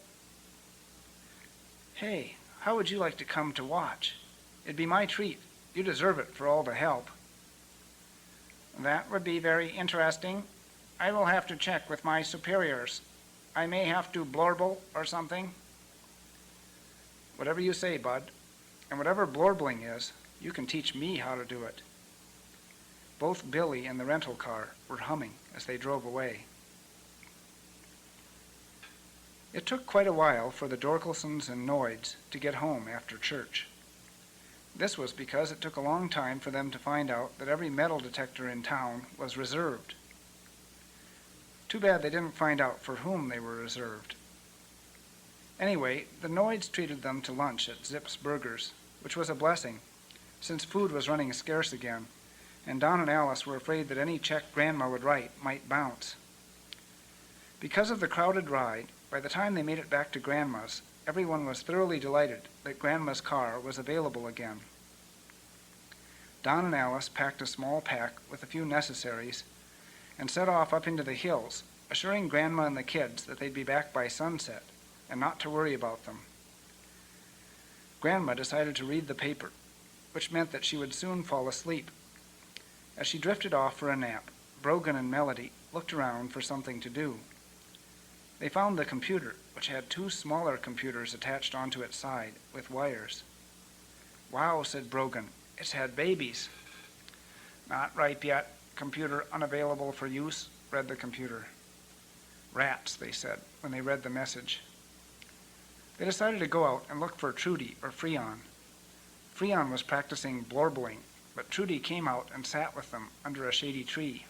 Hey, how would you like to come to watch? It'd be my treat. You deserve it for all the help. That would be very interesting. I will have to check with my superiors. I may have to blorble or something. Whatever you say, bud. And whatever blorbling is, you can teach me how to do it. Both Billy and the rental car were humming as they drove away. It took quite a while for the Dorkelsons and Noids to get home after church. This was because it took a long time for them to find out that every metal detector in town was reserved. Too bad they didn't find out for whom they were reserved. Anyway, the Noids treated them to lunch at Zip's Burgers, which was a blessing, since food was running scarce again, and Don and Alice were afraid that any check Grandma would write might bounce. Because of the crowded ride, by the time they made it back to Grandma's, everyone was thoroughly delighted that Grandma's car was available again. Don and Alice packed a small pack with a few necessaries and set off up into the hills, assuring Grandma and the kids that they'd be back by sunset and not to worry about them. Grandma decided to read the paper, which meant that she would soon fall asleep. As she drifted off for a nap, Brogan and Melody looked around for something to do. They found the computer, which had two smaller computers attached onto its side with wires. Wow, said Brogan, it's had babies. Not ripe yet. Computer unavailable for use, read the computer. Rats, they said, when they read the message. They decided to go out and look for Trudy or Freon. Freon was practicing blorbling, but Trudy came out and sat with them under a shady tree.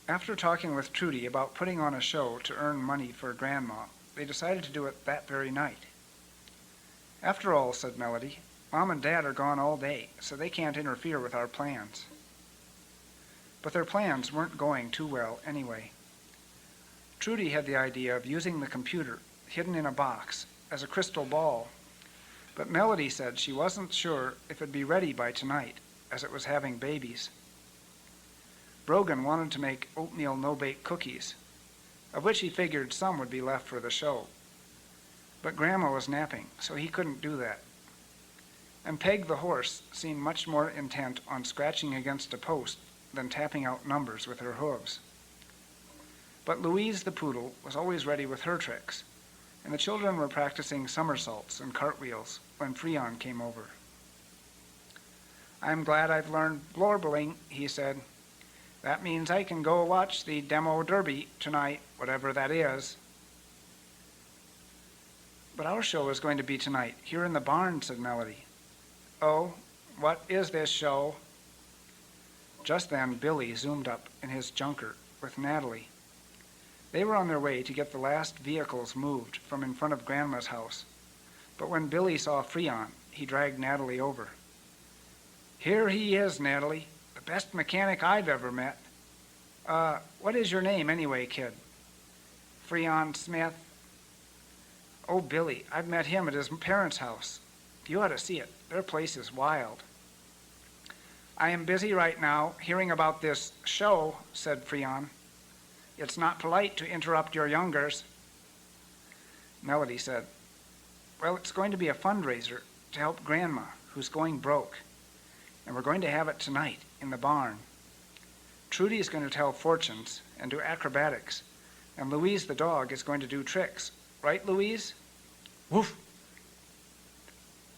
After talking with Trudy about putting on a show to earn money for Grandma, they decided to do it that very night. After all, said Melody, Mom and Dad are gone all day, so they can't interfere with our plans. But their plans weren't going too well anyway. Trudy had the idea of using the computer, hidden in a box, as a crystal ball, but Melody said she wasn't sure if it'd be ready by tonight, as it was having babies. Brogan wanted to make oatmeal no-bake cookies, of which he figured some would be left for the show. But Grandma was napping, so he couldn't do that. And Peg the horse seemed much more intent on scratching against a post than tapping out numbers with her hooves. But Louise the poodle was always ready with her tricks, and the children were practicing somersaults and cartwheels when Freon came over. I'm glad I've learned blorbling, he said. That means I can go watch the demo derby tonight, whatever that is. But our show is going to be tonight, here in the barn, said Melody. Oh, what is this show? Just then, Billy zoomed up in his junker with Natalie. They were on their way to get the last vehicles moved from in front of Grandma's house. But when Billy saw Freon, he dragged Natalie over. Here he is, Natalie, the best mechanic I've ever met. What is your name anyway, kid? Freon Smith. Oh, Billy, I've met him at his parents' house. You ought to see it. Their place is wild. I am busy right now hearing about this show, said Freon. It's not polite to interrupt your youngers. Melody said, well, it's going to be a fundraiser to help Grandma, who's going broke. And we're going to have it tonight in the barn. Trudy is going to tell fortunes and do acrobatics. And Louise the dog is going to do tricks. Right, Louise? Woof!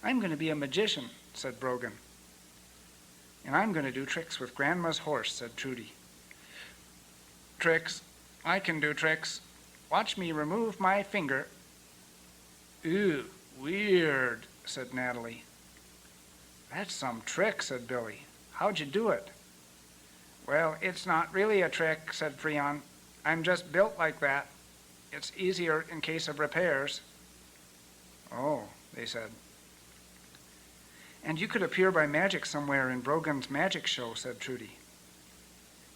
I'm going to be a magician, said Brogan. And I'm going to do tricks with Grandma's horse, said Trudy. Tricks? I can do tricks. Watch me remove my finger. Ew, weird, said Natalie. That's some trick, said Billy. How'd you do it? Well, it's not really a trick, said Freon. I'm just built like that. It's easier in case of repairs. Oh, they said. And you could appear by magic somewhere in Brogan's magic show, said Trudy.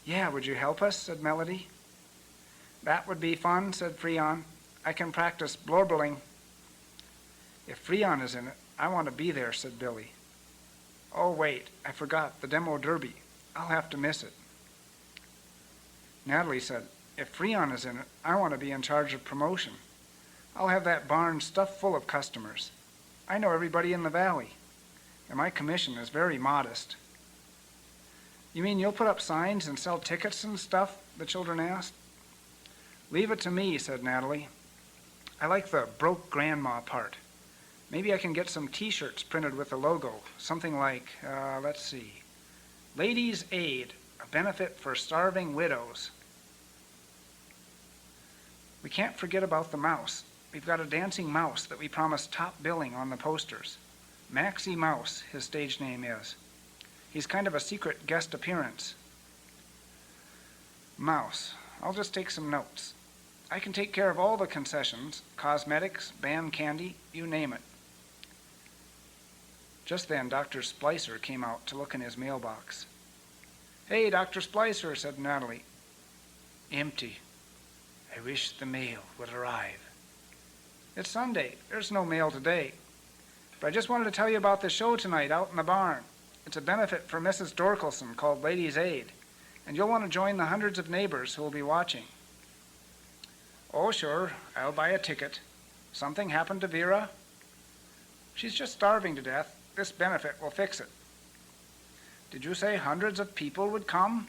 Yeah, would you help us, said Melody. That would be fun, said Freon. I can practice blorbling. If Freon is in it, I want to be there, said Billy. Oh, wait, I forgot, the demo derby. I'll have to miss it. Natalie said, if Freon is in it, I want to be in charge of promotion. I'll have that barn stuffed full of customers. I know everybody in the valley, and my commission is very modest. You mean you'll put up signs and sell tickets and stuff? The children asked. Leave it to me, said Natalie. I like the broke grandma part. Maybe I can get some t-shirts printed with the logo, something like, let's see, Ladies' Aid, a benefit for starving widows. We can't forget about the mouse. We've got a dancing mouse that we promised top billing on the posters. Maxie Mouse, his stage name is. He's kind of a secret guest appearance. Mouse. I'll just take some notes. I can take care of all the concessions, cosmetics, band candy, you name it. Just then, Dr. Splicer came out to look in his mailbox. Hey, Dr. Splicer, said Natalie. Empty. I wish the mail would arrive. It's Sunday. There's no mail today. But I just wanted to tell you about the show tonight out in the barn. It's a benefit for Mrs. Dorkelson called Ladies' Aid, and you'll want to join the hundreds of neighbors who will be watching. Oh, sure, I'll buy a ticket. Something happened to Vera? She's just starving to death. This benefit will fix it. Did you say hundreds of people would come?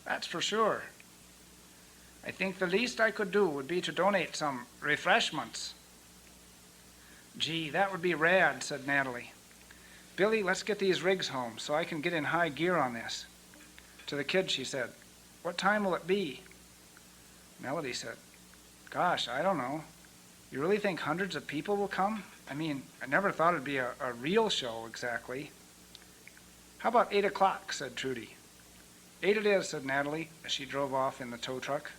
That's for sure. I think the least I could do would be to donate some refreshments. Gee, that would be rad, said Natalie. Billy, let's get these rigs home so I can get in high gear on this. To the kid, she said, what time will it be? Melody said, gosh, I don't know. You really think hundreds of people will come? I mean, I never thought it'd be a real show exactly. How about 8 o'clock, said Trudy. 8 it is, said Natalie, as she drove off in the tow truck.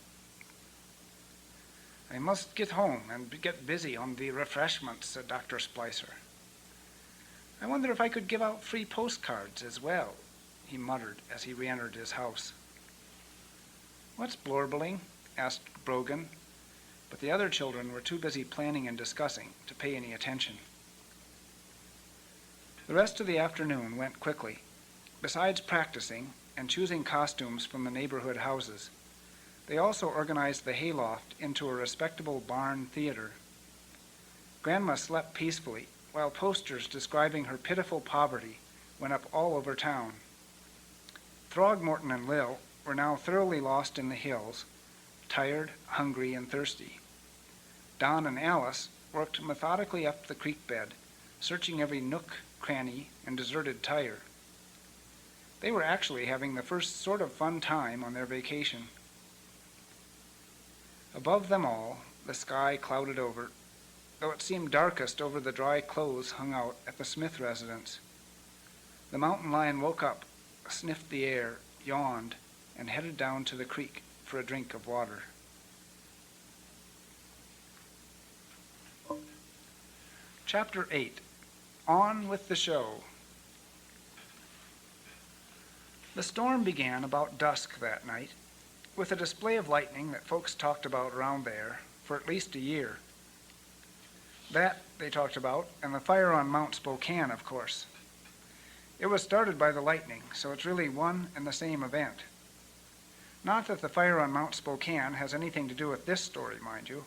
I must get home and get busy on the refreshments, said Dr. Splicer. I wonder if I could give out free postcards as well, he muttered as he re-entered his house. What's blorbling? Asked Brogan, but the other children were too busy planning and discussing to pay any attention. The rest of the afternoon went quickly. Besides practicing and choosing costumes from the neighborhood houses, they also organized the hayloft into a respectable barn theater. Grandma slept peacefully, while posters describing her pitiful poverty went up all over town. Throgmorton and Lil were now thoroughly lost in the hills, tired, hungry, and thirsty. Don and Alice worked methodically up the creek bed, searching every nook, cranny, and deserted tire. They were actually having the first sort of fun time on their vacation. Above them all, the sky clouded over, though it seemed darkest over the dry clothes hung out at the Smith residence. The mountain lion woke up, sniffed the air, yawned, and headed down to the creek for a drink of water. Chapter 8. On with the show. The storm began about dusk that night, with a display of lightning that folks talked about around there for at least a year. That they talked about, and the fire on Mount Spokane, of course. It was started by the lightning, so it's really one and the same event. Not that the fire on Mount Spokane has anything to do with this story, mind you.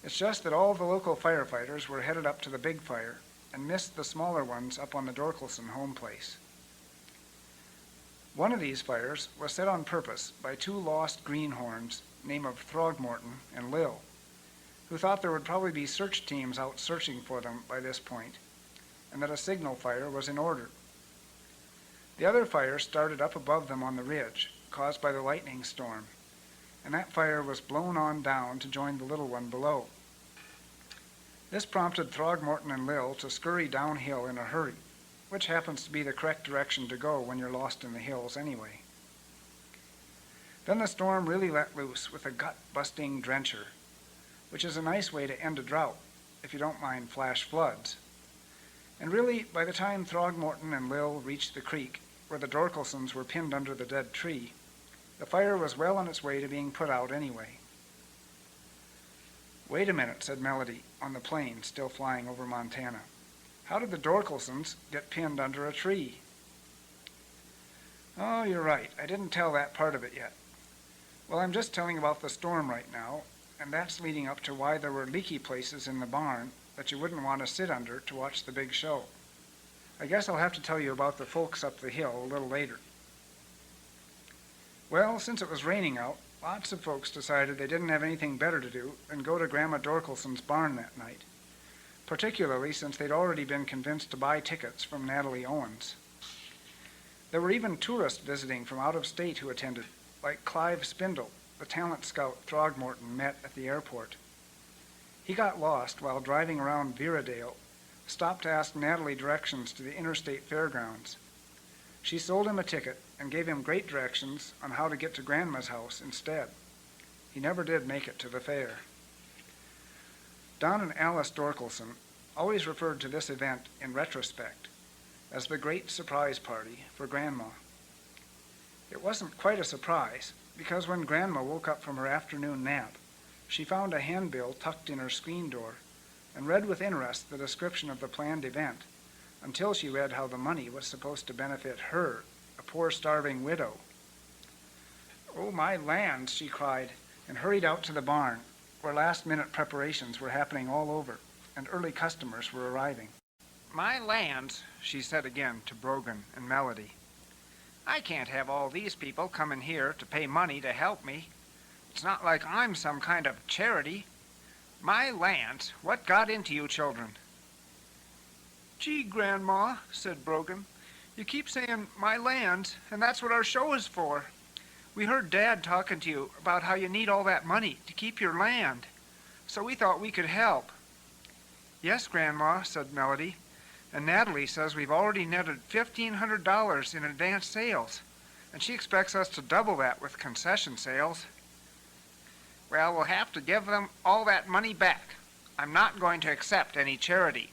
It's just that all the local firefighters were headed up to the big fire and missed the smaller ones up on the Dorkelson home place. One of these fires was set on purpose by two lost greenhorns named of Throgmorton and Lil, who thought there would probably be search teams out searching for them by this point, and that a signal fire was in order. The other fire started up above them on the ridge, caused by the lightning storm, and that fire was blown on down to join the little one below. This prompted Throgmorton and Lil to scurry downhill in a hurry, which happens to be the correct direction to go when you're lost in the hills anyway. Then the storm really let loose with a gut-busting drencher, which is a nice way to end a drought, if you don't mind flash floods. And really, by the time Throgmorton and Lil reached the creek, where the Dorkelsons were pinned under the dead tree, the fire was well on its way to being put out anyway. "Wait a minute," said Melody, on the plane still flying over Montana. "How did the Dorkelsons get pinned under a tree?" "Oh, you're right. I didn't tell that part of it yet. Well, I'm just telling about the storm right now, and that's leading up to why there were leaky places in the barn that you wouldn't want to sit under to watch the big show. I guess I'll have to tell you about the folks up the hill a little later. Well, since it was raining out, lots of folks decided they didn't have anything better to do than go to Grandma Dorkelson's barn that night, particularly since they'd already been convinced to buy tickets from Natalie Owens. There were even tourists visiting from out of state who attended, like Clive Spindle, the talent scout Throgmorton met at the airport. He got lost while driving around Viradale, stopped to ask Natalie directions to the interstate fairgrounds. She sold him a ticket and gave him great directions on how to get to Grandma's house instead. He never did make it to the fair. Don and Alice Dorkelson always referred to this event in retrospect as the Great Surprise Party for Grandma. It wasn't quite a surprise, because when Grandma woke up from her afternoon nap, she found a handbill tucked in her screen door and read with interest the description of the planned event, until she read how the money was supposed to benefit her, a poor starving widow. "Oh, my lands," she cried, and hurried out to the barn, where last-minute preparations were happening all over, and early customers were arriving. "My lands," she said again to Brogan and Melody. "I can't have all these people coming here to pay money to help me. It's not like I'm some kind of charity. My lands, what got into you children?" "Gee, Grandma," said Brogan, "you keep saying 'my lands,' and that's what our show is for. We heard Dad talking to you about how you need all that money to keep your land, so we thought we could help." "Yes, Grandma," said Melody, "and Natalie says we've already netted $1,500 in advance sales, and she expects us to double that with concession sales." "Well, we'll have to give them all that money back. I'm not going to accept any charity."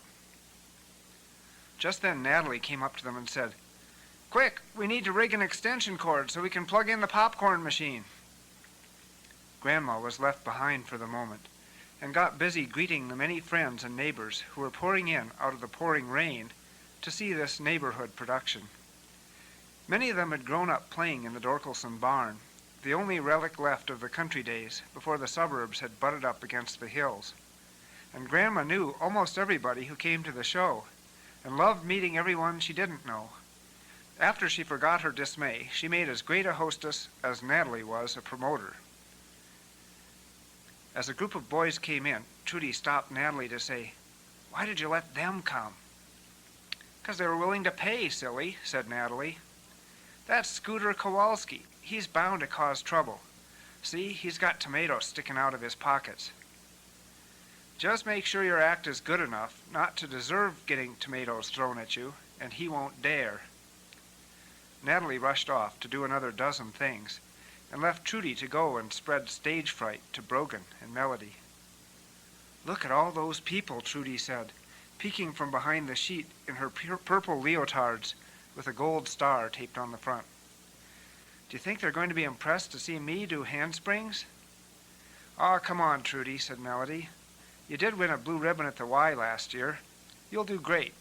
Just then Natalie came up to them and said, "Quick, we need to rig an extension cord so we can plug in the popcorn machine." Grandma was left behind for the moment, and got busy greeting the many friends and neighbors who were pouring in out of the pouring rain to see this neighborhood production. Many of them had grown up playing in the Dorkelson barn, the only relic left of the country days before the suburbs had butted up against the hills. And Grandma knew almost everybody who came to the show, and loved meeting everyone she didn't know. After she forgot her dismay, she made as great a hostess as Natalie was a promoter. As a group of boys came in, Trudy stopped Natalie to say, "Why did you let them come?" "'Cause they were willing to pay, silly," said Natalie. "That's Scooter Kowalski. He's bound to cause trouble. See, he's got tomatoes sticking out of his pockets." Just make sure your act is good enough not to deserve getting tomatoes thrown at you, and he won't dare." Natalie rushed off to do another dozen things, and left Trudy to go and spread stage fright to Brogan and Melody. "Look at all those people," Trudy said, peeking from behind the sheet in her purple leotards with a gold star taped on the front. "Do you think they're going to be impressed to see me do handsprings?" "Aw, come on, Trudy," said Melody. "You did win a blue ribbon at the Y last year. You'll do great.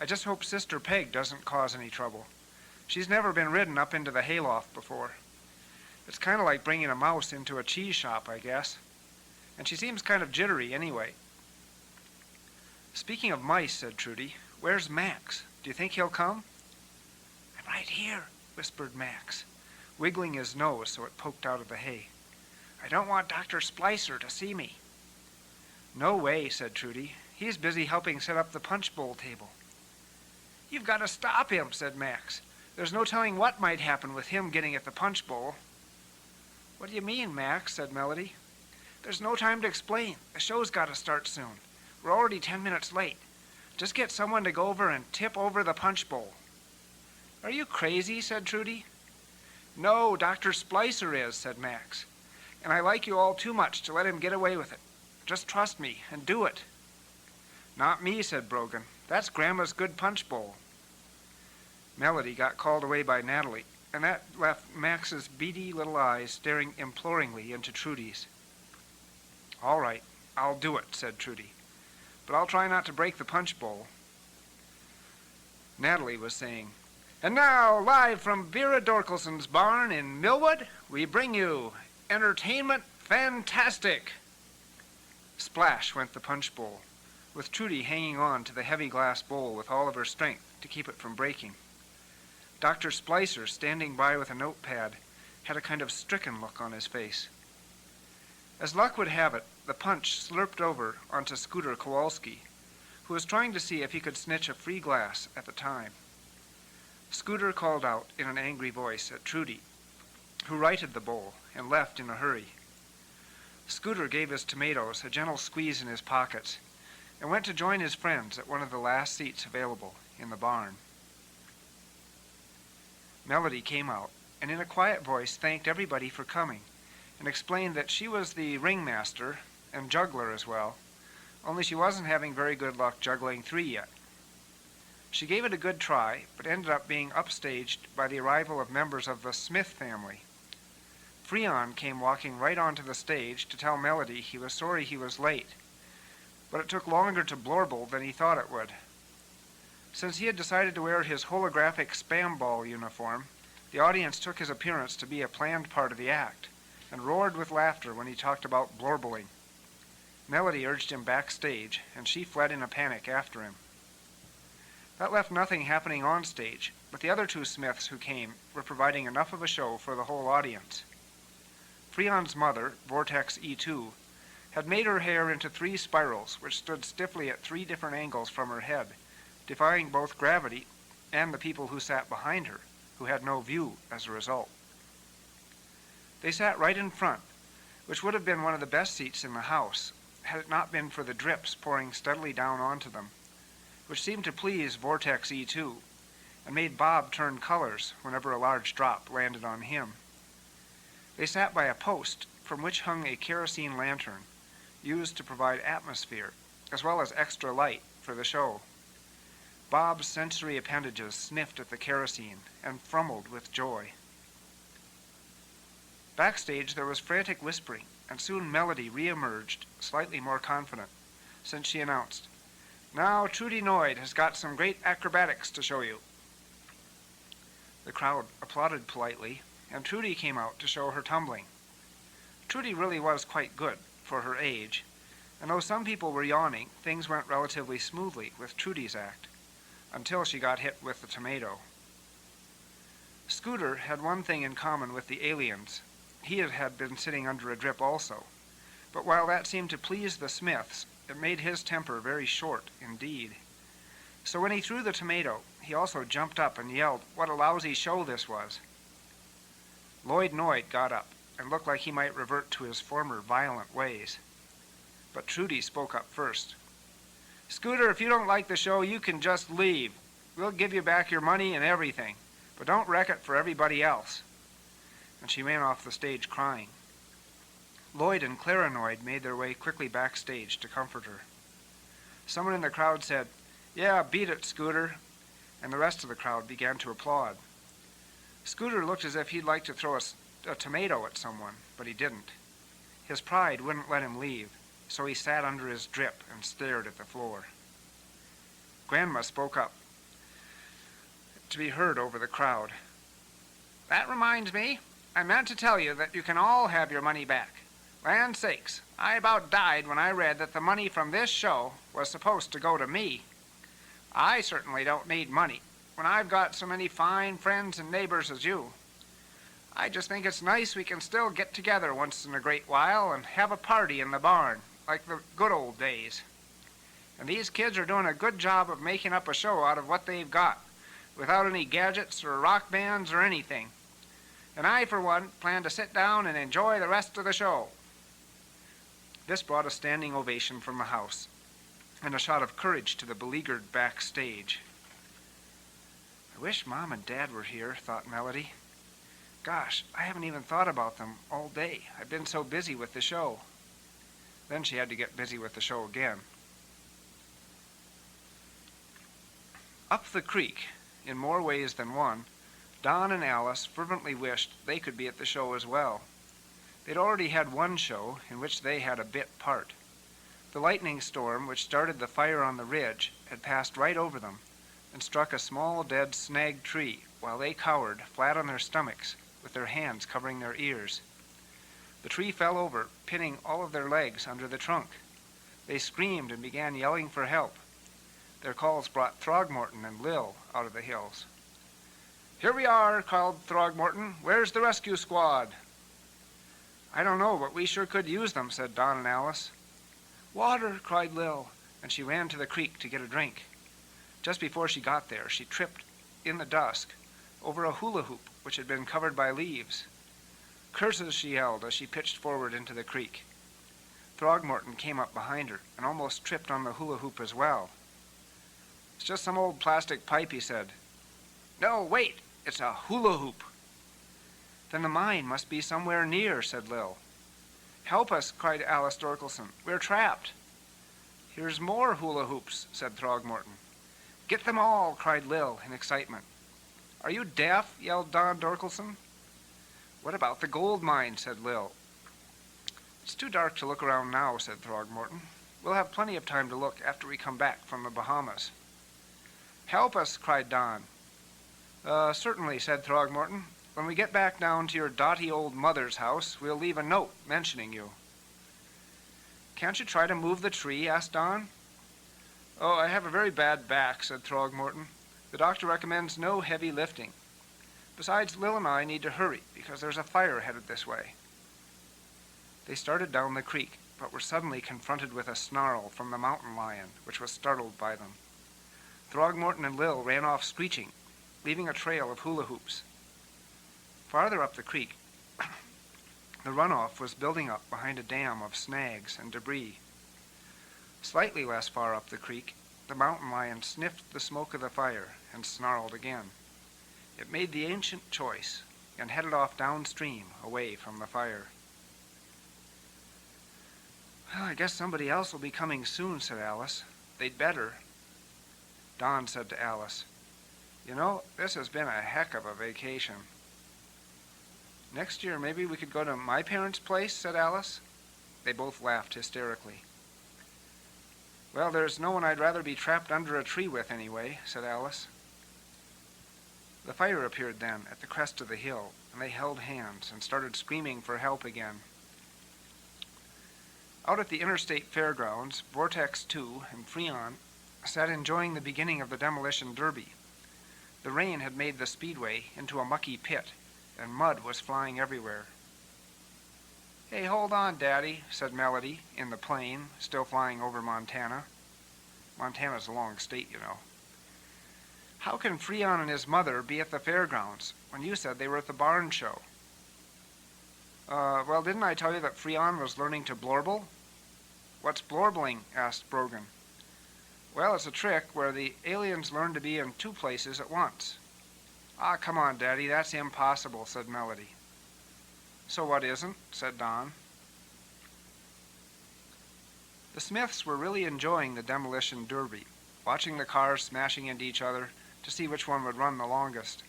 I just hope Sister Peg doesn't cause any trouble. She's never been ridden up into the hayloft before. It's kind of like bringing a mouse into a cheese shop, I guess. And she seems kind of jittery anyway." "Speaking of mice," said Trudy, "where's Max? Do you think he'll come?" "I'm right here," whispered Max, wiggling his nose so it poked out of the hay. "I don't want Dr. Splicer to see me." "No way," said Trudy. "He's busy helping set up the punch bowl table." "You've got to stop him," said Max. "There's no telling what might happen with him getting at the punch bowl." "What do you mean, Max?" said Melody. "There's no time to explain. The show's got to start soon. We're already 10 minutes late. Just get someone to go over and tip over the punch bowl." "Are you crazy?" said Trudy. "No, Dr. Splicer is," said Max. "And I like you all too much to let him get away with it. Just trust me and do it." "Not me," said Brogan. "That's Grandma's good punch bowl." Melody got called away by Natalie, and that left Max's beady little eyes staring imploringly into Trudy's. "All right, I'll do it," said Trudy. "But I'll try not to break the punch bowl." Natalie was saying, "And now, live from Vera Dorkelson's barn in Millwood, we bring you Entertainment Fantastic." Splash went the punch bowl, with Trudy hanging on to the heavy glass bowl with all of her strength to keep it from breaking. Dr. Splicer, standing by with a notepad, had a kind of stricken look on his face. As luck would have it, the punch slurped over onto Scooter Kowalski, who was trying to see if he could snitch a free glass at the time. Scooter called out in an angry voice at Trudy, who righted the bowl and left in a hurry. Scooter gave his tomatoes a gentle squeeze in his pockets and went to join his friends at one of the last seats available in the barn. Melody came out and in a quiet voice thanked everybody for coming and explained that she was the ringmaster and juggler as well, only she wasn't having very good luck juggling 3 yet. She gave it a good try, but ended up being upstaged by the arrival of members of the Smith family. Freon came walking right onto the stage to tell Melody he was sorry he was late, but it took longer to blorble than he thought it would. Since he had decided to wear his holographic spam ball uniform, the audience took his appearance to be a planned part of the act, and roared with laughter when he talked about blorbling. Melody urged him backstage, and she fled in a panic after him. That left nothing happening on stage, but the other 2 Smiths who came were providing enough of a show for the whole audience. Freon's mother, Vortex E2, had made her hair into 3 spirals which stood stiffly at 3 different angles from her head, defying both gravity and the people who sat behind her, who had no view as a result. They sat right in front, which would have been one of the best seats in the house, had it not been for the drips pouring steadily down onto them, which seemed to please Vortex E2, and made Bob turn colors whenever a large drop landed on him. They sat by a post from which hung a kerosene lantern, used to provide atmosphere, as well as extra light for the show. Bob's sensory appendages sniffed at the kerosene and frummeled with joy. Backstage there was frantic whispering, and soon Melody re-emerged, slightly more confident, since she announced, "Now Trudy Noyd has got some great acrobatics to show you." The crowd applauded politely, and Trudy came out to show her tumbling. Trudy really was quite good for her age, and though some people were yawning, things went relatively smoothly with Trudy's act, until she got hit with the tomato. Scooter had one thing in common with the aliens. He had been sitting under a drip also, but while that seemed to please the Smiths, it made his temper very short indeed. So when he threw the tomato, he also jumped up and yelled what a lousy show this was. Lloyd Noyd got up and looked like he might revert to his former violent ways. But Trudy spoke up first. "Scooter, if you don't like the show, you can just leave. We'll give you back your money and everything, but don't wreck it for everybody else." And she ran off the stage crying. Lloyd and Claranoid made their way quickly backstage to comfort her. Someone in the crowd said, "Yeah, beat it, Scooter," and the rest of the crowd began to applaud. Scooter looked as if he'd like to throw a tomato at someone, but he didn't. His pride wouldn't let him leave, so he sat under his drip and stared at the floor. Grandma spoke up, to be heard over the crowd. "That reminds me, I meant to tell you that you can all have your money back. Land sakes, I about died when I read that the money from this show was supposed to go to me. I certainly don't need money when I've got so many fine friends and neighbors as you. I just think it's nice we can still get together once in a great while and have a party in the barn, like the good old days. And these kids are doing a good job of making up a show out of what they've got, without any gadgets or rock bands or anything. And I, for one, plan to sit down and enjoy the rest of the show." This brought a standing ovation from the house, and a shout of courage to the beleaguered backstage. "I wish Mom and Dad were here," thought Melody. "Gosh, I haven't even thought about them all day. I've been so busy with the show." Then she had to get busy with the show again. Up the creek, in more ways than one, Don and Alice fervently wished they could be at the show as well. They'd already had one show in which they had a bit part. The lightning storm which started the fire on the ridge had passed right over them and struck a small dead snag tree while they cowered flat on their stomachs with their hands covering their ears. The tree fell over, pinning all of their legs under the trunk. They screamed and began yelling for help. Their calls brought Throgmorton and Lil out of the hills. "Here we are," called Throgmorton. "Where's the rescue squad?" "I don't know, but we sure could use them," said Don and Alice. "Water," cried Lil, and she ran to the creek to get a drink. Just before she got there, she tripped, in the dusk, over a hula hoop which had been covered by leaves. Curses she yelled as she pitched forward into the creek. Throgmorton came up behind her and almost tripped on the hula hoop as well. "It's just some old plastic pipe," he said. "No, wait, it's a hula hoop." "Then the mine must be somewhere near," said Lil. "Help us," cried Alice Dorkelson. "We're trapped." "Here's more hula hoops," said Throgmorton. "Get them all," cried Lil in excitement. "Are you deaf?" yelled Don Dorkelson. "What about the gold mine?" said Lil. "It's too dark to look around now," said Throgmorton. "We'll have plenty of time to look after we come back from the Bahamas." "Help us," cried Don. Certainly," said Throgmorton. "When we get back down to your dotty old mother's house, we'll leave a note mentioning you." "Can't you try to move the tree?" asked Don. "Oh, I have a very bad back," said Throgmorton. "The doctor recommends no heavy lifting. Besides, Lil and I need to hurry because there's a fire headed this way." They started down the creek, but were suddenly confronted with a snarl from the mountain lion, which was startled by them. Throgmorton and Lil ran off screeching, leaving a trail of hula hoops. Farther up the creek, the runoff was building up behind a dam of snags and debris. Slightly less far up the creek, the mountain lion sniffed the smoke of the fire and snarled again. It made the ancient choice and headed off downstream away from the fire. "Well, I guess somebody else will be coming soon," said Alice. "They'd better." Don said to Alice, "You know, this has been a heck of a vacation." "Next year maybe we could go to my parents' place," said Alice. They both laughed hysterically. "Well, there's no one I'd rather be trapped under a tree with anyway," said Alice. The fire appeared then at the crest of the hill, and they held hands and started screaming for help again. Out at the interstate fairgrounds, Vortex 2 and Freon sat enjoying the beginning of the demolition derby. The rain had made the speedway into a mucky pit, and mud was flying everywhere. "Hey, hold on, Daddy," said Melody in the plane, still flying over Montana. Montana's a long state, you know. "How can Freon and his mother be at the fairgrounds when you said they were at the barn show?" Well, didn't I tell you that Freon was learning to blorble?" What's blorbling? Asked Brogan. Well, it's a trick where the aliens learn to be in two places at once. Ah, come on, Daddy, that's impossible, said Melody. So what isn't? Said Don. The Smiths were really enjoying the demolition derby, watching the cars smashing into each other to see which one would run the longest.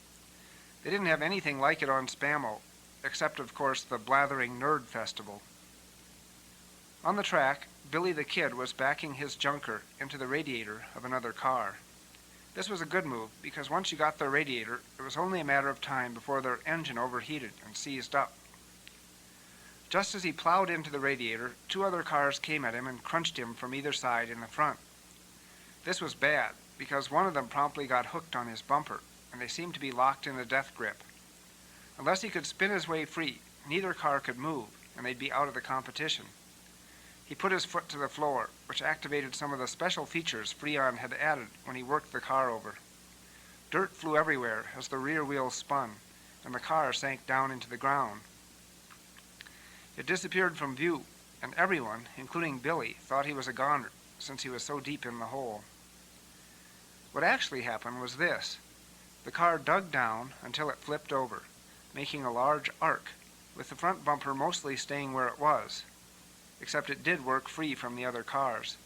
They didn't have anything like it on Spamo, except, of course, the blathering Nerd Festival. On the track, Billy the Kid was backing his junker into the radiator of another car. This was a good move, because once you got their radiator, it was only a matter of time before their engine overheated and seized up. Just as he plowed into the radiator, two other cars came at him and crunched him from either side in the front. This was bad, because one of them promptly got hooked on his bumper, and they seemed to be locked in a death grip. Unless he could spin his way free, neither car could move, and they'd be out of the competition. He put his foot to the floor, which activated some of the special features Freon had added when he worked the car over. Dirt flew everywhere as the rear wheels spun, and the car sank down into the ground. It disappeared from view, and everyone, including Billy, thought he was a goner, since he was so deep in the hole. What actually happened was this. The car dug down until it flipped over, making a large arc, with the front bumper mostly staying where it was, except it did work free from the other cars.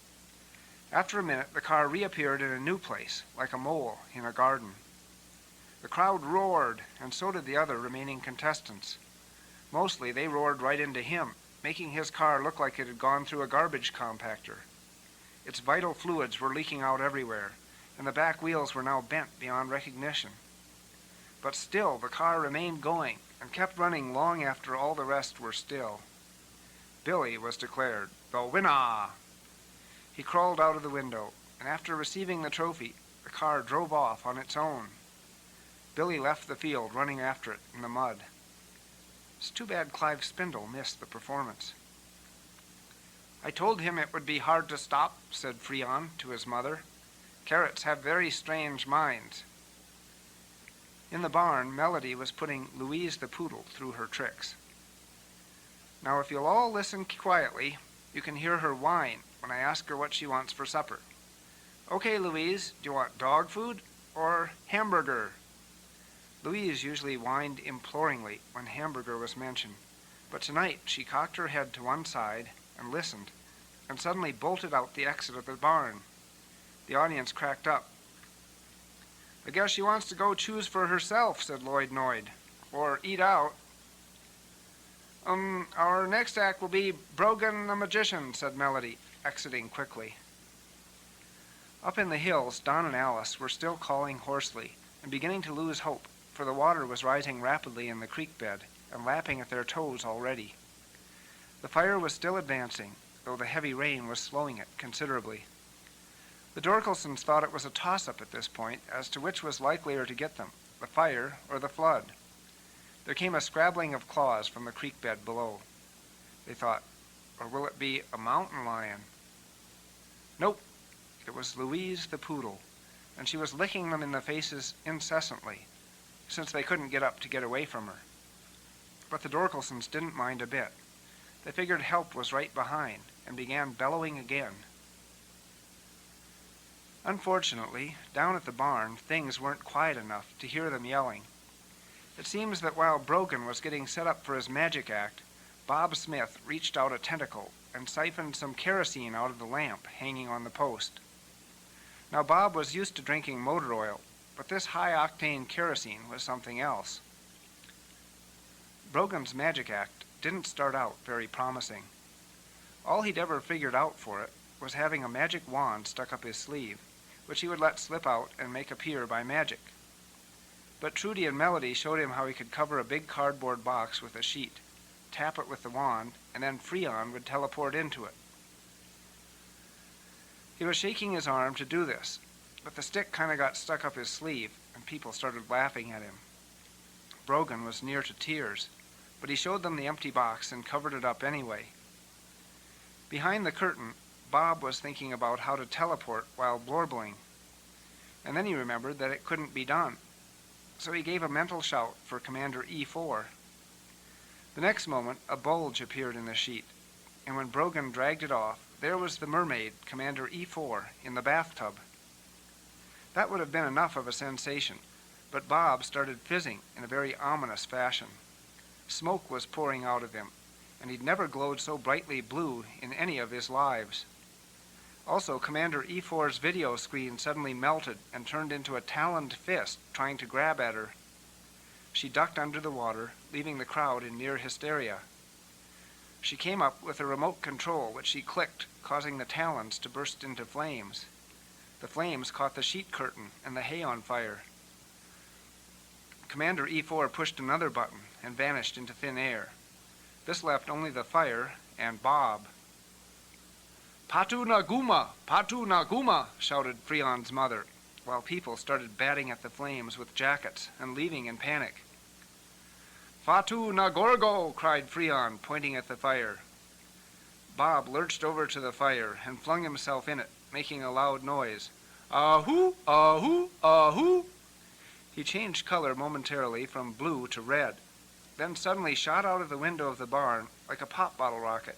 After a minute, the car reappeared in a new place, like a mole in a garden. The crowd roared, and so did the other remaining contestants. Mostly, they roared right into him, making his car look like it had gone through a garbage compactor. Its vital fluids were leaking out everywhere, and the back wheels were now bent beyond recognition. But still, the car remained going, and kept running long after all the rest were still. Billy was declared the winner. He crawled out of the window, and after receiving the trophy, the car drove off on its own. Billy left the field, running after it in the mud. It's too bad Clive Spindle missed the performance. I told him it would be hard to stop, said Freon to his mother. Carrots have very strange minds. In the barn, Melody was putting Louise the poodle through her tricks. Now, if you'll all listen quietly, you can hear her whine when I ask her what she wants for supper. Okay, Louise, do you want dog food or hamburger? Louise usually whined imploringly when hamburger was mentioned, but tonight she cocked her head to one side and listened, and suddenly bolted out the exit of the barn. The audience cracked up. I guess she wants to go choose for herself, said Lloyd Noyd, or eat out. Our next act will be Brogan the Magician, said Melody, exiting quickly. Up in the hills, Don and Alice were still calling hoarsely and beginning to lose hope, for the water was rising rapidly in the creek bed and lapping at their toes already. The fire was still advancing, though the heavy rain was slowing it considerably. The Dorkelsons thought it was a toss-up at this point as to which was likelier to get them, the fire or the flood. There came a scrabbling of claws from the creek bed below. They thought, or will it be a mountain lion? Nope, it was Louise the poodle, and she was licking them in the faces incessantly, since they couldn't get up to get away from her. But the Dorkelsons didn't mind a bit. They figured help was right behind, and began bellowing again. Unfortunately, down at the barn, things weren't quiet enough to hear them yelling. It seems that while Brogan was getting set up for his magic act, Bob Smith reached out a tentacle and siphoned some kerosene out of the lamp hanging on the post. Now Bob was used to drinking motor oil, but this high-octane kerosene was something else. Brogan's magic act didn't start out very promising. All he'd ever figured out for it was having a magic wand stuck up his sleeve, which he would let slip out and make appear by magic. But Trudy and Melody showed him how he could cover a big cardboard box with a sheet, tap it with the wand, and then Freon would teleport into it. He was shaking his arm to do this, but the stick kind of got stuck up his sleeve, and people started laughing at him. Brogan was near to tears, but he showed them the empty box and covered it up anyway. Behind the curtain, Bob was thinking about how to teleport while blorbling, and then he remembered that it couldn't be done. So he gave a mental shout for Commander E4. The next moment, a bulge appeared in the sheet, and when Brogan dragged it off, there was the mermaid, Commander E4, in the bathtub. That would have been enough of a sensation, but Bob started fizzing in a very ominous fashion. Smoke was pouring out of him, and he'd never glowed so brightly blue in any of his lives. Also, Commander E4's video screen suddenly melted and turned into a taloned fist trying to grab at her. She ducked under the water, leaving the crowd in near hysteria. She came up with a remote control, which she clicked, causing the talons to burst into flames. The flames caught the sheet curtain and the hay on fire. Commander E4 pushed another button and vanished into thin air. This left only the fire and Bob. "Patu Naguma! Patu Naguma!" shouted Freon's mother, while people started batting at the flames with jackets and leaving in panic. "Fatu Nagorgo!" cried Freon, pointing at the fire. Bob lurched over to the fire and flung himself in it, making a loud noise. "Ahoo! Ahoo! Ahoo!" He changed color momentarily from blue to red, then suddenly shot out of the window of the barn like a pop bottle rocket,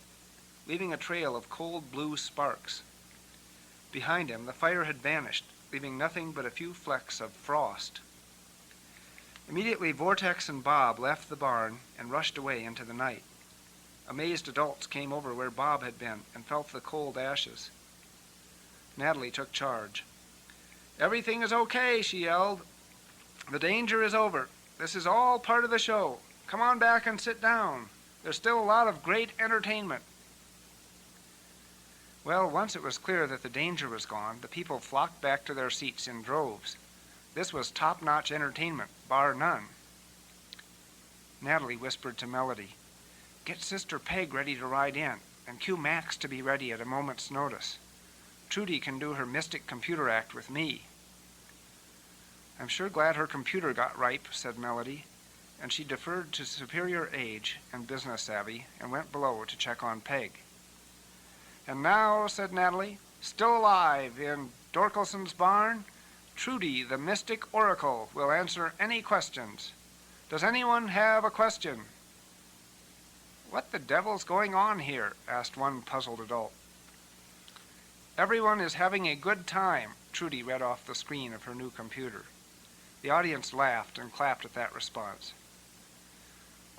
leaving a trail of cold blue sparks. Behind him, the fire had vanished, leaving nothing but a few flecks of frost. Immediately, Vortex and Bob left the barn and rushed away into the night. Amazed adults came over where Bob had been and felt the cold ashes. Natalie took charge. "Everything is okay," she yelled. "The danger is over. This is all part of the show. Come on back and sit down. There's still a lot of great entertainment." Well, once it was clear that the danger was gone, the people flocked back to their seats in droves. This was top-notch entertainment, bar none. Natalie whispered to Melody, "Get Sister Peg ready to ride in, and cue Max to be ready at a moment's notice. Trudy can do her mystic computer act with me." "I'm sure glad her computer got ripe," said Melody, and she deferred to superior age and business savvy and went below to check on Peg. "And now," said Natalie, "still alive in Dorkelsons' barn, Trudy, the mystic oracle, will answer any questions. Does anyone have a question?" "What the devil's going on here?" asked one puzzled adult. "Everyone is having a good time," Trudy read off the screen of her new computer. The audience laughed and clapped at that response.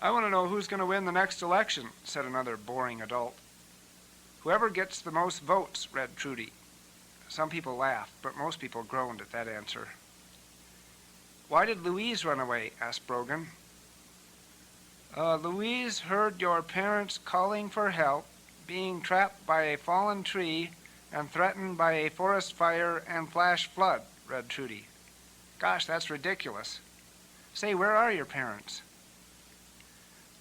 "I want to know who's going to win the next election," said another boring adult. "Whoever gets the most votes," read Trudy. Some people laughed, but most people groaned at that answer. "Why did Louise run away?" asked Brogan. "Louise heard your parents calling for help, being trapped by a fallen tree, and threatened by a forest fire and flash flood," read Trudy. "Gosh, that's ridiculous. Say, where are your parents?"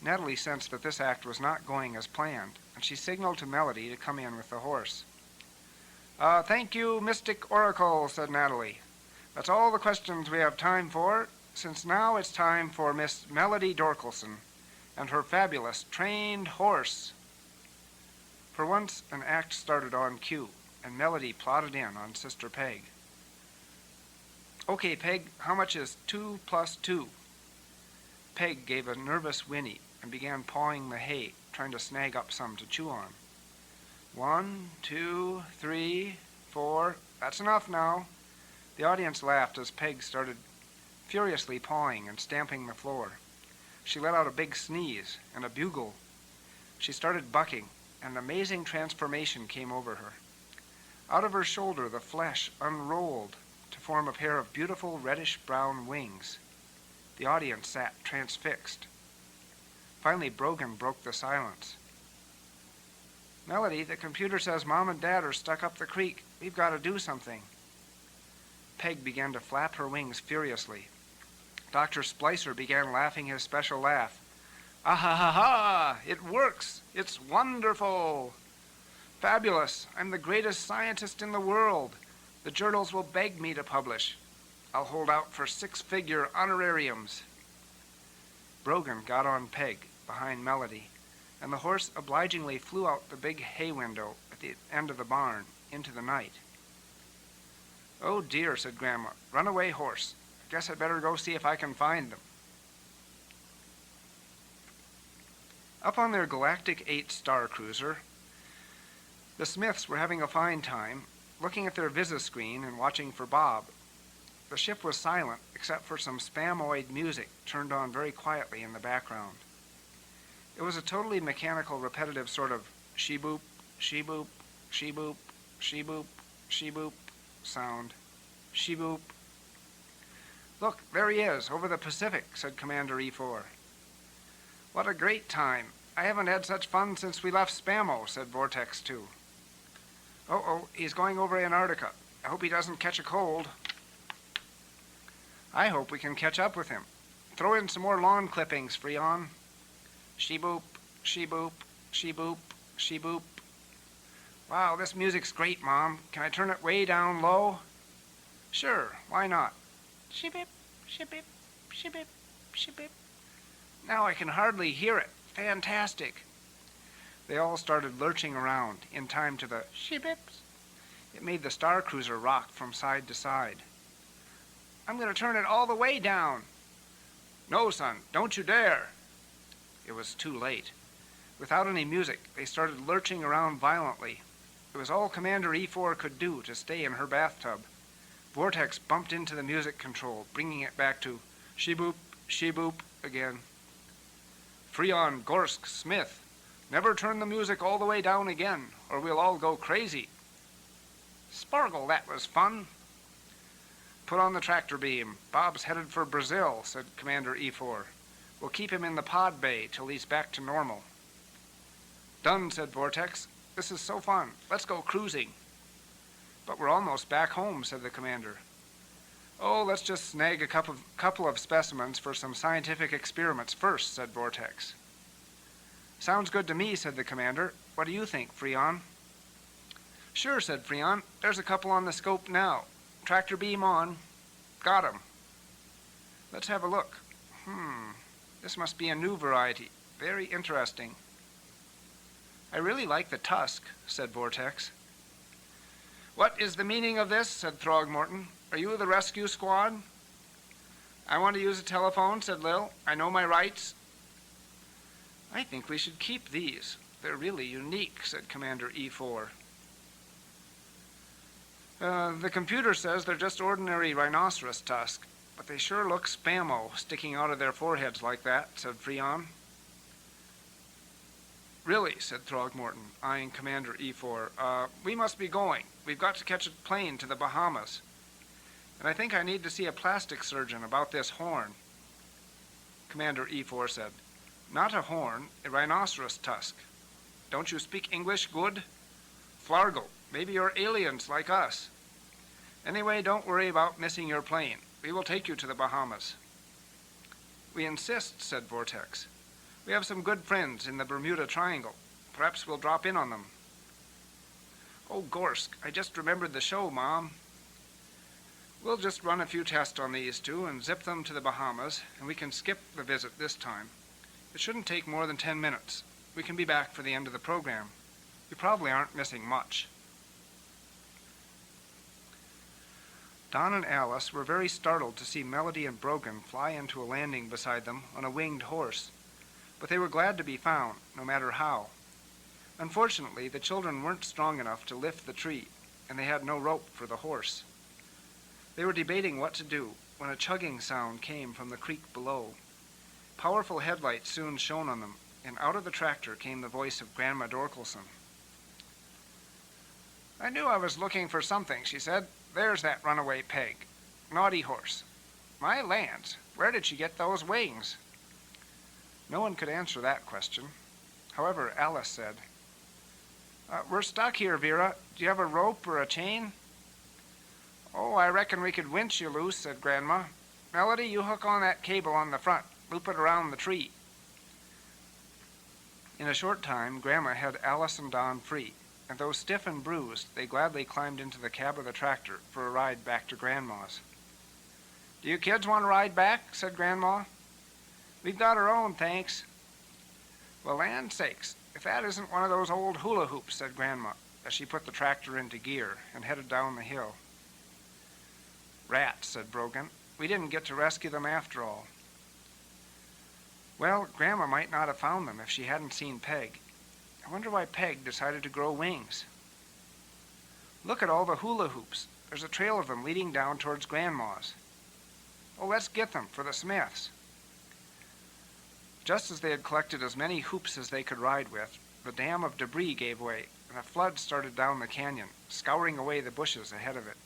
Natalie sensed that this act was not going as planned, and she signaled to Melody to come in with the horse. "Thank you, Mystic Oracle," said Natalie. "That's all the questions we have time for, since now it's time for Miss Melody Dorkelson and her fabulous trained horse." For once, an act started on cue, and Melody plodded in on Sister Peg. "Okay, Peg, how much is 2 plus 2? Peg gave a nervous whinny and began pawing the hay, trying to snag up some to chew on. 1, 2, 3, 4. That's enough now." The audience laughed as Peg started furiously pawing and stamping the floor. She let out a big sneeze and a bugle. She started bucking, and an amazing transformation came over her. Out of her shoulder, the flesh unrolled to form a pair of beautiful reddish-brown wings. The audience sat transfixed. Finally, Brogan broke the silence. "Melody, the computer says Mom and Dad are stuck up the creek. We've got to do something." Peg began to flap her wings furiously. Dr. Splicer began laughing his special laugh. "Ah ha ha ha! It works! It's wonderful! Fabulous! I'm the greatest scientist in the world. The journals will beg me to publish. I'll hold out for 6-figure honorariums." Brogan got on Peg, behind Melody, and the horse obligingly flew out the big hay window at the end of the barn into the night. "Oh dear," said Grandma. "Runaway horse. I guess I'd better go see if I can find them." Up on their Galactic 8 star cruiser, The Smiths were having a fine time, looking at their visa-screen and watching for Bob. The ship was silent, except for some spamoid music turned on very quietly in the background. It was a totally mechanical, repetitive sort of she-boop, she-boop, she-boop, she-boop, she-boop sound. She-boop. "Look, there he is, over the Pacific," said Commander E4. "What a great time. I haven't had such fun since we left Spamo," said Vortex 2. "Oh, he's going over Antarctica. I hope he doesn't catch a cold." "I hope we can catch up with him. Throw in some more lawn clippings, Freon." She-boop, she-boop, she-boop, she-boop. "Wow, this music's great, Mom. Can I turn it way down low?" "Sure, why not?" She-bip, she-bip, she-bip, she-bip. "Now I can hardly hear it. Fantastic." They all started lurching around in time to the she-bips. It made the Star Cruiser rock from side to side. "I'm going to turn it all the way down." "No, son, don't you dare." It was too late. Without any music, they started lurching around violently. It was all Commander E4 could do to stay in her bathtub. Vortex bumped into the music control, bringing it back to she-boop again. "Freon, Gorsk, Smith, never turn the music all the way down again, or we'll all go crazy." "Spargle, that was fun." "Put on the tractor beam. Bob's headed for Brazil," said Commander E4. "We'll keep him in the pod bay till he's back to normal." "Done," said Vortex. "This is so fun. Let's go cruising." "But we're almost back home," said the commander. "Oh, let's just snag a couple of specimens for some scientific experiments first," said Vortex. "Sounds good to me," said the commander. "What do you think, Freon?" "Sure," said Freon. "There's a couple on the scope now. Tractor beam on. Got 'em." "Let's have a look. This must be a new variety. Very interesting." "I really like the tusk," said Vortex. "What is the meaning of this?" said Throgmorton. "Are you the rescue squad?" "I want to use a telephone," said Lil. "I know my rights." "I think we should keep these. They're really unique," said Commander E4. The computer says they're just ordinary rhinoceros tusk, but they sure look spammo sticking out of their foreheads like that," said Freon. "Really," said Throgmorton, eyeing Commander E4, "we must be going. We've got to catch a plane to the Bahamas. And I think I need to see a plastic surgeon about this horn." Commander E4 said, "Not a horn, a rhinoceros tusk. Don't you speak English good? Flargle, maybe you're aliens like us. Anyway, don't worry about missing your plane. We will take you to the Bahamas." "We insist," said Vortex. "We have some good friends in the Bermuda Triangle. Perhaps we'll drop in on them." "Oh, Gorsk, I just remembered the show, Mom." "We'll just run a few tests on these two and zip them to the Bahamas, and we can skip the visit this time. It shouldn't take more than 10 minutes. We can be back for the end of the program. You probably aren't missing much." Don and Alice were very startled to see Melody and Brogan fly into a landing beside them on a winged horse, but they were glad to be found, no matter how. Unfortunately, the children weren't strong enough to lift the tree, and they had no rope for the horse. They were debating what to do when a chugging sound came from the creek below. Powerful headlights soon shone on them, and out of the tractor came the voice of Grandma Dorkelson. "I knew I was looking for something," she said. "There's that runaway Peg. Naughty horse. My lands, where did she get those wings?" No one could answer that question. However, Alice said, "We're stuck here, Vera. Do you have a rope or a chain?" "Oh, I reckon we could winch you loose," said Grandma. "Melody, you hook on that cable on the front. Loop it around the tree." In a short time, Grandma had Alice and Don free, and though stiff and bruised, they gladly climbed into the cab of the tractor for a ride back to Grandma's. "Do you kids want to ride back?" said Grandma. "We've got our own, thanks." "Well, land sakes, if that isn't one of those old hula hoops," said Grandma, as she put the tractor into gear and headed down the hill. "Rats," said Brogan. "We didn't get to rescue them after all." Well, Grandma might not have found them if she hadn't seen Peg. I wonder why Peg decided to grow wings. Look at all the hula hoops. There's a trail of them leading down towards Grandma's. Oh, let's get them for the Smiths. Just as they had collected as many hoops as they could ride with, the dam of debris gave way, and a flood started down the canyon, scouring away the bushes ahead of it.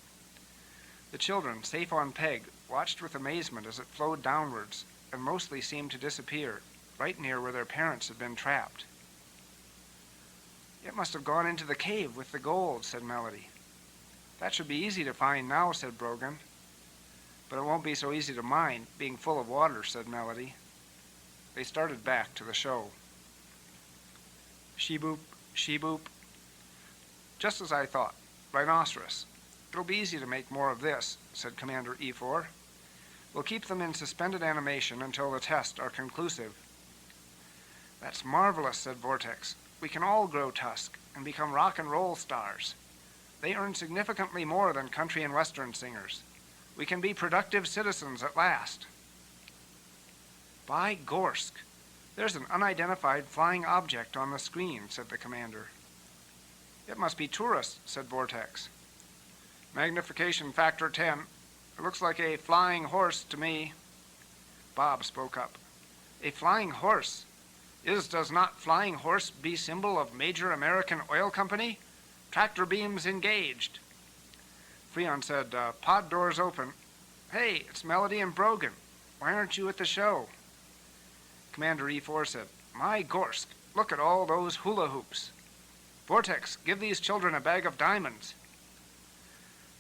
The children, safe on peg, watched with amazement as it flowed downwards, and mostly seemed to disappear, right near where their parents had been trapped. It must have gone into the cave with the gold, said Melody. That should be easy to find now, said Brogan. But it won't be so easy to mine, being full of water, said Melody. They started back to the show. She-boop, she-boop. Just as I thought. Rhinoceros. It'll be easy to make more of this, said Commander E4. We'll keep them in suspended animation until the tests are conclusive. That's marvelous, said Vortex. We can all grow tusk and become rock and roll stars. They earn significantly more than country and western singers. We can be productive citizens at last. By Gorsk, there's an unidentified flying object on the screen, said the commander. It must be tourists, said Vortex. Magnification factor 10. It looks like a flying horse to me. Bob spoke up. A flying horse? Does not flying horse be symbol of major American oil company? Tractor beams engaged. Freon said, pod doors open. Hey, it's Melody and Brogan. Why aren't you at the show? Commander E4 said, My Gorsk, look at all those hula hoops. Vortex, give these children a bag of diamonds.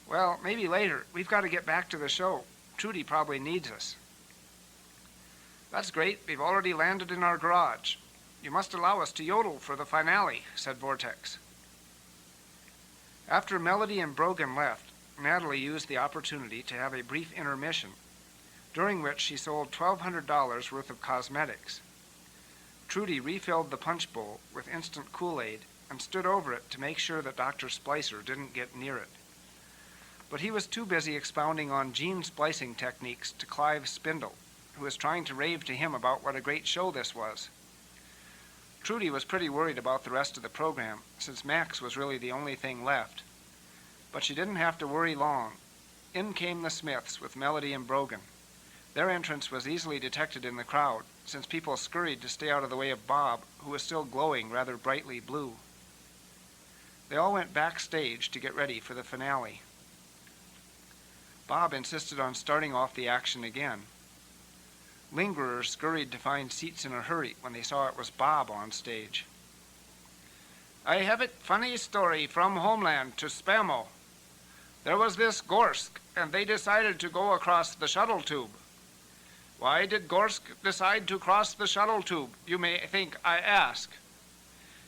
Well, maybe later. We've got to get back to the show. Trudy probably needs us. That's great. We've already landed in our garage. You must allow us to yodel for the finale, said Vortex. After Melody and Brogan left, Natalie used the opportunity to have a brief intermission, during which she sold $1,200 worth of cosmetics. Trudy refilled the punch bowl with instant Kool-Aid and stood over it to make sure that Dr. Splicer didn't get near it. But he was too busy expounding on gene splicing techniques to Clive Spindle, who was trying to rave to him about what a great show this was. Trudy was pretty worried about the rest of the program, since Max was really the only thing left. But she didn't have to worry long. In came the Smiths with Melody and Brogan. Their entrance was easily detected in the crowd, since people scurried to stay out of the way of Bob, who was still glowing rather brightly blue. They all went backstage to get ready for the finale. Bob insisted on starting off the action again. Lingerers scurried to find seats in a hurry when they saw it was Bob on stage. I have it funny story from homeland to Spamo. There was this Gorsk, and they decided to go across the shuttle tube. Why did Gorsk decide to cross the shuttle tube, you may think I ask?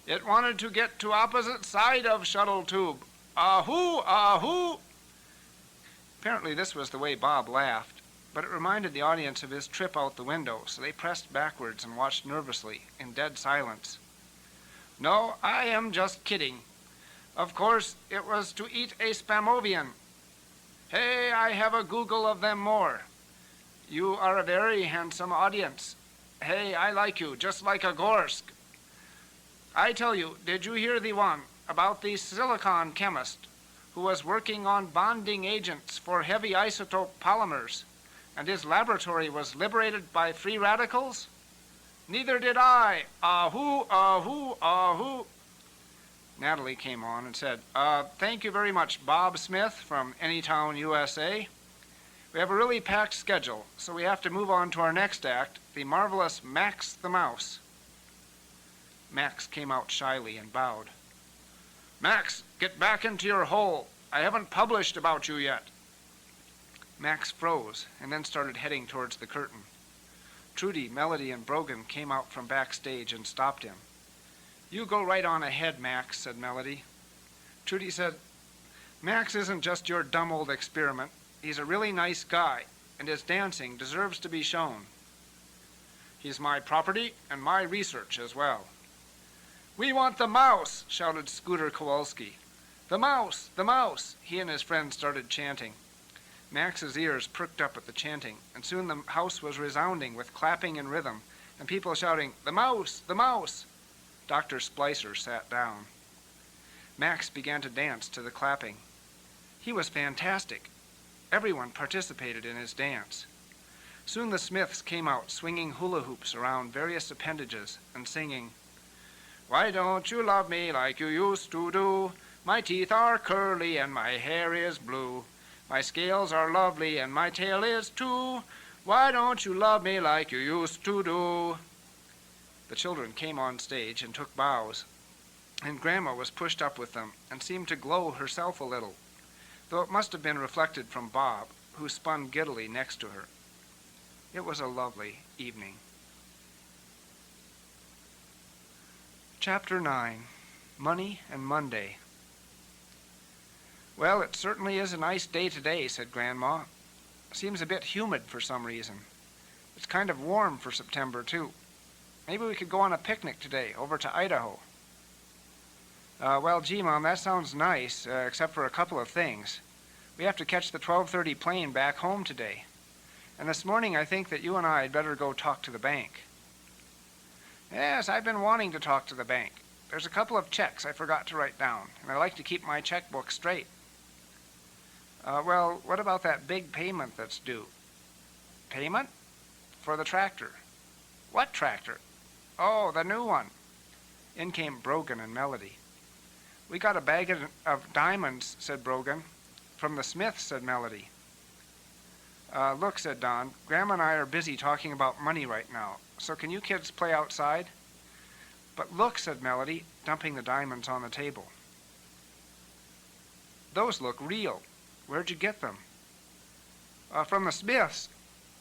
It wanted to get to opposite side of shuttle tube. Ahoo, ahoo! Apparently this was the way Bob laughed, but it reminded the audience of his trip out the window, so they pressed backwards and watched nervously, in dead silence. No, I am just kidding. Of course, it was to eat a Spamovian. Hey, I have a Google of them more. You are a very handsome audience. Hey, I like you, just like a Gorsk. I tell you, did you hear the one about the silicon chemist who was working on bonding agents for heavy isotope polymers, and his laboratory was liberated by free radicals? Neither did I. Ahoo, ahoo, ahoo. Natalie came on and said, thank you very much, Bob Smith from Anytown, USA. We have a really packed schedule, so we have to move on to our next act, the marvelous Max the Mouse. Max came out shyly and bowed. Max, get back into your hole. I haven't published about you yet. Max froze and then started heading towards the curtain. Trudy, Melody, and Brogan came out from backstage and stopped him. You go right on ahead, Max, said Melody. Trudy said, Max isn't just your dumb old experiment. He's a really nice guy, and his dancing deserves to be shown. He's my property and my research as well. We want the mouse, shouted Scooter Kowalski. The mouse, the mouse, he and his friends started chanting. Max's ears perked up at the chanting, and soon the house was resounding with clapping and rhythm, and people shouting, the mouse, the mouse. Dr. Splicer sat down. Max began to dance to the clapping. He was fantastic. Everyone participated in his dance. Soon the Smiths came out swinging hula hoops around various appendages and singing, "Why don't you love me like you used to do? My teeth are curly and my hair is blue. My scales are lovely and my tail is too. Why don't you love me like you used to do?" The children came on stage and took bows, and Grandma was pushed up with them and seemed to glow herself a little, though it must have been reflected from Bob, who spun giddily next to her. It was a lovely evening. Chapter 9. Money and Monday. "Well, it certainly is a nice day today," said Grandma. "Seems a bit humid for some reason. It's kind of warm for September, too. Maybe we could go on a picnic today over to Idaho." Well, gee, Mom, that sounds nice, except for a couple of things. We have to catch the 12:30 plane back home today. And this morning I think that you and I had better go talk to the bank. "Yes, I've been wanting to talk to the bank. There's a couple of checks I forgot to write down, and I like to keep my checkbook straight." Well, what about that big payment that's due?" "Payment? For the tractor." "What tractor?" "Oh, the new one." In came Brogan and Melody. "We got a bag of diamonds," said Brogan. "From the Smiths," said Melody. Look," said Don, "Grandma and I are busy talking about money right now, so can you kids play outside?" "But look," said Melody, dumping the diamonds on the table. "Those look real. Where'd you get them?" From the Smiths.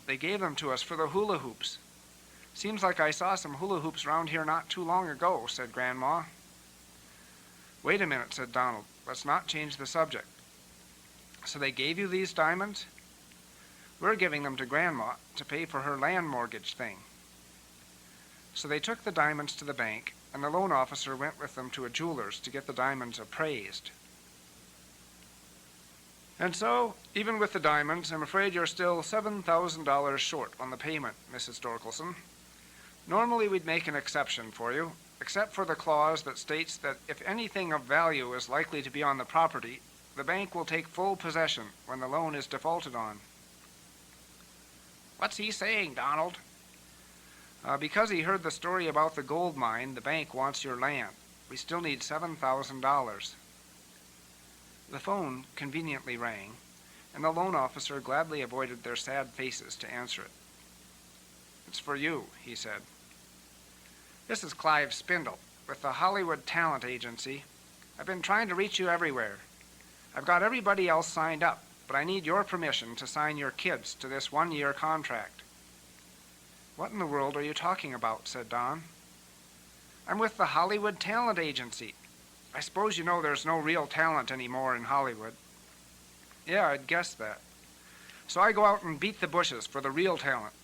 They gave them to us for the hula hoops. Seems like I saw some hula hoops around here not too long ago," said Grandma. "Wait a minute," said Donald. "Let's not change the subject. So they gave you these diamonds?" "We're giving them to Grandma to pay for her land mortgage thing." So they took the diamonds to the bank, and the loan officer went with them to a jeweler's to get the diamonds appraised. "And so, even with the diamonds, I'm afraid you're still $7,000 short on the payment, Mrs. Dorkelson. Normally we'd make an exception for you, except for the clause that states that if anything of value is likely to be on the property, the bank will take full possession when the loan is defaulted on." "What's he saying, Donald?" Because he heard the story about the gold mine, the bank wants your land. We still need $7,000. The phone conveniently rang, and the loan officer gladly avoided their sad faces to answer it. "It's for you," he said. "This is Clive Spindle, with the Hollywood Talent Agency. I've been trying to reach you everywhere. I've got everybody else signed up, but I need your permission to sign your kids to this one-year contract." "What in the world are you talking about?" said Don. "I'm with the Hollywood Talent Agency. I suppose you know there's no real talent anymore in Hollywood." "Yeah, I'd guessed that. So I go out and beat the bushes for the real talent.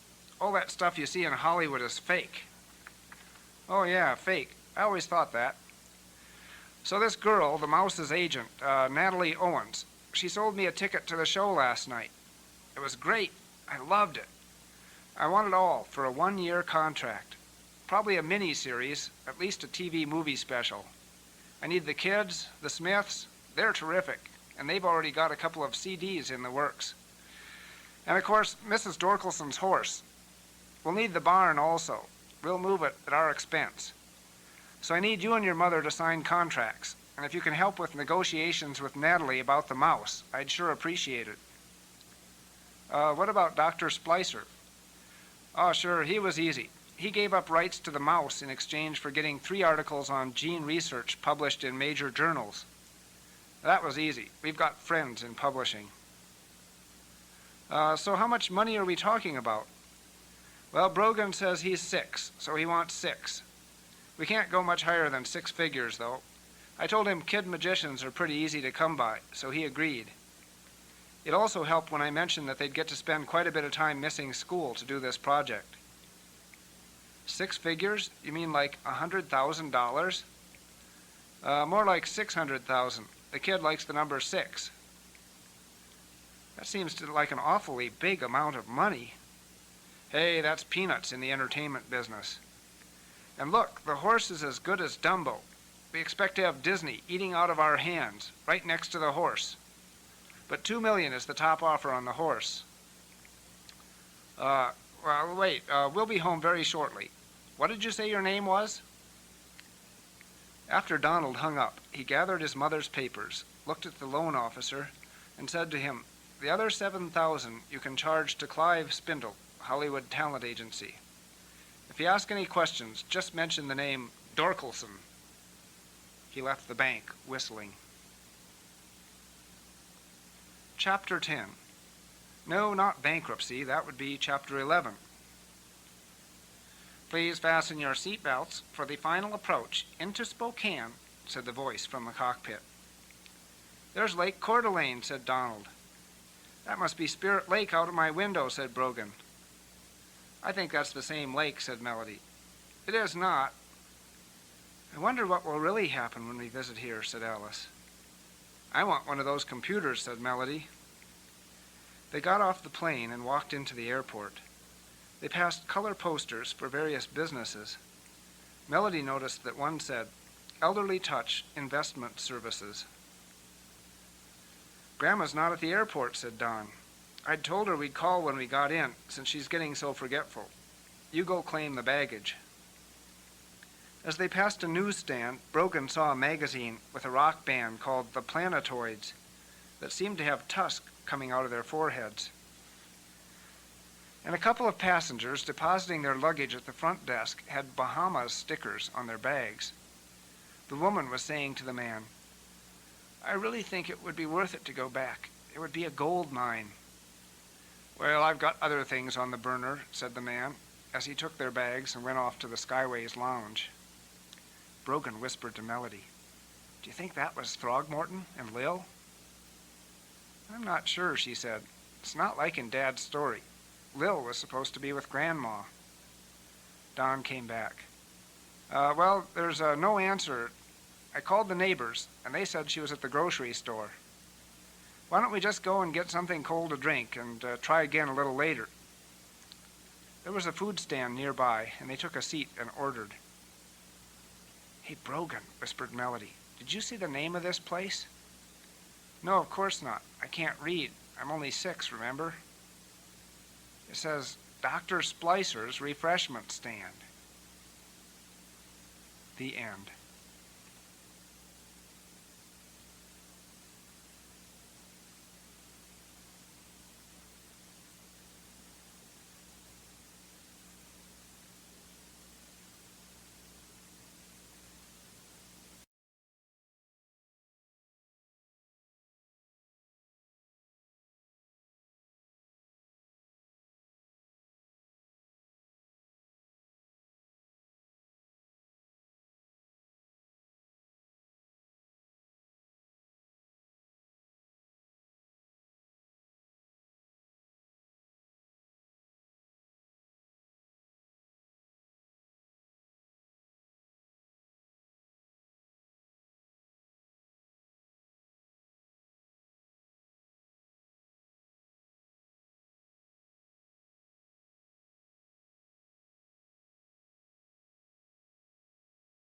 All that stuff you see in Hollywood is fake." "Oh yeah, fake. I always thought that. So this girl, the Mouse's agent, Natalie Owens, she sold me a ticket to the show last night. It was great. I loved it. I want it all for a one-year contract. Probably a mini-series, at least a TV movie special. I need the kids, the Smiths. They're terrific, and they've already got a couple of CDs in the works. And of course, Mrs. Dorkelson's horse. We'll need the barn also. We'll move it at our expense. So I need you and your mother to sign contracts, and if you can help with negotiations with Natalie about the mouse, I'd sure appreciate it." What about Dr. Splicer?" "Oh, sure, he was easy. He gave up rights to the mouse in exchange for getting 3 articles on gene research published in major journals. That was easy. We've got friends in publishing." So how much money are we talking about?" "Well, Brogan says he's 6, so he wants 6. We can't go much higher than 6 figures, though. I told him kid magicians are pretty easy to come by, so he agreed. It also helped when I mentioned that they'd get to spend quite a bit of time missing school to do this project." 6 figures? You mean like $100,000? More like 600,000. The kid likes the number 6. That seems like an awfully big amount of money. Hey, that's peanuts in the entertainment business. And look, the horse is as good as Dumbo. We expect to have Disney eating out of our hands, right next to the horse. But $2 million is the top offer on the horse. Well, wait, we'll be home very shortly. What did you say your name was? After Donald hung up, he gathered his mother's papers, looked at the loan officer, and said to him, "The other $7,000 you can charge to Clive Spindle, Hollywood Talent Agency. If you ask any questions, just mention the name Dorkelson." He left the bank, whistling. Chapter 10. No, not bankruptcy. That would be Chapter 11. "Please fasten your seatbelts for the final approach into Spokane," said the voice from the cockpit. "There's Lake Coeur d'Alene," said Donald. "That must be Spirit Lake out of my window," said Brogan. "I think that's the same lake," said Melody. "It is not." "I wonder what will really happen when we visit here," said Alice. "I want one of those computers," said Melody. They got off the plane and walked into the airport. They passed color posters for various businesses. Melody noticed that one said, "Elderly Touch Investment Services." "Grandma's not at the airport," said Don. "I'd told her we'd call when we got in, since she's getting so forgetful. You go claim the baggage." As they passed a newsstand, Brogan saw a magazine with a rock band called the Planetoids that seemed to have tusks coming out of their foreheads. And a couple of passengers depositing their luggage at the front desk had Bahamas stickers on their bags. The woman was saying to the man, "I really think it would be worth it to go back. It would be a gold mine." "Well, I've got other things on the burner," said the man, as he took their bags and went off to the Skyways lounge. Brogan whispered to Melody, "Do you think that was Throgmorton and Lil?" "I'm not sure," she said. "It's not like in Dad's story. Lil was supposed to be with Grandma." Don came back. Well, there's no answer. I called the neighbors, and they said she was at the grocery store. Why don't we just go and get something cold to drink and try again a little later?" There was a food stand nearby, and they took a seat and ordered. "Hey, Brogan," whispered Melody, "did you see the name of this place?" "No, of course not. I can't read. I'm only 6, remember?" "It says Dr. Splicer's Refreshment Stand." The end.